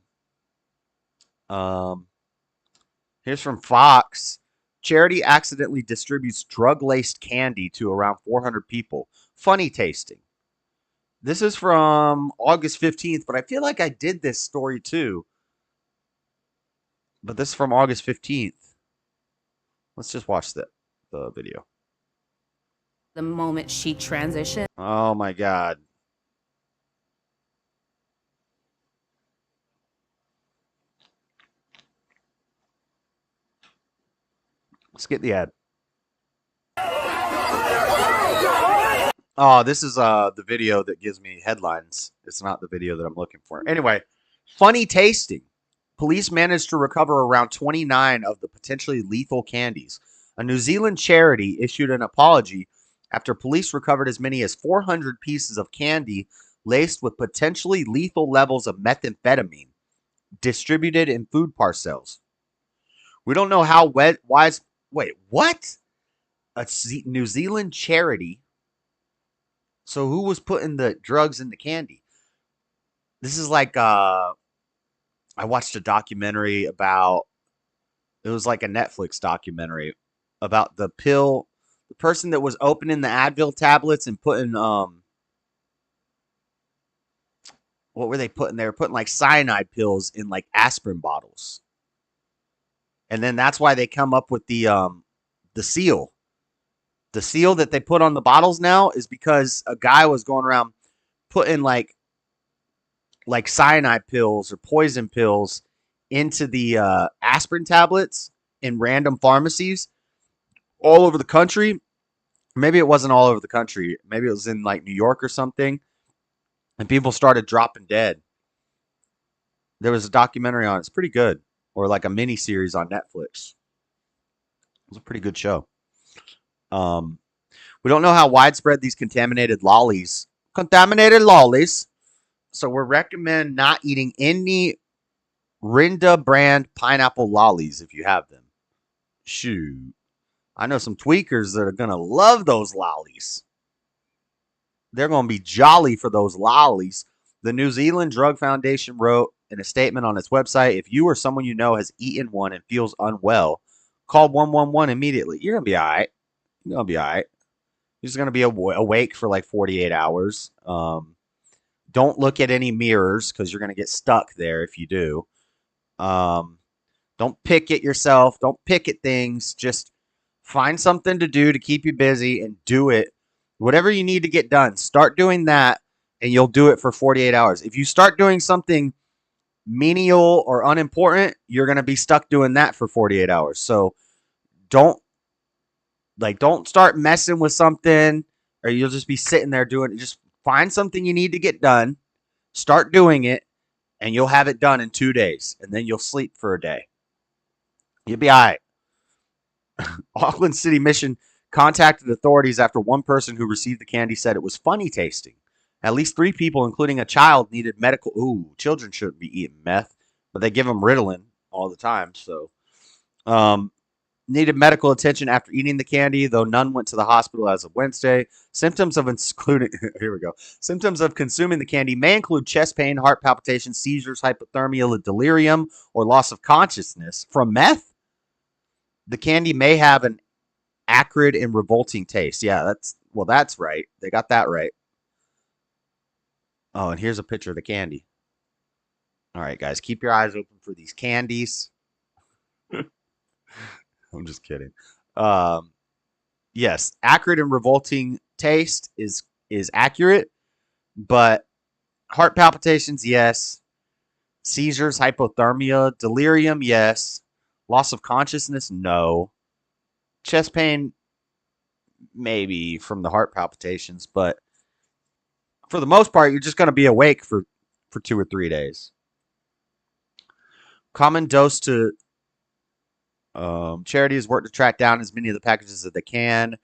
Here's from Fox. Charity accidentally distributes drug-laced candy to around 400 people. Funny tasting. This is from August 15th, but I feel like I did this story too. But this is from August 15th. Let's just watch the video. The moment she transitioned. Oh my God. Let's get the ad. Oh, this is the video that gives me headlines. It's not the video that I'm looking for. Anyway, funny tasting. Police managed to recover around 29 of the potentially lethal candies. A New Zealand charity issued an apology after police recovered as many as 400 pieces of candy laced with potentially lethal levels of methamphetamine distributed in food parcels. We don't know how wide. Wait, what? New Zealand charity. So who was putting the drugs in the candy? This is like I watched a documentary about, it was like a Netflix documentary about the person that was opening the Advil tablets and putting what were they putting? They were putting like cyanide pills in like aspirin bottles. And then that's why they come up with the seal. The seal that they put on the bottles now is because a guy was going around putting like cyanide pills or poison pills into the aspirin tablets in random pharmacies all over the country. Maybe it wasn't all over the country. Maybe it was in like New York or something. And people started dropping dead. There was a documentary on it. It's pretty good. Or like a mini series on Netflix. It was a pretty good show. We don't know how widespread these contaminated lollies. So we recommend not eating any Rinda brand pineapple lollies if you have them. Shoot. I know some tweakers that are going to love those lollies. They're going to be jolly for those lollies. The New Zealand Drug Foundation wrote in a statement on its website, if you or someone you know has eaten one and feels unwell, call 111 immediately. You're going to be all right. You're going to be all right. You're just going to be awake for like 48 hours. Don't look at any mirrors because you're going to get stuck there if you do. Don't pick at yourself. Don't pick at things. Just find something to do to keep you busy and do it. Whatever you need to get done, start doing that and you'll do it for 48 hours. If you start doing something menial or unimportant, you're going to be stuck doing that for 48 hours. So don't start messing with something or you'll just be sitting there doing it. Just find something you need to get done, start doing it, and you'll have it done in 2 days. And then you'll sleep for a day. You'll be all right. Auckland City Mission contacted authorities after one person who received the candy said it was funny tasting. At least 3 people, including a child, needed medical... Ooh, children shouldn't be eating meth, but they give them Ritalin all the time, so... needed medical attention after eating the candy, though none went to the hospital as of Wednesday. Symptoms of consuming the candy may include chest pain, heart palpitations, seizures, hypothermia, delirium, or loss of consciousness. From meth? The candy may have an acrid and revolting taste. Yeah, that's right. They got that right. Oh, and here's a picture of the candy. All right, guys, keep your eyes open for these candies. I'm just kidding. Yes, acrid and revolting taste is accurate, but heart palpitations, yes. Seizures, hypothermia, delirium, yes. Loss of consciousness, no. Chest pain, maybe from the heart palpitations, but for the most part, you're just going to be awake for 2 or 3 days. Common dose to charities work to track down as many of the packages as they can,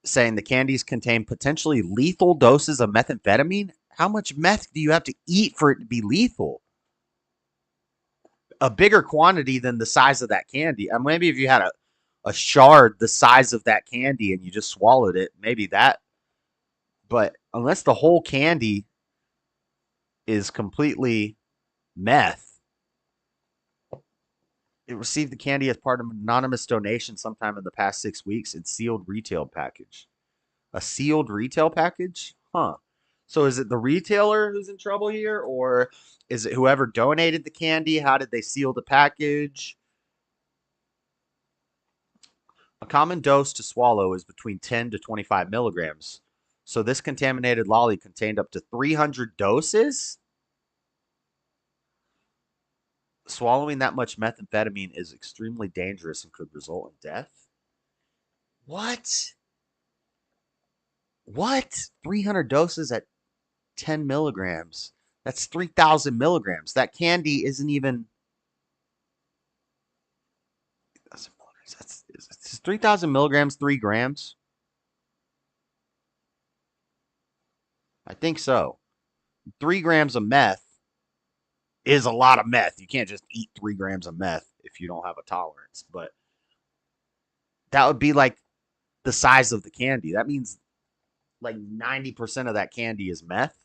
saying the candies contain potentially lethal doses of methamphetamine. How much meth do you have to eat for it to be lethal? A bigger quantity than the size of that candy. Maybe if you had a shard the size of that candy and you just swallowed it, maybe that. But unless the whole candy is completely meth, it received the candy as part of an anonymous donation sometime in the past 6 weeks in sealed retail package. A sealed retail package? Huh. So is it the retailer who's in trouble here, or is it whoever donated the candy? How did they seal the package? A common dose to swallow is between 10 to 25 milligrams. So this contaminated lolly contained up to 300 doses? Swallowing that much methamphetamine is extremely dangerous and could result in death. What? 300 doses at 10 milligrams. That's 3,000 milligrams. That candy isn't even... It's 3,000 milligrams, 3 grams? I think so. 3 grams of meth is a lot of meth. You can't just eat 3 grams of meth if you don't have a tolerance. But that would be like the size of the candy. That means like 90% of that candy is meth.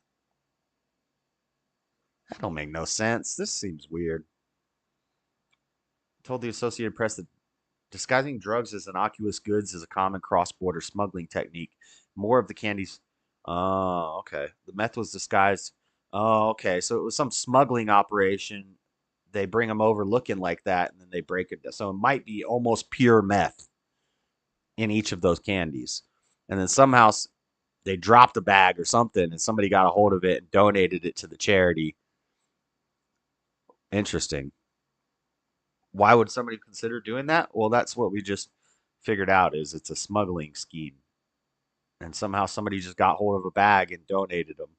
That don't make no sense. This seems weird. Told the Associated Press that disguising drugs as innocuous goods is a common cross-border smuggling technique. More of the candies. Oh, okay. The meth was disguised. Oh, okay. So it was some smuggling operation. They bring them over looking like that, and then they break it. So it might be almost pure meth in each of those candies. And then somehow they dropped a bag or something, and somebody got a hold of it and donated it to the charity. Interesting. Why would somebody consider doing that? Well, that's what we just figured out, is it's a smuggling scheme. And somehow somebody just got hold of a bag and donated them.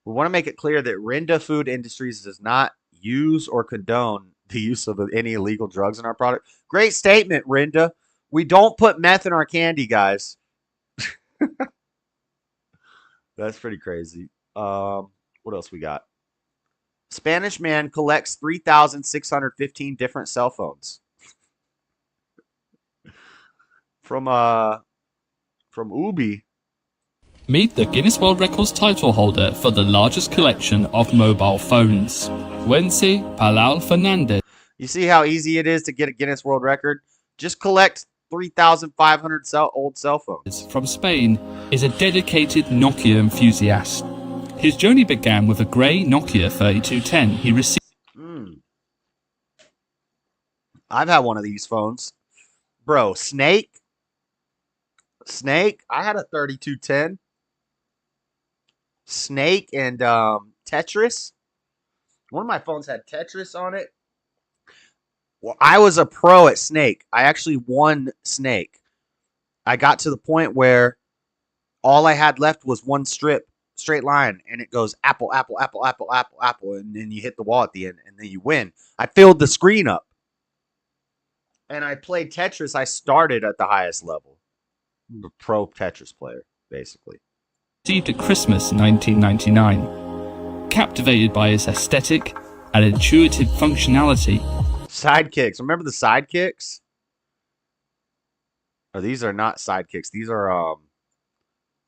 We want to make it clear that Rinda Food Industries does not use or condone the use of any illegal drugs in our product. Great statement, Rinda. We don't put meth in our candy, guys. That's pretty crazy. What else we got? Spanish man collects 3,615 different cell phones. From Ubi. Meet the Guinness World Records title holder for the largest collection of mobile phones, Wency Palau Fernandez. You see how easy it is to get a Guinness World Record? Just collect 3,500 old cell phones. From Spain is a dedicated Nokia enthusiast. His journey began with a grey Nokia 3210 he received. I've had one of these phones. Bro, Snake, I had a 3210. Snake and Tetris. One of my phones had Tetris on it. Well, I was a pro at Snake. I actually won Snake. I got to the point where all I had left was one straight line, and it goes apple, apple, apple, apple, apple, apple, and then you hit the wall at the end, and then you win. I filled the screen up. And I played Tetris. I started at the highest level. I'm a pro Tetris player, basically. Received at Christmas 1999. Captivated by his aesthetic and intuitive functionality. Sidekicks. Remember the sidekicks? Oh, these are not sidekicks. These are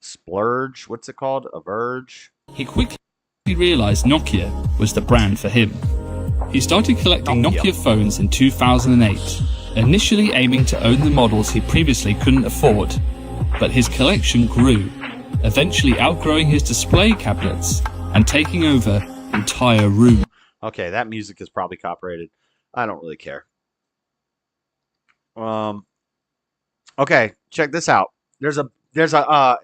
Splurge. What's it called? A Verge. He quickly realized Nokia was the brand for him. He started collecting Nokia phones in 2008, initially aiming to own the models he previously couldn't afford. But his collection grew, eventually outgrowing his display cabinets and taking over entire rooms. Okay, that music is probably copyrighted. I don't really care. Okay, check this out. There's a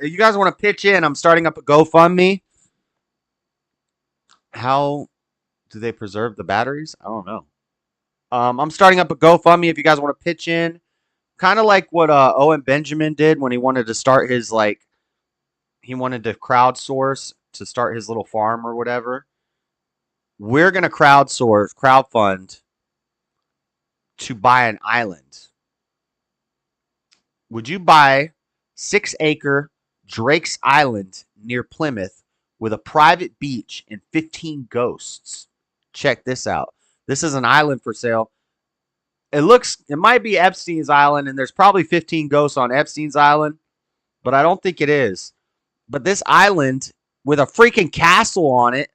you guys want to pitch in? I'm starting up a GoFundMe. How do they preserve the batteries? I don't know. I'm starting up a GoFundMe if you guys want to pitch in. Kind of like what Owen Benjamin did when he wanted to start his, he wanted to crowdsource to start his little farm or whatever. We're going to crowdfund to buy an island. Would you buy 6-acre Drake's Island near Plymouth with a private beach and 15 ghosts? Check this out. This is an island for sale. It might be Epstein's Island, and there's probably 15 ghosts on Epstein's Island, but I don't think it is. But this island with a freaking castle on it.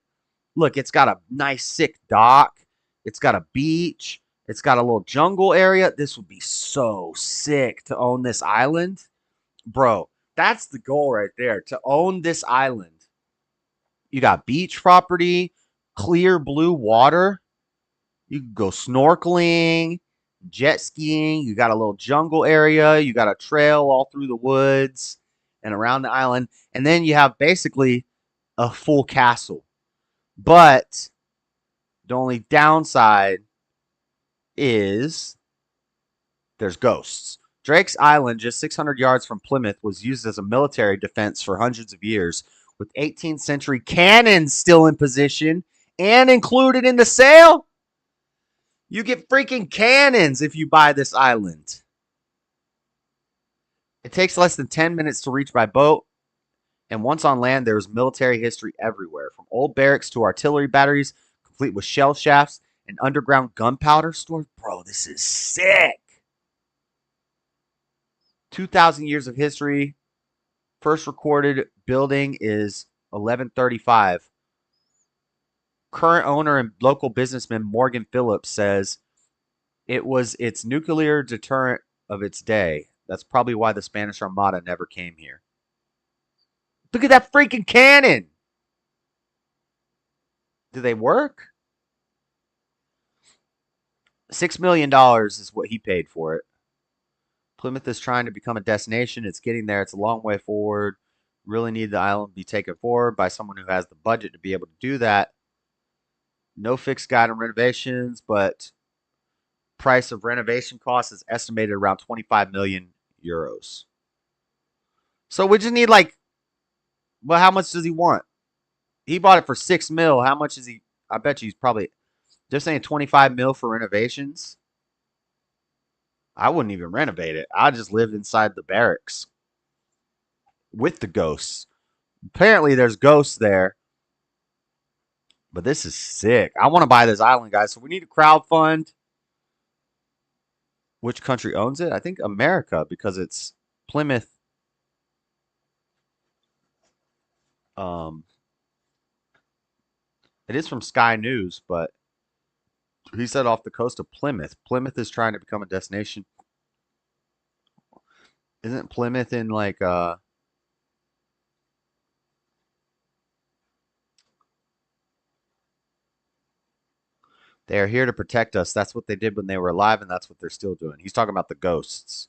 Look, it's got a nice, sick dock. It's got a beach. It's got a little jungle area. This would be so sick to own this island. Bro, that's the goal right there, to own this island. You got beach property, clear blue water. You can go snorkeling, jet skiing. You got a little jungle area. You got a trail all through the woods and around the island. And then you have basically a full castle. But the only downside is there's ghosts. Drake's Island, just 600 yards from Plymouth, was used as a military defense for hundreds of years, with 18th century cannons still in position and included in the sale. You get freaking cannons if you buy this island. It takes less than 10 minutes to reach by boat. And once on land, there is military history everywhere, from old barracks to artillery batteries, complete with shell shafts and underground gunpowder stores. Bro, this is sick. 2,000 years of history. First recorded building is 1135. Current owner and local businessman Morgan Phillips says it was its nuclear deterrent of its day. That's probably why the Spanish Armada never came here. Look at that freaking cannon! Do they work? $6 million is what he paid for it. Plymouth is trying to become a destination. It's getting there. It's a long way forward. Really need the island to be taken forward by someone who has the budget to be able to do that. No fixed guide on renovations, but price of renovation costs is estimated around 25 million euros. So we just need like, well, how much does he want? He bought it for 6 mil. How much is he? I bet you he's probably just saying 25 mil for renovations. I wouldn't even renovate it. I just lived inside the barracks with the ghosts. Apparently there's ghosts there. But this is sick. I want to buy this island, guys. So we need to crowdfund. Which country owns it? I think America, because it's Plymouth. It is from Sky News, but he said off the coast of Plymouth. Plymouth is trying to become a destination. Isn't Plymouth in like they are here to protect us. That's what they did when they were alive, and that's what they're still doing. He's talking about the ghosts.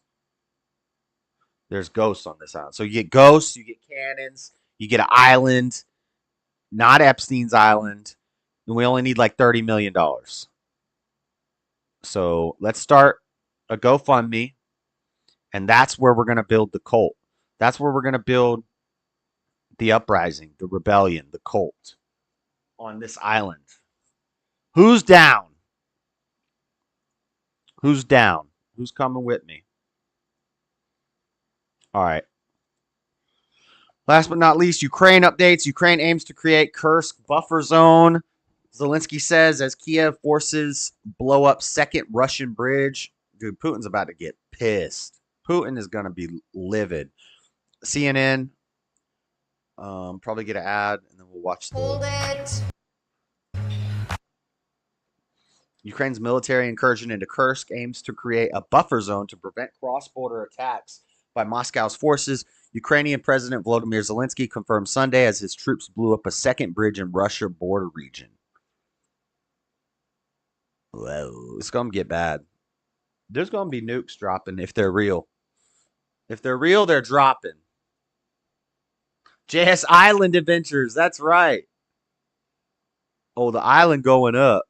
There's ghosts on this island. So you get ghosts, you get cannons, you get an island, not Epstein's island, and we only need like $30 million. So let's start a GoFundMe, and that's where we're going to build the cult. That's where we're going to build the uprising, the rebellion, the cult on this island. Who's down? Who's down? Who's coming with me? All right. Last but not least, Ukraine updates. Ukraine aims to create Kursk buffer zone. Zelensky says as Kiev forces blow up second Russian bridge. Dude, Putin's about to get pissed. Putin is going to be livid. CNN. Probably get an ad, and then we'll watch the... Hold it. Ukraine's military incursion into Kursk aims to create a buffer zone to prevent cross-border attacks by Moscow's forces. Ukrainian President Volodymyr Zelensky confirmed Sunday as his troops blew up a second bridge in Russia border region. Whoa, it's going to get bad. There's going to be nukes dropping if they're real. If they're real, they're dropping. JS Island Adventures, that's right. Oh, the island going up.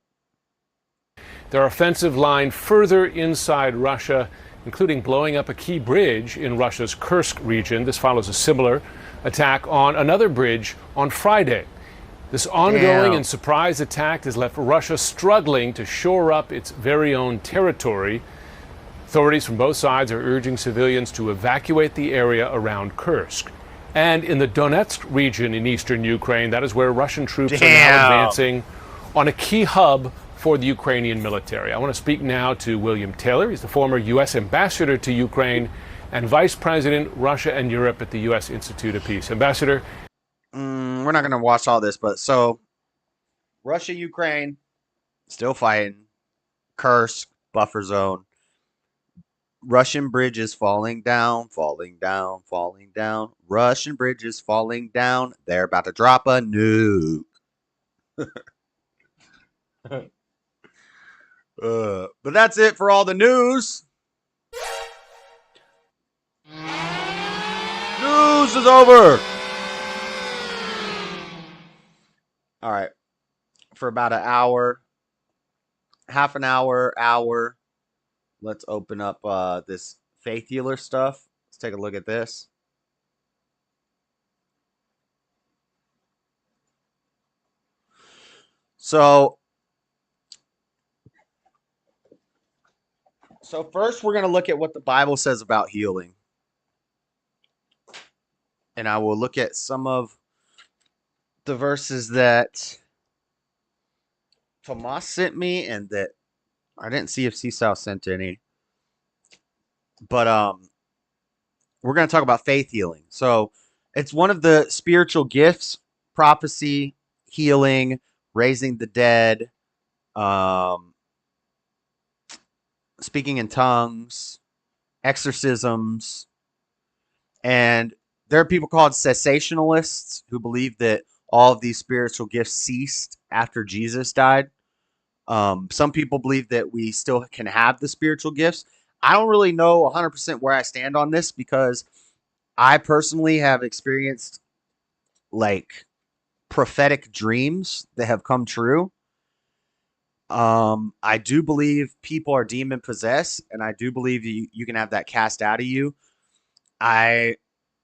Their offensive line further inside Russia, including blowing up a key bridge in Russia's Kursk region. This follows a similar attack on another bridge on Friday. This ongoing and surprise attack has left Russia struggling to shore up its very own territory. Authorities from both sides are urging civilians to evacuate the area around Kursk. And in the Donetsk region in eastern Ukraine, that is where Russian troops are now advancing on a key hub for the Ukrainian military. I want to speak now to William Taylor. He's the former U.S. ambassador to Ukraine and vice president, Russia and Europe at the U.S. Institute of Peace. Ambassador. We're not going to watch all this, but so Russia, Ukraine, still fighting. Kursk, buffer zone. Russian bridges falling down, falling down, falling down. Russian bridges falling down. They're about to drop a nuke. But that's it for all the news. News is over. All right. For about an hour, half an hour, let's open up this faith healer stuff. Let's take a look at this. So first we're going to look at what the Bible says about healing. And I will look at some of the verses that Tomas sent me and that I didn't see if Seesaw sent any. But we're going to talk about faith healing. So it's one of the spiritual gifts: prophecy, healing, raising the dead, speaking in tongues, exorcisms. And there are people called cessationalists who believe that all of these spiritual gifts ceased after Jesus died. Some people believe that we still can have the spiritual gifts. I don't really know 100% where I stand on this, because I personally have experienced like prophetic dreams that have come true. I do believe people are demon possessed, and I do believe you can have that cast out of you. I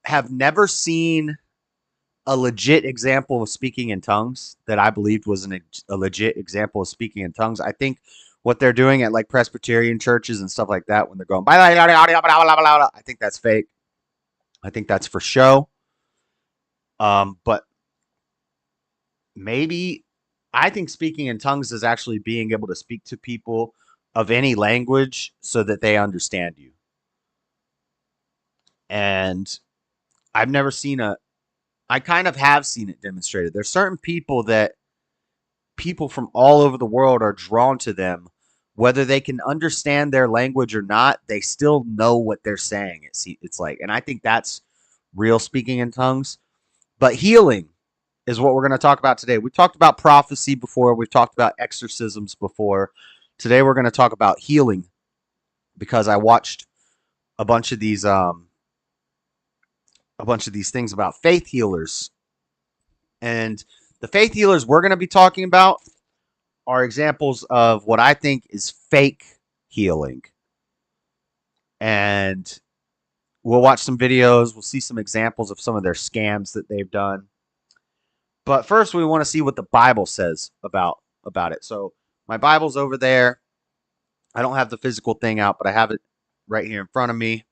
have never seen a legit example of speaking in tongues that I believed was a legit example of speaking in tongues. I think what they're doing at like Presbyterian churches and stuff like that, when they're going, I think that's fake. I think that's for show. But maybe I think speaking in tongues is actually being able to speak to people of any language so that they understand you. And I've never seen I kind of have seen it demonstrated. There's certain people that people from all over the world are drawn to them, whether they can understand their language or not. They still know what they're saying. It's like, and I think that's real speaking in tongues. But healing is what we're going to talk about today. We talked about prophecy before. We've talked about exorcisms before. Today we're going to talk about healing, because I watched a bunch of these things about faith healers. And the faith healers we're going to be talking about are examples of what I think is fake healing. And we'll watch some videos. We'll see some examples of some of their scams that they've done. But first, we want to see what the Bible says about it. So my Bible's over there. I don't have the physical thing out, but I have it right here in front of me.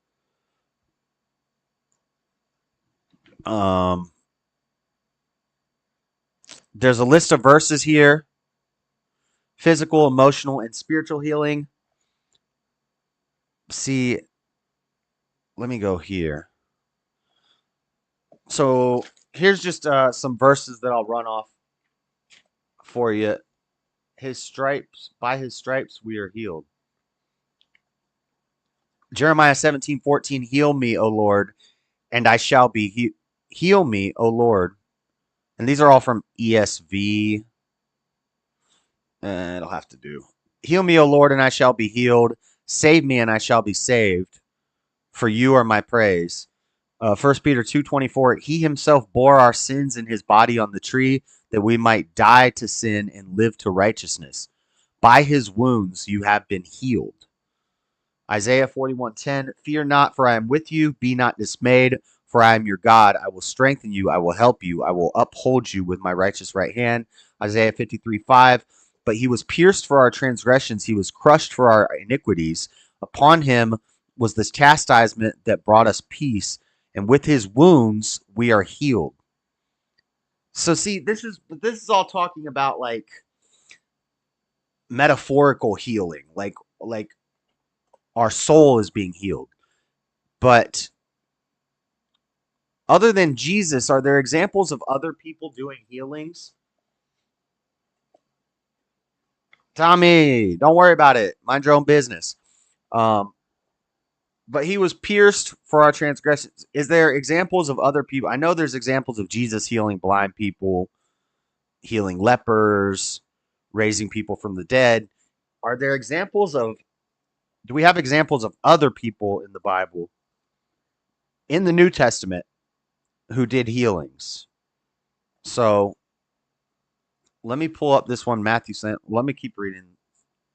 There's a list of verses here: physical, emotional, and spiritual healing. See, let me go here. So here's just some verses that I'll run off for you. By his stripes we are healed. Jeremiah 17:14, heal me, O Lord, and I shall be heal me, O Lord. And these are all from ESV. It'll have to do. Heal me, O Lord, and I shall be healed. Save me, and I shall be saved. For you are my praise. 1 Peter 2:24, he himself bore our sins in his body on the tree, that we might die to sin and live to righteousness. By his wounds you have been healed. Isaiah 41:10, fear not, for I am with you. Be not dismayed, for I am your God. I will strengthen you. I will help you. I will uphold you with my righteous right hand. Isaiah 53:5, but he was pierced for our transgressions. He was crushed for our iniquities. Upon him was this chastisement that brought us peace, and with his wounds we are healed. So see, this is all talking about like metaphorical healing, like our soul is being healed. But other than Jesus, are there examples of other people doing healings? Tommy, don't worry about it. Mind your own business. But he was pierced for our transgressions. Is there examples of other people? I know there's examples of Jesus healing blind people, healing lepers, raising people from the dead. Are there examples of, do we have examples of other people in the Bible, in the New Testament, who did healings? So let me pull up this one Matthew sent. Let me keep reading.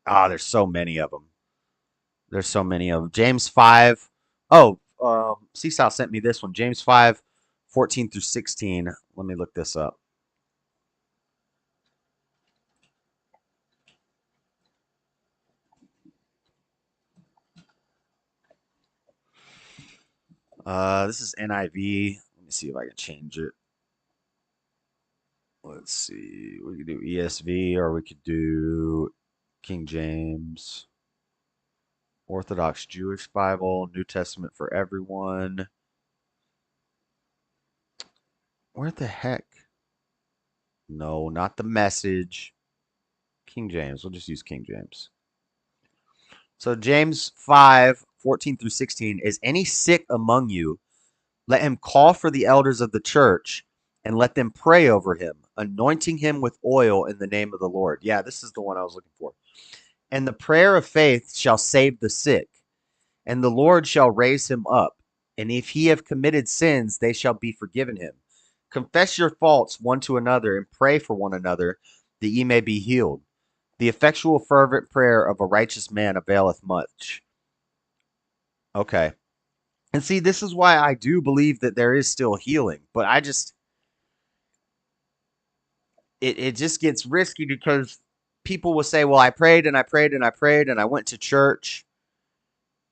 There's so many of them. There's so many of them. James 5. Seasal sent me this one. James 5:14 through 16. Let me look this up. This is NIV. Let me see if I can change it. Let's see. We could do ESV, or we could do King James. Orthodox Jewish Bible, New Testament for everyone. Where the heck? No, not the Message. King James. We'll just use King James. So James 5:14 through 16. Is any sick among you? Let him call for the elders of the church and let them pray over him, anointing him with oil in the name of the Lord. Yeah, this is the one I was looking for. And the prayer of faith shall save the sick, and the Lord shall raise him up. And if he have committed sins, they shall be forgiven him. Confess your faults one to another and pray for one another that ye may be healed. The effectual fervent prayer of a righteous man availeth much. Okay. And see, this is why I do believe that there is still healing. But I just... It just gets risky because people will say, well, I prayed and I prayed and I prayed and I went to church,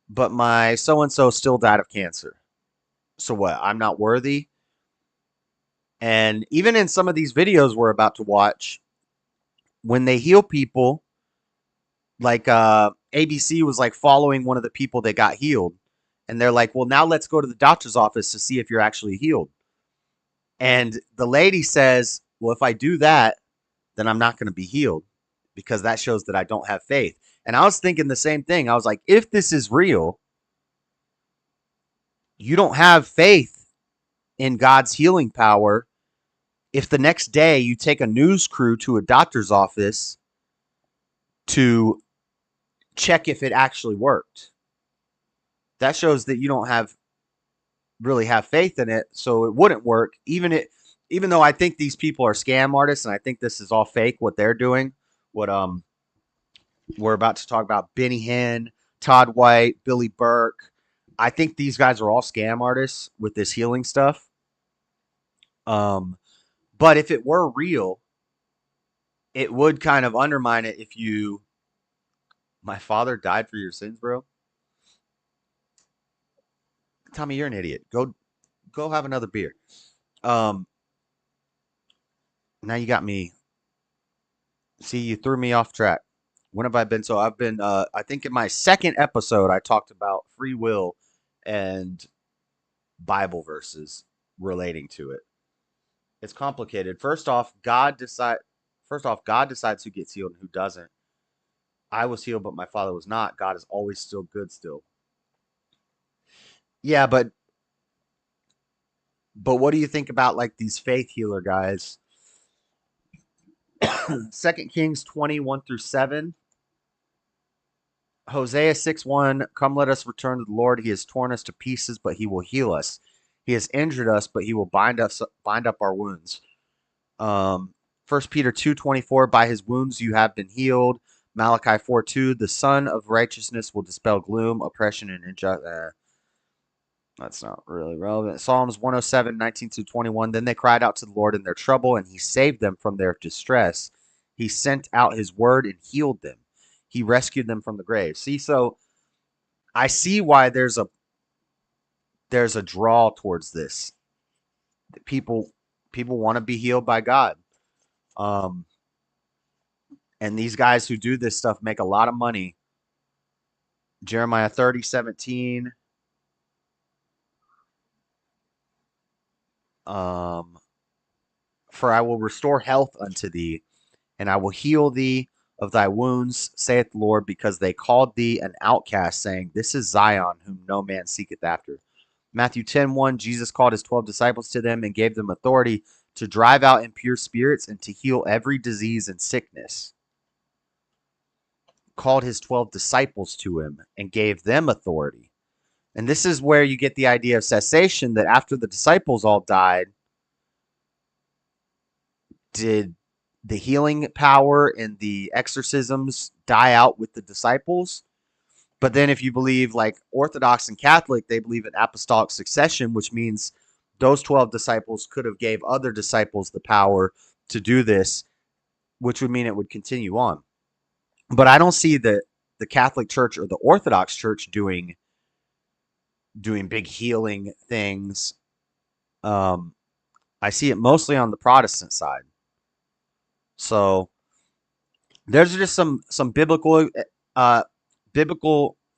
but my so-and-so still died of cancer. So what? I'm not worthy? And even in some of these videos we're about to watch, when they heal people, like ABC was like following one of the people that got healed. And they're like, well, now let's go to the doctor's office to see if you're actually healed. And the lady says, well, if I do that, then I'm not going to be healed because that shows that I don't have faith. And I was thinking the same thing. I was like, if this is real, you don't have faith in God's healing power. If the next day you take a news crew to a doctor's office to check if it actually worked, that shows that you don't really have faith in it. So it wouldn't work, even though I think these people are scam artists and I think this is all fake, what they're doing. What we're about to talk about, Benny Hinn, Todd White, Billy Burke. I think these guys are all scam artists with this healing stuff. But if it were real, it would kind of undermine it if you... My father died for your sins, bro. Tommy, you're an idiot. Go have another beer. Now you got me. See, you threw me off track. When have I been? So I've been, I think in my second episode, I talked about free will and Bible verses relating to it. It's complicated. First off, God decides who gets healed and who doesn't. I was healed, but my father was not. God is always still good still. Yeah, but what do you think about like these faith healer guys? 2 Kings 20:1 through 7. Hosea 6:1. Come, let us return to the Lord. He has torn us to pieces, but he will heal us. He has injured us, but he will bind up our wounds. 1 Peter 2:24. By his wounds you have been healed. Malachi 4:2. The Son of Righteousness will dispel gloom, oppression, and injustice. That's not really relevant. Psalms 107:19-21. Then they cried out to the Lord in their trouble, and he saved them from their distress. He sent out his word and healed them. He rescued them from the grave. See, so I see why there's a draw towards this. People want to be healed by God. And these guys who do this stuff make a lot of money. Jeremiah 30:17. For I will restore health unto thee, and I will heal thee of thy wounds, saith the Lord, because they called thee an outcast, saying, this is Zion, whom no man seeketh after. Matthew 10:1, Jesus called his 12 disciples to them and gave them authority to drive out impure spirits and to heal every disease and sickness. Called his 12 disciples to him and gave them authority. And this is where you get the idea of cessation, that after the disciples all died, did the healing power and the exorcisms die out with the disciples? But then if you believe like Orthodox and Catholic, they believe in apostolic succession, which means those 12 disciples could have gave other disciples the power to do this, which would mean it would continue on. But I don't see the Catholic Church or the Orthodox Church doing big healing things. I see it mostly on the Protestant side. So there's just some biblical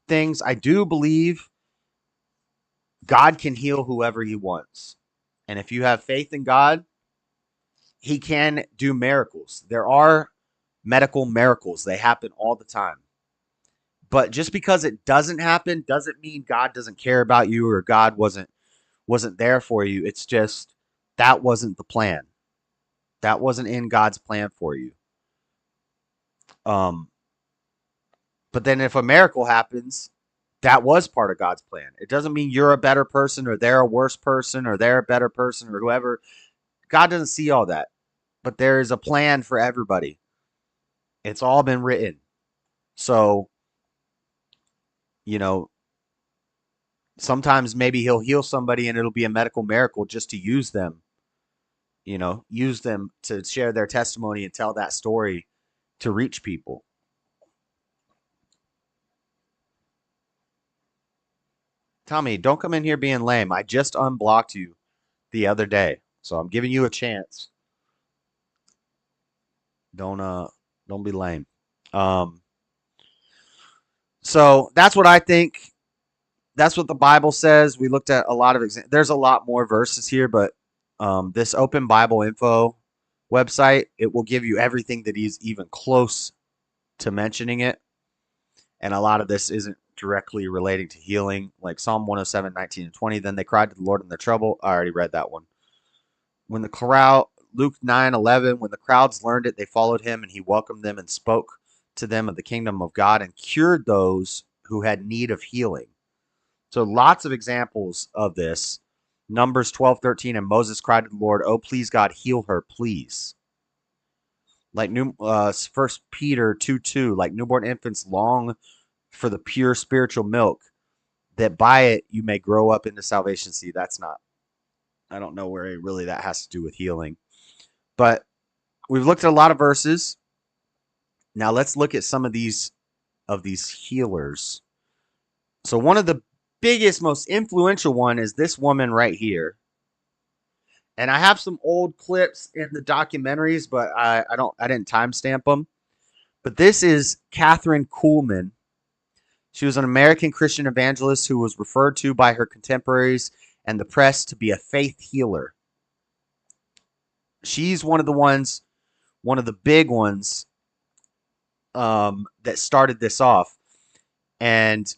things. I do believe God can heal whoever he wants. And if you have faith in God, he can do miracles. There are medical miracles. They happen all the time. But just because it doesn't happen doesn't mean God doesn't care about you or God wasn't there for you. It's just that wasn't the plan. That wasn't in God's plan for you. But then if a miracle happens, that was part of God's plan. It doesn't mean you're a better person or they're a worse person or they're a better person or whoever. God doesn't see all that. But there is a plan for everybody. It's all been written. So, you know, sometimes maybe he'll heal somebody and it'll be a medical miracle just to use them. You know, use them to share their testimony and tell that story to reach people. Tommy, don't come in here being lame. I just unblocked you the other day. So I'm giving you a chance. Don't be lame. So that's what I think. That's what the Bible says. We looked at a lot of there's a lot more verses here, but this Open Bible Info website, it will give you everything that he's even close to mentioning it. And a lot of this isn't directly relating to healing, like Psalm 107, 19 and 20. Then they cried to the Lord in their trouble. I already read that one. When the crowd, Luke 9:11, when the crowds learned it, they followed him, and he welcomed them and spoke to them of the kingdom of God and cured those who had need of healing. So lots of examples of this. Numbers 12:13, and Moses cried to the Lord, "Oh, please, God, heal her, please." Like 1 Peter 2:2, like newborn infants long for the pure spiritual milk, that by it you may grow up into salvation. See, that's not, I don't know where really that has to do with healing. But we've looked at a lot of verses. Now let's look at some of these healers. So one of the biggest, most influential one is this woman right here. And I have some old clips in the documentaries, but I didn't timestamp them. But this is Catherine Kuhlman. She was an American Christian evangelist who was referred to by her contemporaries and the press to be a faith healer. She's one of the big ones that started this off. And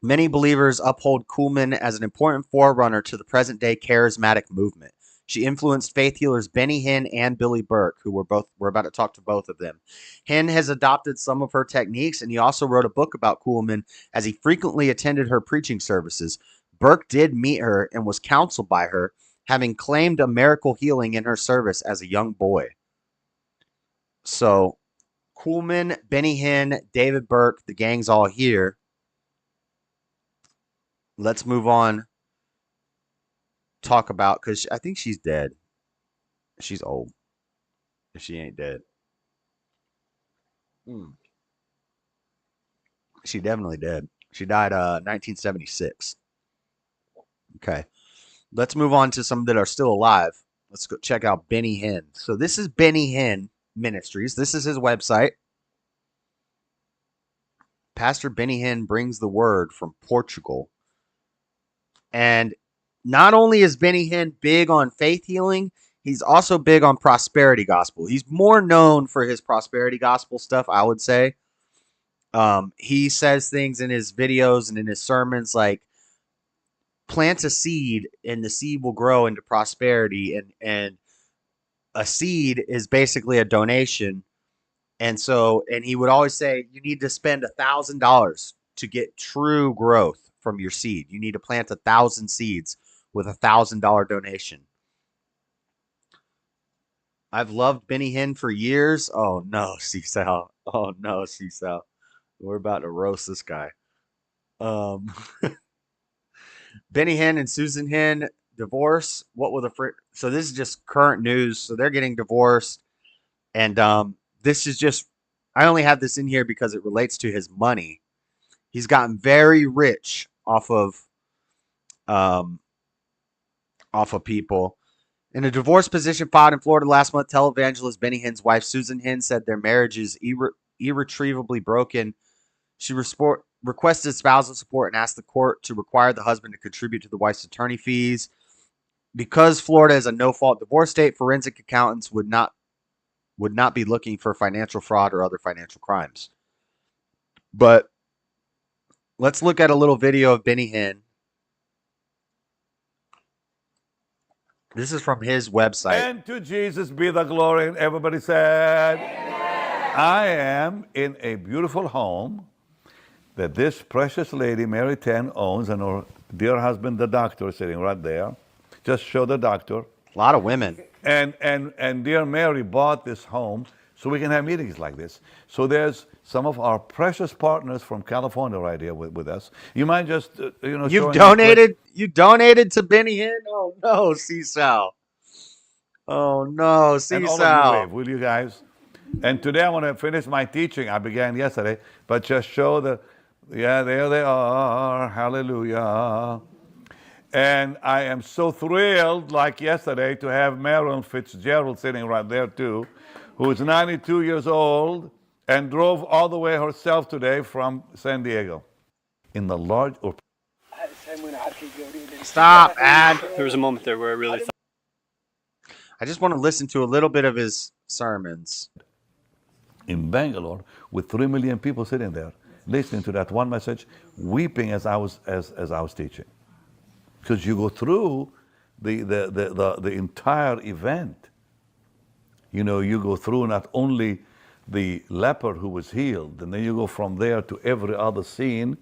many believers uphold Kuhlman as an important forerunner to the present-day charismatic movement. She influenced faith healers Benny Hinn and Billy Burke, who we're about to talk to both of them. Hinn has adopted some of her techniques, and he also wrote a book about Kuhlman as he frequently attended her preaching services. Burke did meet her and was counseled by her, having claimed a miracle healing in her service as a young boy. So, Kuhlman, Benny Hinn, David Burke, the gang's all here. Let's move on. Talk about, because I think she's dead. She's old. If she ain't dead. She definitely dead. She died 1976. Okay. Let's move on to some that are still alive. Let's go check out Benny Hinn. So this is Benny Hinn Ministries. This is his website. Pastor Benny Hinn brings the word from Portugal. And not only is Benny Hinn big on faith healing, he's also big on prosperity gospel. He's more known for his prosperity gospel stuff, I would say. He says things in his videos and in his sermons like, plant a seed and the seed will grow into prosperity. And a seed is basically a donation. And he would always say, you need to spend $1,000 to get true growth from your seed. You need to plant 1,000 seeds with $1,000 donation. I've loved Benny Hinn for years. Oh no, Cecil. Oh no, Cecil. We're about to roast this guy. Benny Hinn and Susan Hinn divorce. What will the so this is just current news. So they're getting divorced, and this is just, I only have this in here because it relates to his money. He's gotten very rich off of people. In a divorce petition filed in Florida last month, televangelist Benny Hinn's wife, Susan Hinn, said their marriage is irretrievably broken. She requested spousal support and asked the court to require the husband to contribute to the wife's attorney fees. because Florida is a no-fault divorce state, forensic accountants would not be looking for financial fraud or other financial crimes. But let's look at a little video of Benny Hinn. This is from his website. And to Jesus be the glory. And everybody said, I am in a beautiful home that this precious lady, Mary Tan, owns, and her dear husband, the doctor, sitting right there. Just show the doctor. A lot of women. And dear Mary bought this home so we can have meetings like this. So there's some of our precious partners from California right here with us. You mind just, You donated to Benny Hinn? Oh, no, C-Sal. Oh, no, And all of C-Sal. you wave, will you guys? And today I want to finish my teaching. I began yesterday, but just show there they are. Hallelujah. And I am so thrilled, like yesterday, to have Marilyn Fitzgerald sitting right there too, who is 92 years old and drove all the way herself today from San Diego. In the large... Stop, man. There was a moment there where I really thought. I just want to listen to a little bit of his sermons. In Bangalore, with 3 million people sitting there, listening to that one message, weeping as I was teaching. Because you go through the entire event. You go through not only the leper who was healed, and then you go from there to every other scene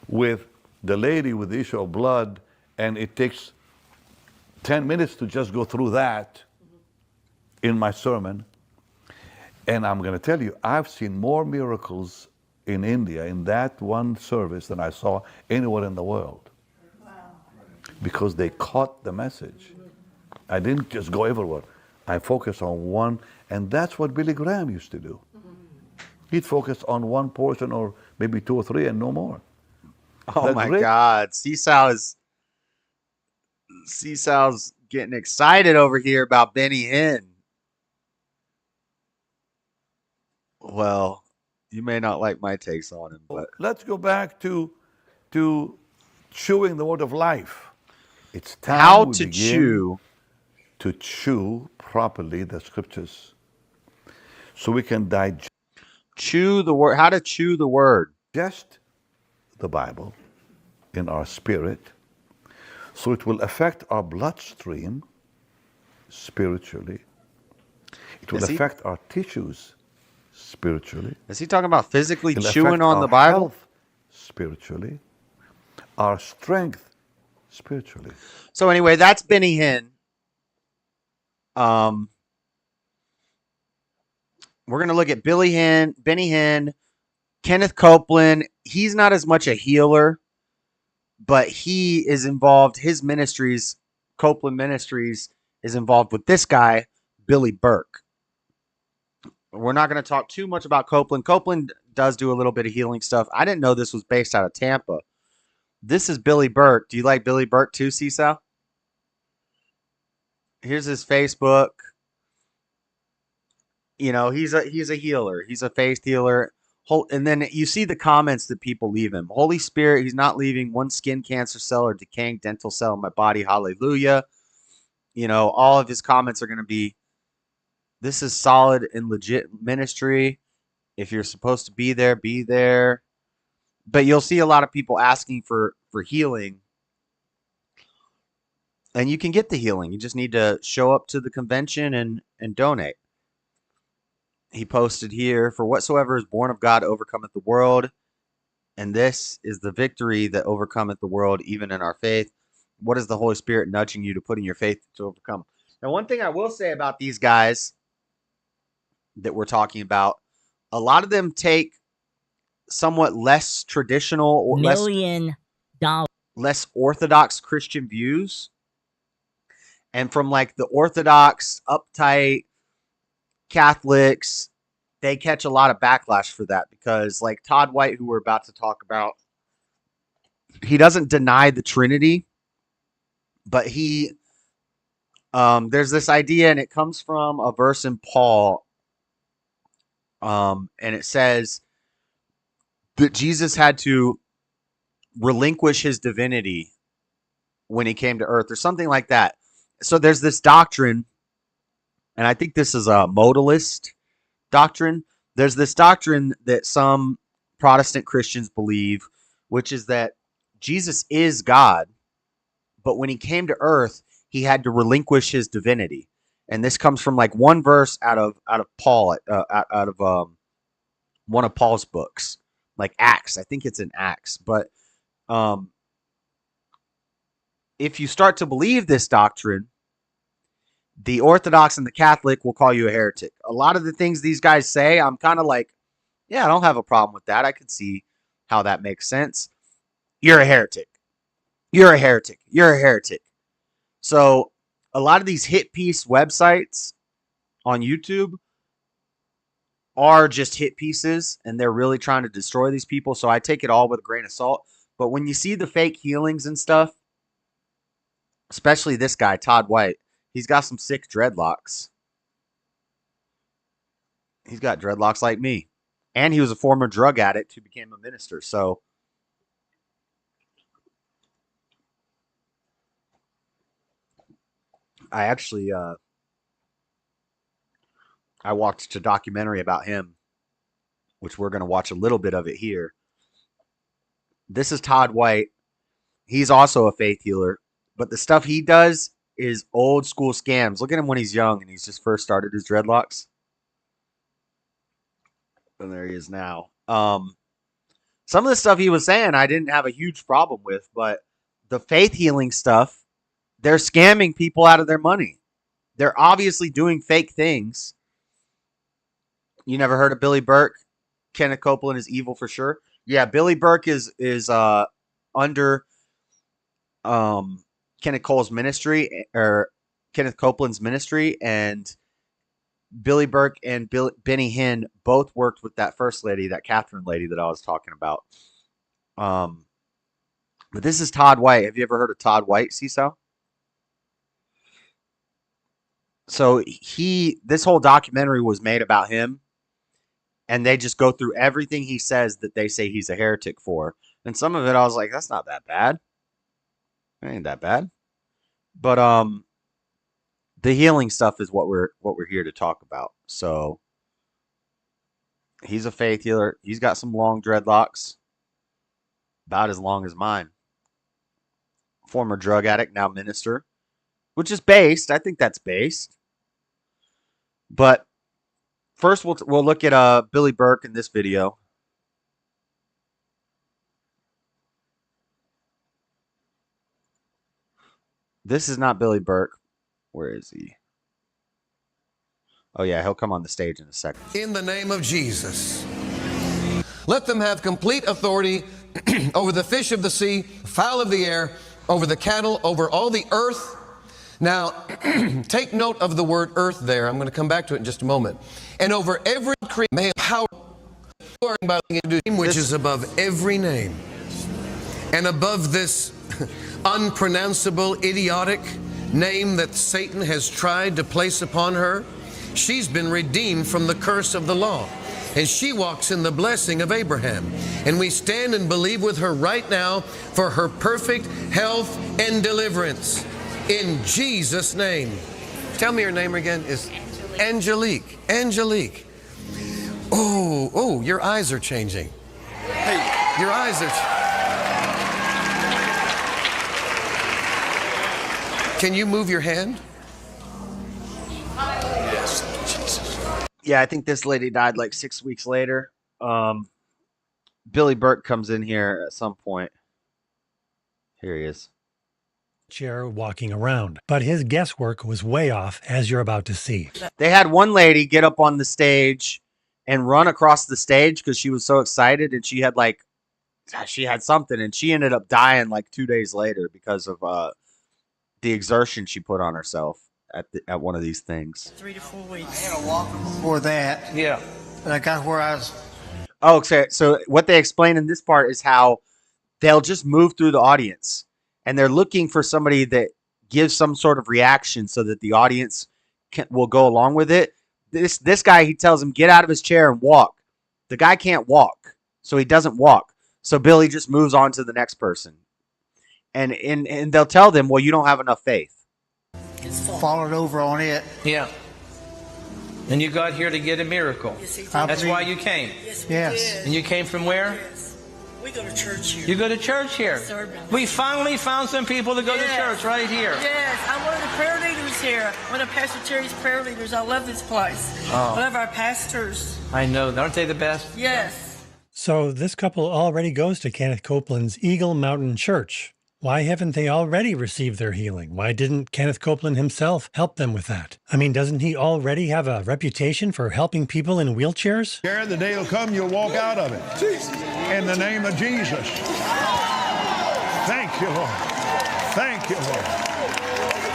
with the lady with the issue of blood, and it takes 10 minutes to just go through that in my sermon. And I'm going to tell you, I've seen more miracles in India in that one service than I saw anywhere in the world. Because they caught the message. I didn't just go everywhere. I focused on one, and that's what Billy Graham used to do. He'd focus on one portion or maybe 2 or 3 and no more. Oh my God. C-Sal's getting excited over here about Benny Hinn. Well, you may not like my takes on him, but let's go back to chewing the word of life. It's time how we to begin to chew properly the scriptures, so we can digest. Chew the word. How to chew the word. Digest the Bible in our spirit, so it will affect our bloodstream spiritually. It will affect our tissues spiritually. Is he talking about physically It'll chewing affect on our the Bible? health spiritually, our strength spiritually. So anyway, that's Benny Hinn. We're going to look at Benny Hinn, Kenneth Copeland. He's not as much a healer, but he is involved. His ministries, Copeland Ministries, is involved with this guy, Billy Burke. We're not going to talk too much about Copeland. Copeland does do a little bit of healing stuff. I didn't know this was based out of Tampa. This is Billy Burke. Do you like Billy Burke too, C-Sal? Here's his Facebook. He's a healer. He's a faith healer. And then you see the comments that people leave him. Holy Spirit, he's not leaving one skin cancer cell or decaying dental cell in my body. Hallelujah. All of his comments are going to be, this is solid and legit ministry. If you're supposed to be there, be there. But you'll see a lot of people asking for healing. And you can get the healing. You just need to show up to the convention and donate. He posted here, for whatsoever is born of God overcometh the world. And this is the victory that overcometh the world, even in our faith. What is the Holy Spirit nudging you to put in your faith to overcome? Now, one thing I will say about these guys that we're talking about, a lot of them take somewhat less traditional or less orthodox Christian views. And from like the orthodox, uptight Catholics, they catch a lot of backlash for that, because like Todd White, who we're about to talk about, he doesn't deny the Trinity, but there's this idea, and it comes from a verse in Paul, and it says that Jesus had to relinquish his divinity when he came to earth, or something like that. so there's this doctrine, and I think this is a modalist doctrine. There's this doctrine that some Protestant Christians believe, which is that Jesus is God, but when he came to earth, he had to relinquish his divinity. And this comes from like one verse out of Paul, out of one of Paul's books, like Acts. I think it's in Acts. But if you start to believe this doctrine, the Orthodox and the Catholic will call you a heretic. A lot of the things these guys say, I'm kind of like, yeah, I don't have a problem with that. I could see how that makes sense. You're a heretic. You're a heretic. You're a heretic. So a lot of these hit piece websites on YouTube are just hit pieces, and they're really trying to destroy these people. So I take it all with a grain of salt. But when you see the fake healings and stuff, especially this guy, Todd White, he's got some sick dreadlocks. He's got dreadlocks like me. And he was a former drug addict who became a minister. So I actually I watched a documentary about him, which we're going to watch a little bit of it here. This is Todd White. He's also a faith healer, but the stuff he does is old school scams. Look at him when he's young and he's just first started his dreadlocks. And there he is now. Some of the stuff he was saying I didn't have a huge problem with, but the faith healing stuff, they're scamming people out of their money. They're obviously doing fake things. You never heard of Billy Burke? Kenneth Copeland is evil for sure. Yeah, Billy Burke is under Kenneth Cole's ministry, or Kenneth Copeland's ministry, and Billy Burke and Benny Hinn both worked with that first lady, that Catherine lady that I was talking about. But this is Todd White. Have you ever heard of Todd White, CISO? So this whole documentary was made about him, and they just go through everything he says that they say he's a heretic for. And some of it I was like, that's not that bad. It ain't that bad. But the healing stuff is what we're here to talk about. So he's a faith healer. He's got some long dreadlocks, about as long as mine. Former drug addict, now minister, which is based. I think that's based. But first, we'll look at Billy Burke in this video. This is not Billy Burke. Where is he? Oh, yeah, he'll come on the stage in a second. In the name of Jesus, let them have complete authority over the fish of the sea, fowl of the air, over the cattle, over all the earth. Now, take note of the word earth there. I'm going to come back to it in just a moment. And over every creature, may have power, which is above every name. And above this unpronounceable, idiotic name that Satan has tried to place upon her, she's been redeemed from the curse of the law. And she walks in the blessing of Abraham. And we stand and believe with her right now for her perfect health and deliverance. In Jesus' name. Tell me your name again. Is Angelique. Angelique. Oh, your eyes are changing. Hey, your eyes are. Can you move your hand? Yes, Jesus. Yeah, I think this lady died like 6 weeks later. Billy Burke comes in here at some point. Here he is. Chair walking around, but his guesswork was way off, as you're about to see. They had one lady get up on the stage and run across the stage because she was so excited, and she had something, and she ended up dying like 2 days later because of the exertion she put on herself at one of these things. 3 to 4 weeks. I had a walker before that. Yeah. But I got where I was. Oh, okay. So what they explain in this part is how they'll just move through the audience, and they're looking for somebody that gives some sort of reaction so that the audience will go along with it. This guy, he tells him, get out of his chair and walk. The guy can't walk, so he doesn't walk. So Billy just moves on to the next person. And they'll tell them, well, you don't have enough faith. followed over on it. Yeah. And you got here to get a miracle. That's why you came. Yes. And you came from where? We go to church here. You go to church here. We finally found some people to go to church right here. Yes, I'm one of the prayer leaders here. One of Pastor Terry's prayer leaders. I love this place. Oh. One of our pastors. I know. Aren't they the best? Yes. So this couple already goes to Kenneth Copeland's Eagle Mountain Church. Why haven't they already received their healing? Why didn't Kenneth Copeland himself help them with that? I mean, doesn't he already have a reputation for helping people in wheelchairs? Here, the day will come, you'll walk out of it. Jesus. In the name of Jesus. Thank you, Lord. Thank you, Lord.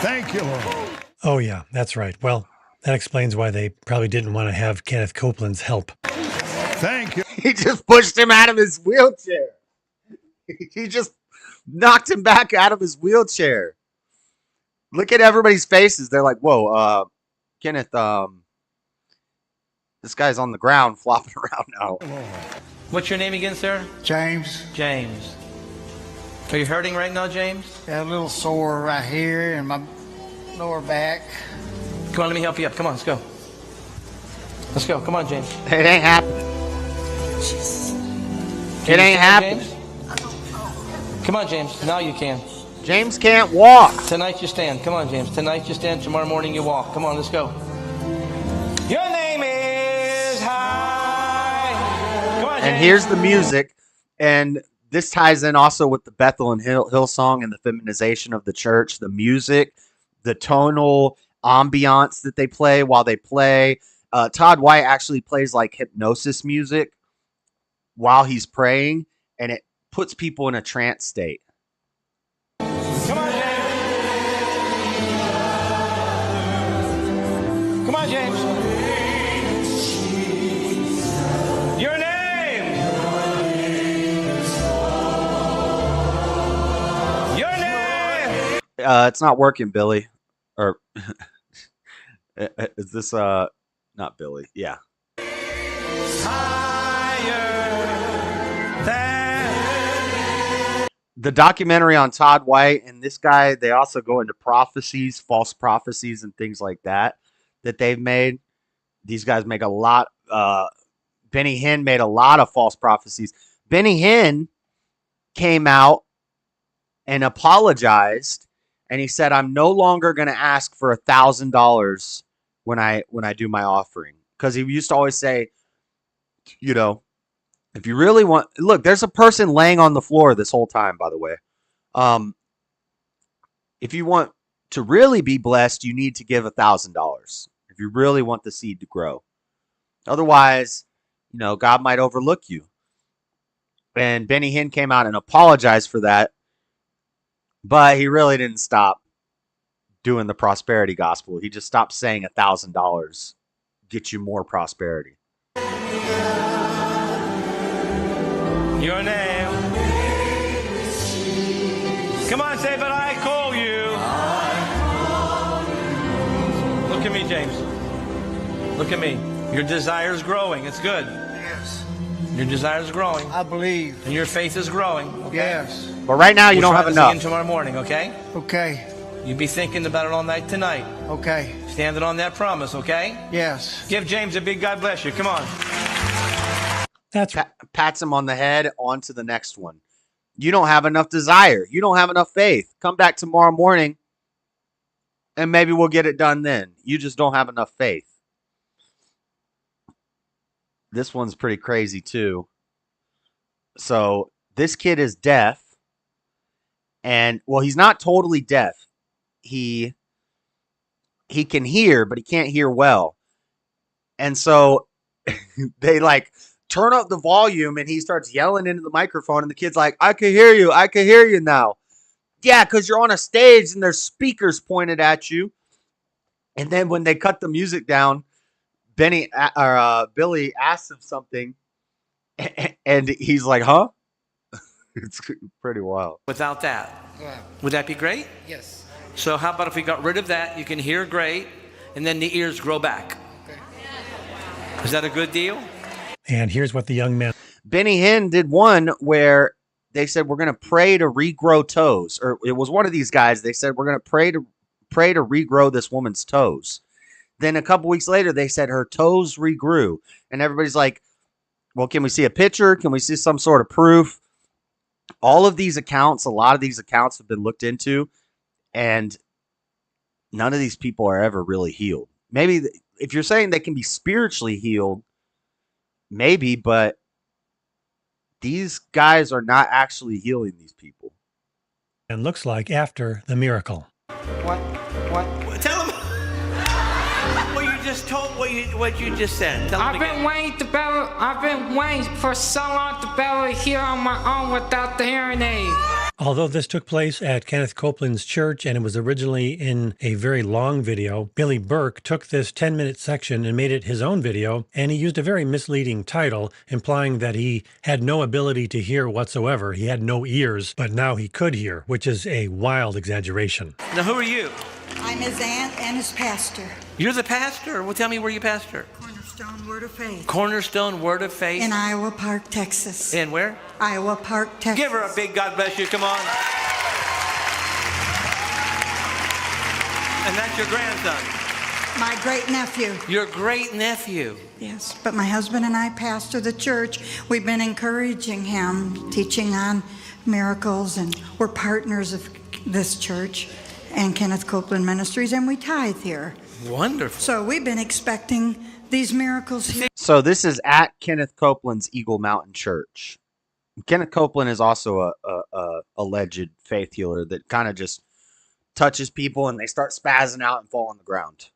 Thank you, Lord. Oh, yeah, that's right. Well, that explains why they probably didn't want to have Kenneth Copeland's help. Thank you. He just pushed him out of his wheelchair. He just knocked him back out of his wheelchair. Look at everybody's faces. They're like, whoa, Kenneth, this guy's on the ground flopping around now. What's your name again, sir? James. James. Are you hurting right now, James? Got a little sore right here in my lower back. Come on, let me help you up. Come on, let's go. Let's go. Come on, James. It ain't happening. It ain't happening. James? Come on, James. Now you can. James can't walk. Tonight you stand. Come on, James. Tonight you stand. Tomorrow morning you walk. Come on, let's go. Your name is high. Come on, James. And here's the music. And this ties in also with the Bethel and Hill song and the feminization of the church. The music, the tonal ambiance that they play while they play. Todd White actually plays like hypnosis music while he's praying. And it puts people in a trance state. Come on, James. Come on, James. Your name. Your name. It's not working, Billy. Or is this not Billy? Yeah. The documentary on Todd White and this guy, they also go into prophecies, false prophecies, and things like that they've made. These guys make a lot. Benny Hinn made a lot of false prophecies. Benny Hinn came out and apologized, and he said, "I'm no longer going to ask for $1,000 when I do my offering," because he used to always say, you know, if you really want, look, there's a person laying on the floor this whole time, by the way. If you want to really be blessed, you need to give $1,000 if you really want the seed to grow. Otherwise, you know, God might overlook you. And Benny Hinn came out and apologized for that, but he really didn't stop doing the prosperity gospel. He just stopped saying $1,000 gets you more prosperity. Your name. Come on, say, but I call you. Look at me, James. Look at me. Your desire is growing. It's good. Yes. Your desire is growing. I believe. And your faith is growing. Okay? Yes. But right now, you don't have enough. Again tomorrow morning, okay? Okay. You be thinking about it all night tonight. Okay. Standing on that promise, okay? Yes. Give James a big God bless you. Come on. That's pats him on the head. On to the next one. You don't have enough desire. You don't have enough faith. Come back tomorrow morning, and maybe we'll get it done then. You just don't have enough faith. This one's pretty crazy too. So this kid is deaf, and well, he's not totally deaf. He can hear, but he can't hear well. And so they like turn up the volume, and he starts yelling into the microphone, and the kid's like, I can hear you. I can hear you now. Yeah, because you're on a stage and there's speakers pointed at you. And then when they cut the music down, Billy asks him something, and he's like, huh? It's pretty wild. Without that. Yeah. Would that be great? Yes. So how about if we got rid of that, you can hear great, and then the ears grow back. Okay. Is that a good deal? And here's what the young man. Benny Hinn did one where they said, we're going to pray to regrow toes. Or it was one of these guys. They said, we're going to pray to regrow this woman's toes. Then a couple weeks later, they said her toes regrew. And everybody's like, well, can we see a picture? Can we see some sort of proof? All of these accounts, a lot of these accounts have been looked into, and none of these people are ever really healed. Maybe if you're saying they can be spiritually healed, maybe, but these guys are not actually healing these people. And looks like after the miracle. What? Tell him what you just told. What you just said. Tell him I've been waiting for so long to be able to hear on my own without the hearing aid. Although this took place at Kenneth Copeland's church and it was originally in a very long video, Billy Burke took this 10-minute section and made it his own video, and he used a very misleading title, implying that he had no ability to hear whatsoever. He had no ears, but now he could hear, which is a wild exaggeration. Now, who are you? I'm his aunt and his pastor. You're the pastor? Well, tell me where you pastor. Cornerstone Word of Faith. Cornerstone Word of Faith. In Iowa Park, Texas. In where? Iowa Park, Texas. Give her a big God bless you. Come on. And that's your grandson. My great nephew. Your great nephew. Yes, but my husband and I pastor the church. We've been encouraging him, teaching on miracles, and we're partners of this church and Kenneth Copeland Ministries, and we tithe here. Wonderful. So we've been expecting these miracles here. So this is at Kenneth Copeland's Eagle Mountain Church. Kenneth Copeland is also a alleged faith healer that kind of just touches people and they start spazzing out and fall on the ground.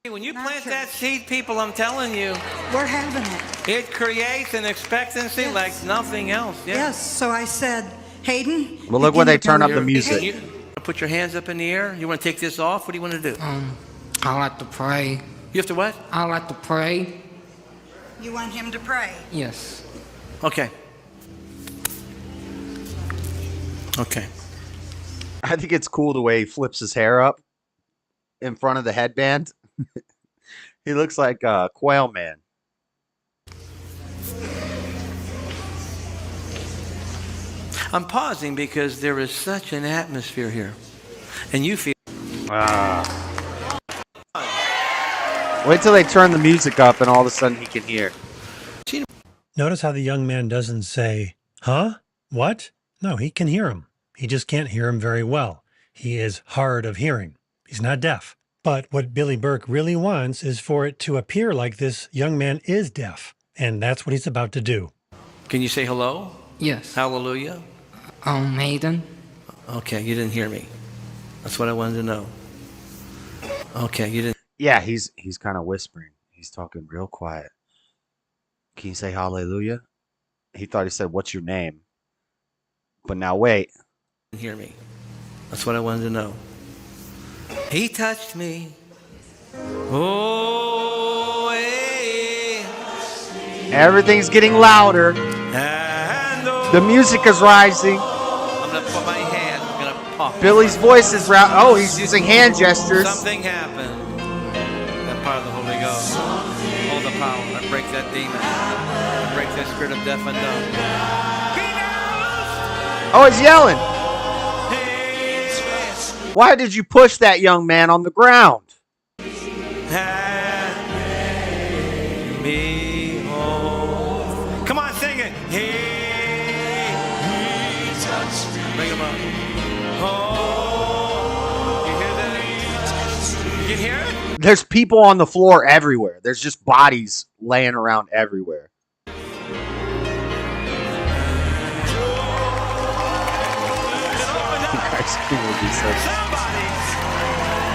When you plant that seed, people, I'm telling you, we're having it. It creates an expectancy like nothing else. Yeah. Yes, so I said, Hayden. Well, look when they turn up the music. You put your hands up in the air. You want to take this off? What do you want to do? I like to pray. You have to what? I like to pray. You want him to pray? Yes. Okay. Okay. I think it's cool the way he flips his hair up in front of the headband. He looks like a Quail Man. I'm pausing because there is such an atmosphere here. And you feel... Wait till they turn the music up and all of a sudden he can hear. Notice how the young man doesn't say, huh? What? No, he can hear him. He just can't hear him very well. He is hard of hearing. He's not deaf. But what Billy Burke really wants is for it to appear like this young man is deaf. And that's what he's about to do. Can you say hello? Yes. Hallelujah? Hayden. Okay, you didn't hear me. That's what I wanted to know. Okay, you didn't. Yeah, he's kind of whispering. He's talking real quiet. Can you say hallelujah? He thought he said, what's your name? But now wait. You didn't hear me. That's what I wanted to know. He touched me. Oh, hey. Everything's getting louder. The music is rising. I'm going to put my hand. I'm going to pump. Billy's voice is he's using hand gestures. Something happened. That part of the Holy Ghost. Hold the power. I break that demon. I break that spirit of deaf and dumb. Oh, he's yelling. Why did you push that young man on the ground? Me home. Come on, sing it. Bring him up. Oh, you hear that? You hear it? There's people on the floor everywhere. There's just bodies laying around everywhere.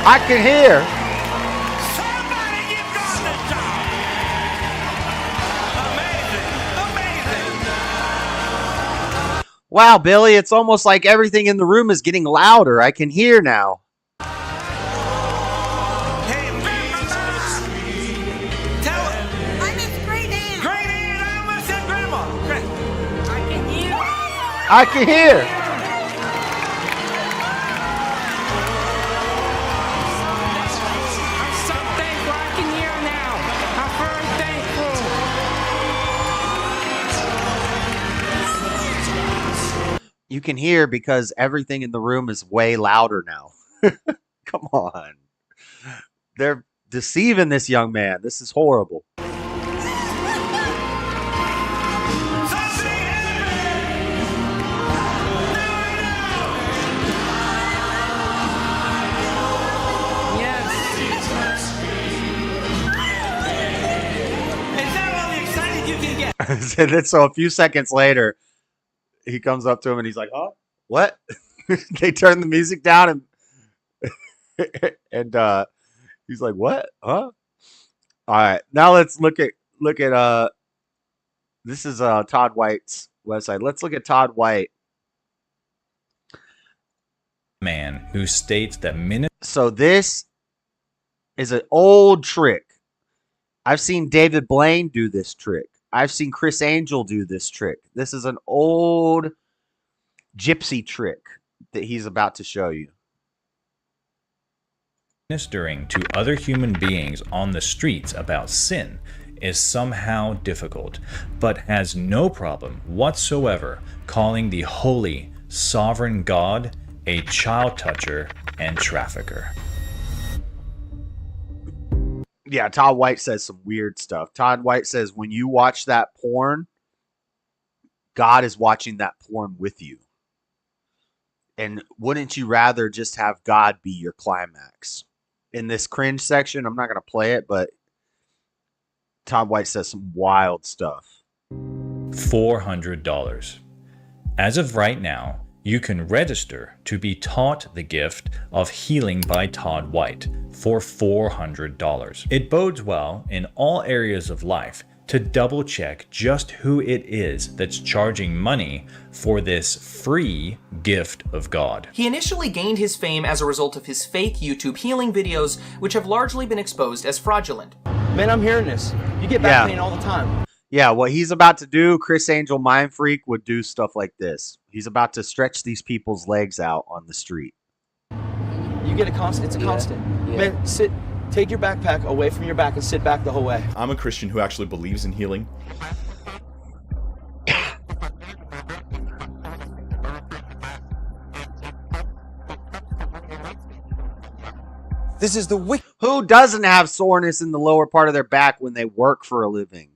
I can hear. Wow, Billy, it's almost like everything in the room is getting louder. I can hear now. I can hear. I'm so thankful I can hear now. I'm very thankful. You can hear because everything in the room is way louder now. Come on. They're deceiving this young man. This is horrible. And then so a few seconds later, he comes up to him and he's like, "Huh? What?" They turn the music down and he's like, "What? Huh?" All right, now let's look at this is Todd White's website. Let's look at Todd White. Man who states that So this is an old trick. I've seen David Blaine do this trick. I've seen Chris Angel do this trick. This is an old gypsy trick that he's about to show you. ministering to other human beings on the streets about sin is somehow difficult, but has no problem whatsoever calling the holy, sovereign God a child toucher and trafficker. Yeah, Todd White says some weird stuff. Todd White says when you watch that porn, God is watching that porn with you. And wouldn't you rather just have God be your climax? In this cringe section, I'm not going to play it, but Todd White says some wild stuff. $400. As of right now, you can register to be taught the gift of healing by Todd White for $400. It bodes well in all areas of life to double check just who it is that's charging money for this free gift of God. He initially gained his fame as a result of his fake YouTube healing videos, which have largely been exposed as fraudulent. Man, I'm hearing this. You get back pain all the time. Yeah, what he's about to do, Chris Angel Mind Freak would do stuff like this. He's about to stretch these people's legs out on the street. You get a constant. It's a constant. Man, sit. Take your backpack away from your back and sit back the whole way. I'm a Christian who actually believes in healing. This is the Who doesn't have soreness in the lower part of their back when they work for a living?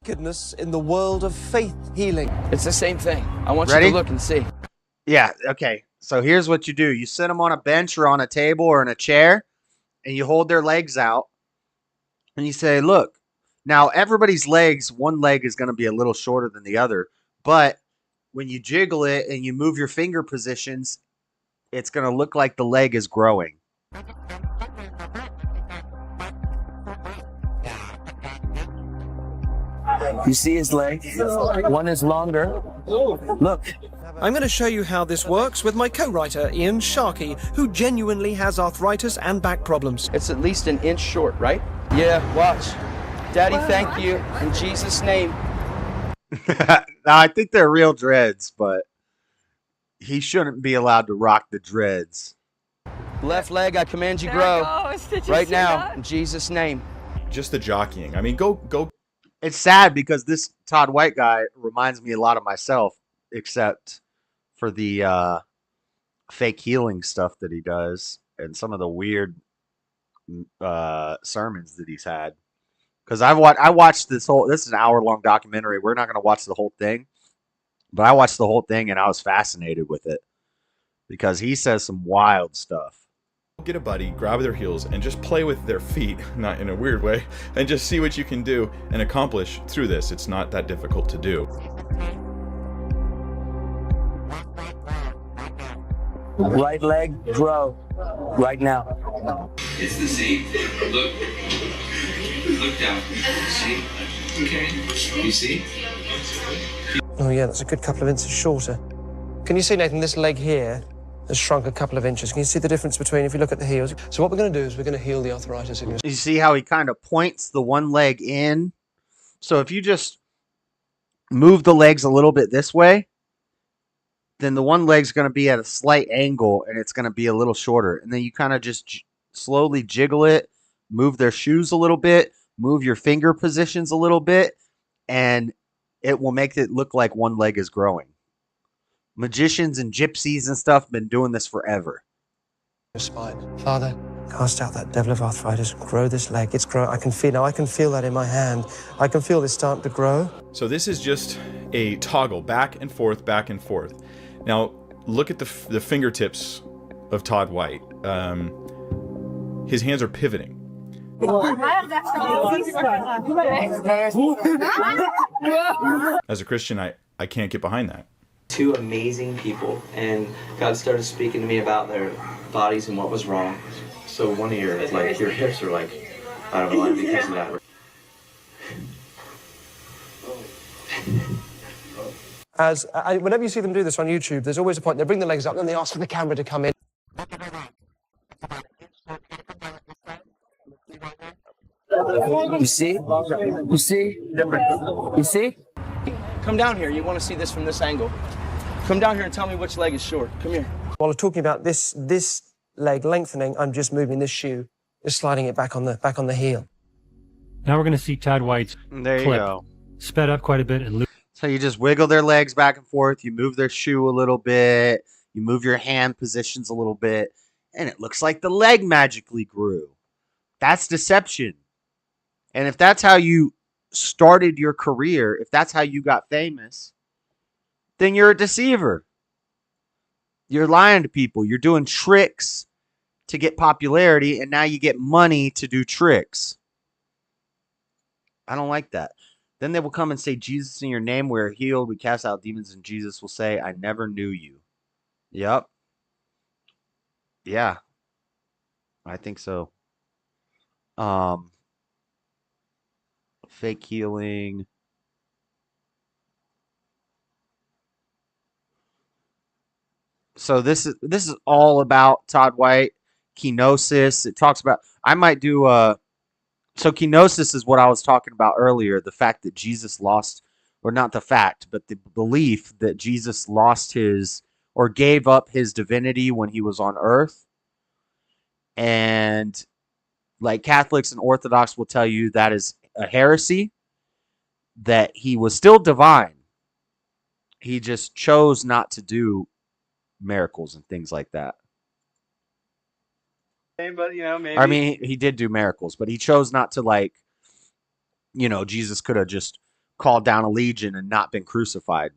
Wickedness in the world of faith healing. It's the same thing. I want Ready? you to look and see. Yeah, okay. So here's what you do. You sit them on a bench or on a table or in a chair, and you hold their legs out, and you say, look, now everybody's legs, one leg is going to be a little shorter than the other, but when you jiggle it and you move your finger positions, it's going to look like the leg is growing. You see his leg? One is longer. Look. I'm going to show you how this works with my co-writer, Ian Sharkey, who genuinely has arthritis and back problems. It's at least an inch short, right? Yeah, watch. Daddy, thank you. In Jesus' name. Now, I think they're real dreads, but he shouldn't be allowed to rock the dreads. Left leg, I command you grow. Right now, in Jesus' name. Just the jockeying. I mean, go. It's sad because this Todd White guy reminds me a lot of myself, except for the fake healing stuff that he does and some of the weird sermons that he's had. Because I watched this is an hour-long documentary. We're not going to watch the whole thing, but I watched the whole thing and I was fascinated with it because he says some wild stuff. Get a buddy, grab their heels, and just play with their feet, not in a weird way, and just see what you can do and accomplish through this. It's not that difficult to do. Right leg, grow. Right now. It's the same thing. Look down. See? Okay. You see? Oh yeah, that's a good couple of inches shorter. Can you see, Nathan, this leg here has shrunk a couple of inches. Can you see the difference between, if you look at the heels? So what we're going to do is we're going to heal the arthritis. You see how he kind of points the one leg in? So if you just move the legs a little bit this way, then the one leg's going to be at a slight angle and it's going to be a little shorter. And then you kind of just slowly jiggle it, move their shoes a little bit, move your finger positions a little bit, and it will make it look like one leg is growing. Magicians and gypsies and stuff have been doing this forever. spine. Father, cast out that devil of arthritis, grow this leg. It's grow. I can feel that in my hand. I can feel this starting to grow. So this is just a toggle back and forth, back and forth. Now look at the fingertips of Todd White. His hands are pivoting. As a Christian, I can't get behind that. Two amazing people, and God started speaking to me about their bodies and what was wrong. So one of your hips are out of line because of that. Whenever you see them do this on YouTube, there's always a point. They bring the legs up, and then they ask for the camera to come in. You see? You see? You see? Come down here. You want to see this from this angle. Come down here and tell me which leg is short. Come here. While I'm talking about this leg lengthening, I'm just moving this shoe, just sliding it back on the heel. Now we're going to see Todd White's There you clip go. sped up quite a bit and So you just wiggle their legs back and forth. You move their shoe a little bit. You move your hand positions a little bit. And it looks like the leg magically grew. That's deception. And if that's how you started your career, if that's how you got famous, then you're a deceiver. You're lying to people. You're doing tricks to get popularity, and now you get money to do tricks. I don't like that. Then they will come and say, Jesus, in your name we are healed. We cast out demons, and Jesus will say, I never knew you. Yep. Yeah. I think so. Fake healing. So this is all about Todd White, kenosis. It talks about, I might do so kenosis is what I was talking about earlier, the fact that Jesus lost, or not the fact, but the belief that Jesus lost his, or gave up his divinity when he was on earth. And like Catholics and Orthodox will tell you that is a heresy, that he was still divine. He just chose not to do miracles and things like that. But, maybe. I mean, he did do miracles, but he chose not to, Jesus could have just called down a legion and not been crucified.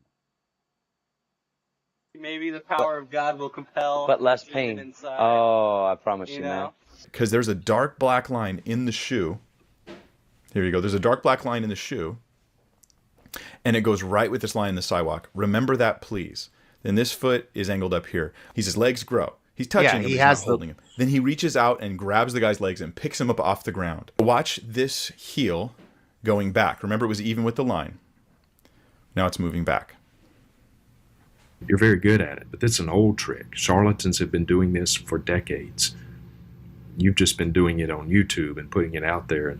Maybe the power of God will compel. But less pain. Oh, I promise you, man. Because there's a dark black line in the shoe. Here you go. There's a dark black line in the shoe. And it goes right with this line in the sidewalk. Remember that, please. Then this foot is angled up here. His legs grow. He's touching him, but he's not holding him. Then he reaches out and grabs the guy's legs and picks him up off the ground. Watch this heel going back. Remember, it was even with the line. Now it's moving back. You're very good at it, but that's an old trick. Charlatans have been doing this for decades. You've just been doing it on YouTube and putting it out there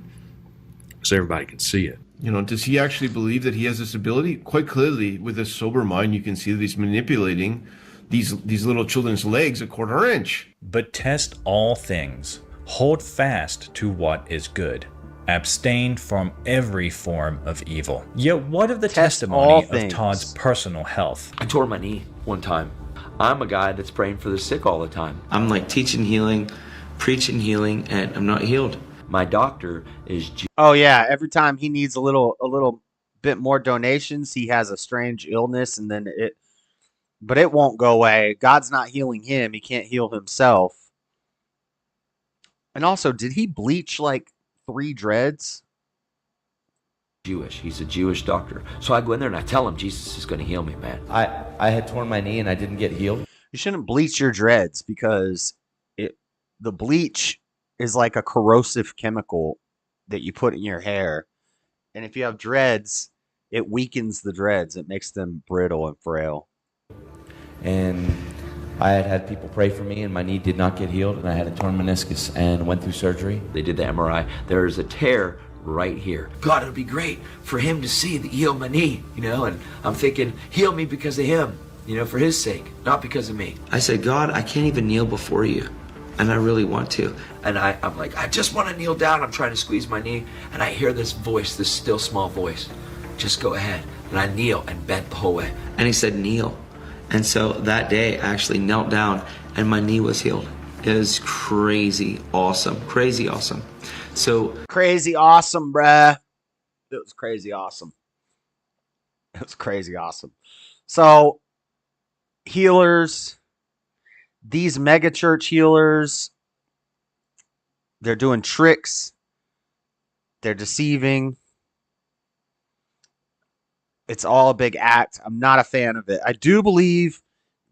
so everybody can see it. Does he actually believe that he has this ability? Quite clearly, with a sober mind, you can see that he's manipulating these little children's legs a quarter inch. But test all things. Hold fast to what is good. Abstain from every form of evil. Yet what of the testimony of Todd's personal health? I tore my knee one time. I'm a guy that's praying for the sick all the time. I'm like teaching healing, preaching healing, and I'm not healed. My doctor is... Oh, yeah. Every time he needs a little bit more donations, he has a strange illness, and then but it won't go away. God's not healing him. He can't heal himself. And also, did he bleach 3 dreads? Jewish. He's a Jewish doctor. So I go in there and I tell him Jesus is going to heal me, man. I had torn my knee and I didn't get healed. You shouldn't bleach your dreads because the bleach is like a corrosive chemical that you put in your hair. And if you have dreads, it weakens the dreads. It makes them brittle and frail. And I had people pray for me and my knee did not get healed and I had a torn meniscus and went through surgery. They did the MRI. There is a tear right here. God, it would be great for him to see that heal my knee, and I'm thinking, heal me because of him, for his sake, not because of me. I said, God, I can't even kneel before you. And I really want to. And I'm like, I just want to kneel down. I'm trying to squeeze my knee. And I hear this voice, this still small voice. Just go ahead. And I kneel and bent the whole way. And he said, kneel. And so that day I actually knelt down and my knee was healed. is crazy awesome. Crazy awesome. So crazy awesome, bruh. It was crazy awesome. It was crazy awesome. So healers, these mega church healers, they're doing tricks. They're deceiving. It's all a big act. I'm not a fan of it. I do believe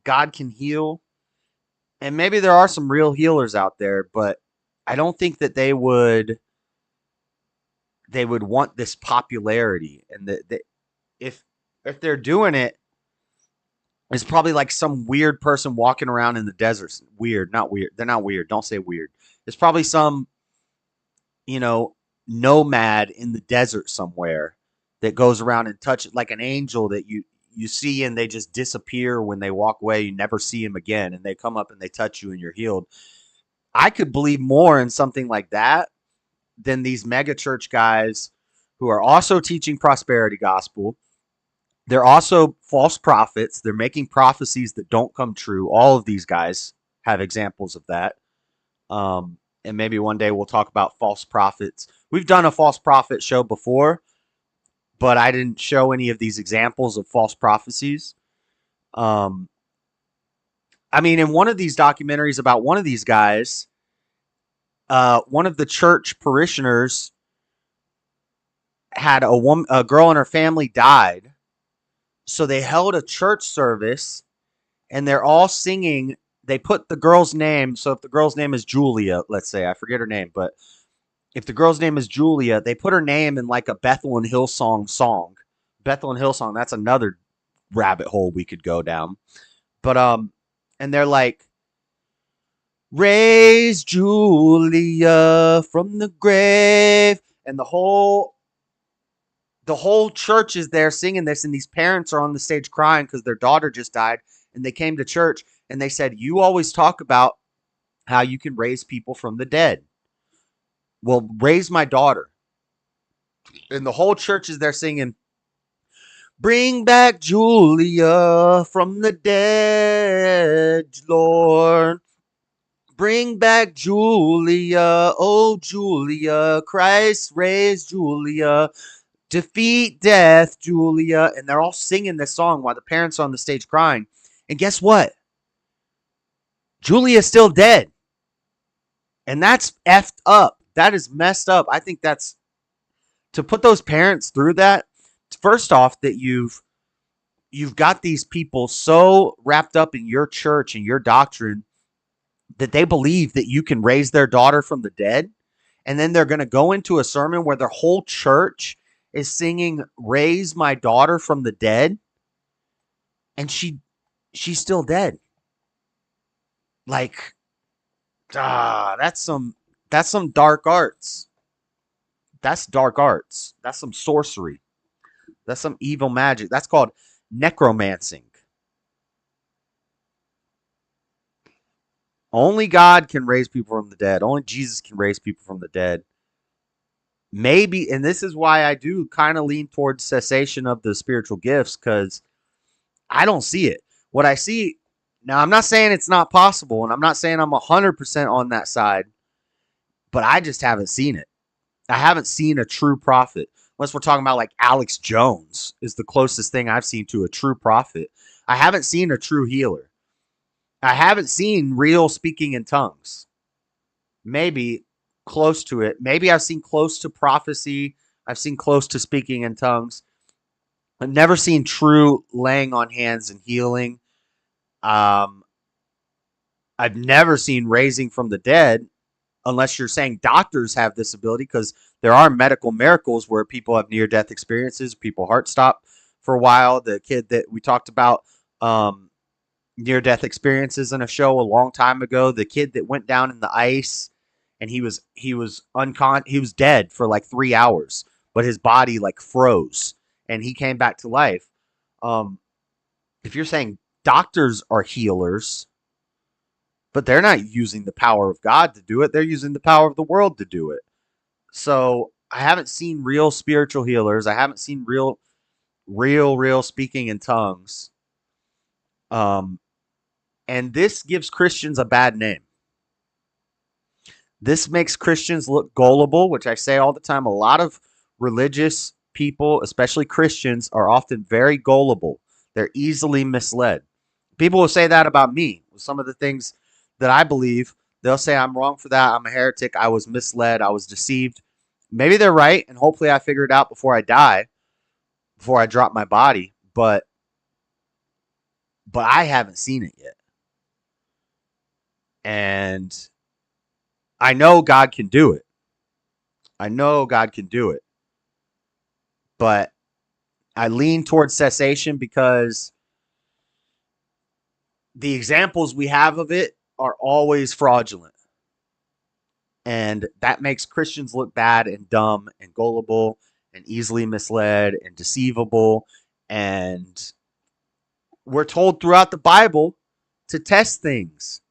God can heal. And maybe there are some real healers out there, but I don't think that they would want this popularity. And that if they're doing it, it's probably like some weird person walking around in the desert. Weird, not weird. They're not weird. Don't say weird. It's probably some, nomad in the desert somewhere that goes around and touches, like an angel that you see and they just disappear when they walk away. You never see them again, and they come up and they touch you and you're healed. I could believe more in something like that than these mega church guys who are also teaching prosperity gospel. They're also false prophets. They're making prophecies that don't come true. All of these guys have examples of that. And maybe one day we'll talk about false prophets. We've done a false prophet show before, but I didn't show any of these examples of false prophecies. In one of these documentaries about one of these guys, one of the church parishioners had a girl and her family died. So they held a church service and they're all singing. They put the girl's name. So if the girl's name is Julia, let's say, I forget her name, but if the girl's name is Julia, they put her name in like a Bethel and Hillsong song. Bethel and Hillsong, that's another rabbit hole we could go down. But and they're like, raise Julia from the grave, and the whole church is there singing this, and these parents are on the stage crying because their daughter just died, and they came to church and they said, you always talk about how you can raise people from the dead. Well, raise my daughter. And the whole church is there singing, bring back Julia from the dead, Lord. Bring back Julia, oh Julia, Christ raised Julia. Defeat death, Julia. And they're all singing this song while the parents are on the stage crying. And guess what? Julia's still dead. And that's effed up. That is messed up. I think that's, to put those parents through that, first off, that you've got these people so wrapped up in your church and your doctrine that they believe that you can raise their daughter from the dead. And then they're going to go into a sermon where their whole church is singing, raise my daughter from the dead. And she's still dead. Like, that's some dark arts. That's dark arts. That's some sorcery. That's some evil magic. That's called necromancing. Only God can raise people from the dead. Only Jesus can raise people from the dead. Maybe, and this is why I do kind of lean towards cessation of the spiritual gifts, because I don't see it. What I see, now I'm not saying it's not possible, and I'm not saying I'm 100% on that side, but I just haven't seen it. I haven't seen a true prophet. Unless we're talking about like Alex Jones is the closest thing I've seen to a true prophet. I haven't seen a true healer. I haven't seen real speaking in tongues. Maybe close to it. Maybe I've seen close to prophecy. I've seen close to speaking in tongues. I've never seen true laying on hands and healing. I've never seen raising from the dead, unless you're saying doctors have this ability, because there are medical miracles where people have near-death experiences, people heart stop for a while. The kid that we talked about, near-death experiences in a show a long time ago, the kid that went down in the ice and he was dead for like 3 hours, but his body like froze and he came back to life. If you're saying doctors are healers, but they're not using the power of God to do it, they're using the power of the world to do it. So I haven't seen real spiritual healers. I haven't seen real speaking in tongues. And this gives Christians a bad name. This makes Christians look gullible, which I say all the time. A lot of religious people, especially Christians, are often very gullible. They're easily misled. People will say that about me. Some of the things that I believe, they'll say I'm wrong for that. I'm a heretic. I was misled. I was deceived. Maybe they're right, and hopefully I figure it out before I die, before I drop my body. But I haven't seen it yet. And I know God can do it. I know God can do it. But I lean towards cessation because the examples we have of it are always fraudulent. And that makes Christians look bad and dumb and gullible and easily misled and deceivable. And we're told throughout the Bible to test things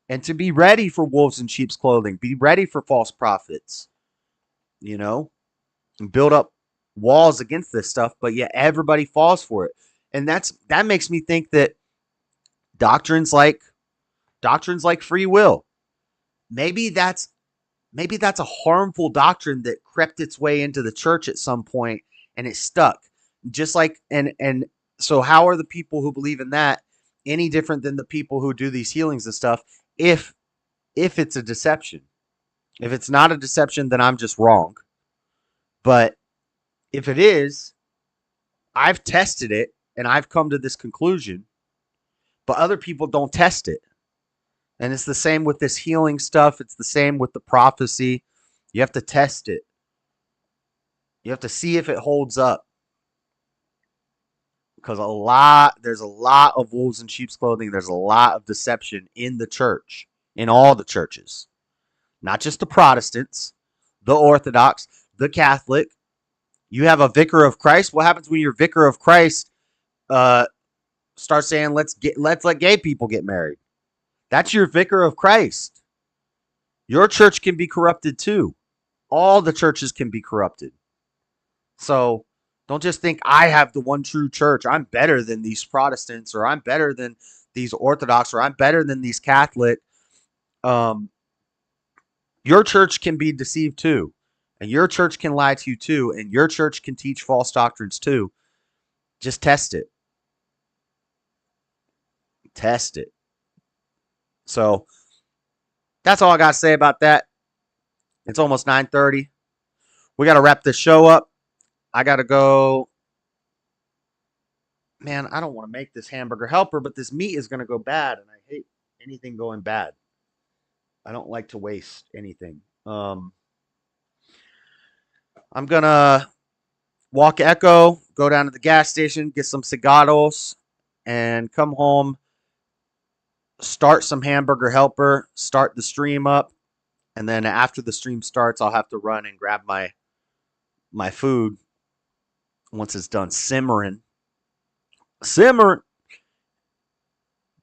and to be ready for wolves in sheep's clothing. Be ready for false prophets, you know, and build up walls against this stuff. But yet everybody falls for it. And that makes me think that doctrines like free will, maybe that's a harmful doctrine that crept its way into the church at some point and it stuck. Just like, and so how are the people who believe in that any different than the people who do these healings and stuff? If it's a deception. If it's not a deception, then I'm just wrong. But if it is, I've tested it and I've come to this conclusion, but other people don't test it. And it's the same with this healing stuff. It's the same with the prophecy. You have to test it. You have to see if it holds up. Because there's a lot of wolves in sheep's clothing. There's a lot of deception in the church, in all the churches. Not just the Protestants, the Orthodox, the Catholic. You have a vicar of Christ. What happens when your vicar of Christ starts saying, let's let gay people get married? That's your vicar of Christ. Your church can be corrupted too. All the churches can be corrupted. So don't just think I have the one true church. I'm better than these Protestants, or I'm better than these Orthodox, or I'm better than these Catholic. Your church can be deceived too. And your church can lie to you too. And your church can teach false doctrines too. Just test it. Test it. So that's all I got to say about that. It's almost 9:30. We got to wrap this show up. I got to go. Man, I don't want to make this hamburger helper, but this meat is going to go bad. And I hate anything going bad. I don't like to waste anything. I'm going to walk Echo, go down to the gas station, get some cigaros, and come home, start some hamburger helper, start the stream up. And then after the stream starts, I'll have to run and grab my food once it's done simmering.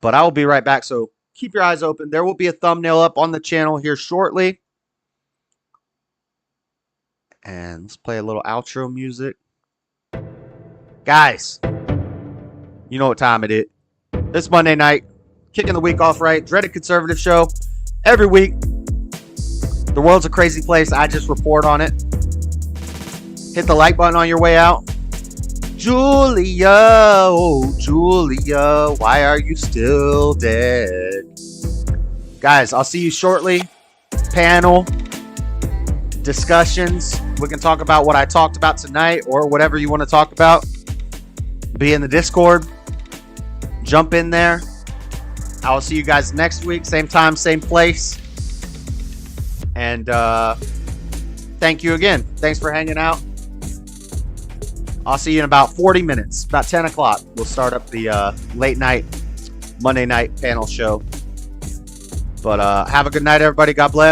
But I will be right back, so keep your eyes open. There will be a thumbnail up on the channel here shortly. And let's play a little outro music. Guys, you know what time it is. It's Monday night. Kicking the week off right. Dreaded Conservative show. Every week. The world's a crazy place. I just report on it. Hit the like button on your way out. Julia, oh Julia, why are you still dead? Guys, I'll see you shortly. Panel discussions. We can talk about what I talked about tonight or whatever you want to talk about. Be in the Discord. Jump in there. I will see you guys next week. Same time, same place. And thank you again. Thanks for hanging out. I'll see you in about 40 minutes. About 10 o'clock. We'll start up the late night, Monday night panel show. But have a good night, everybody. God bless.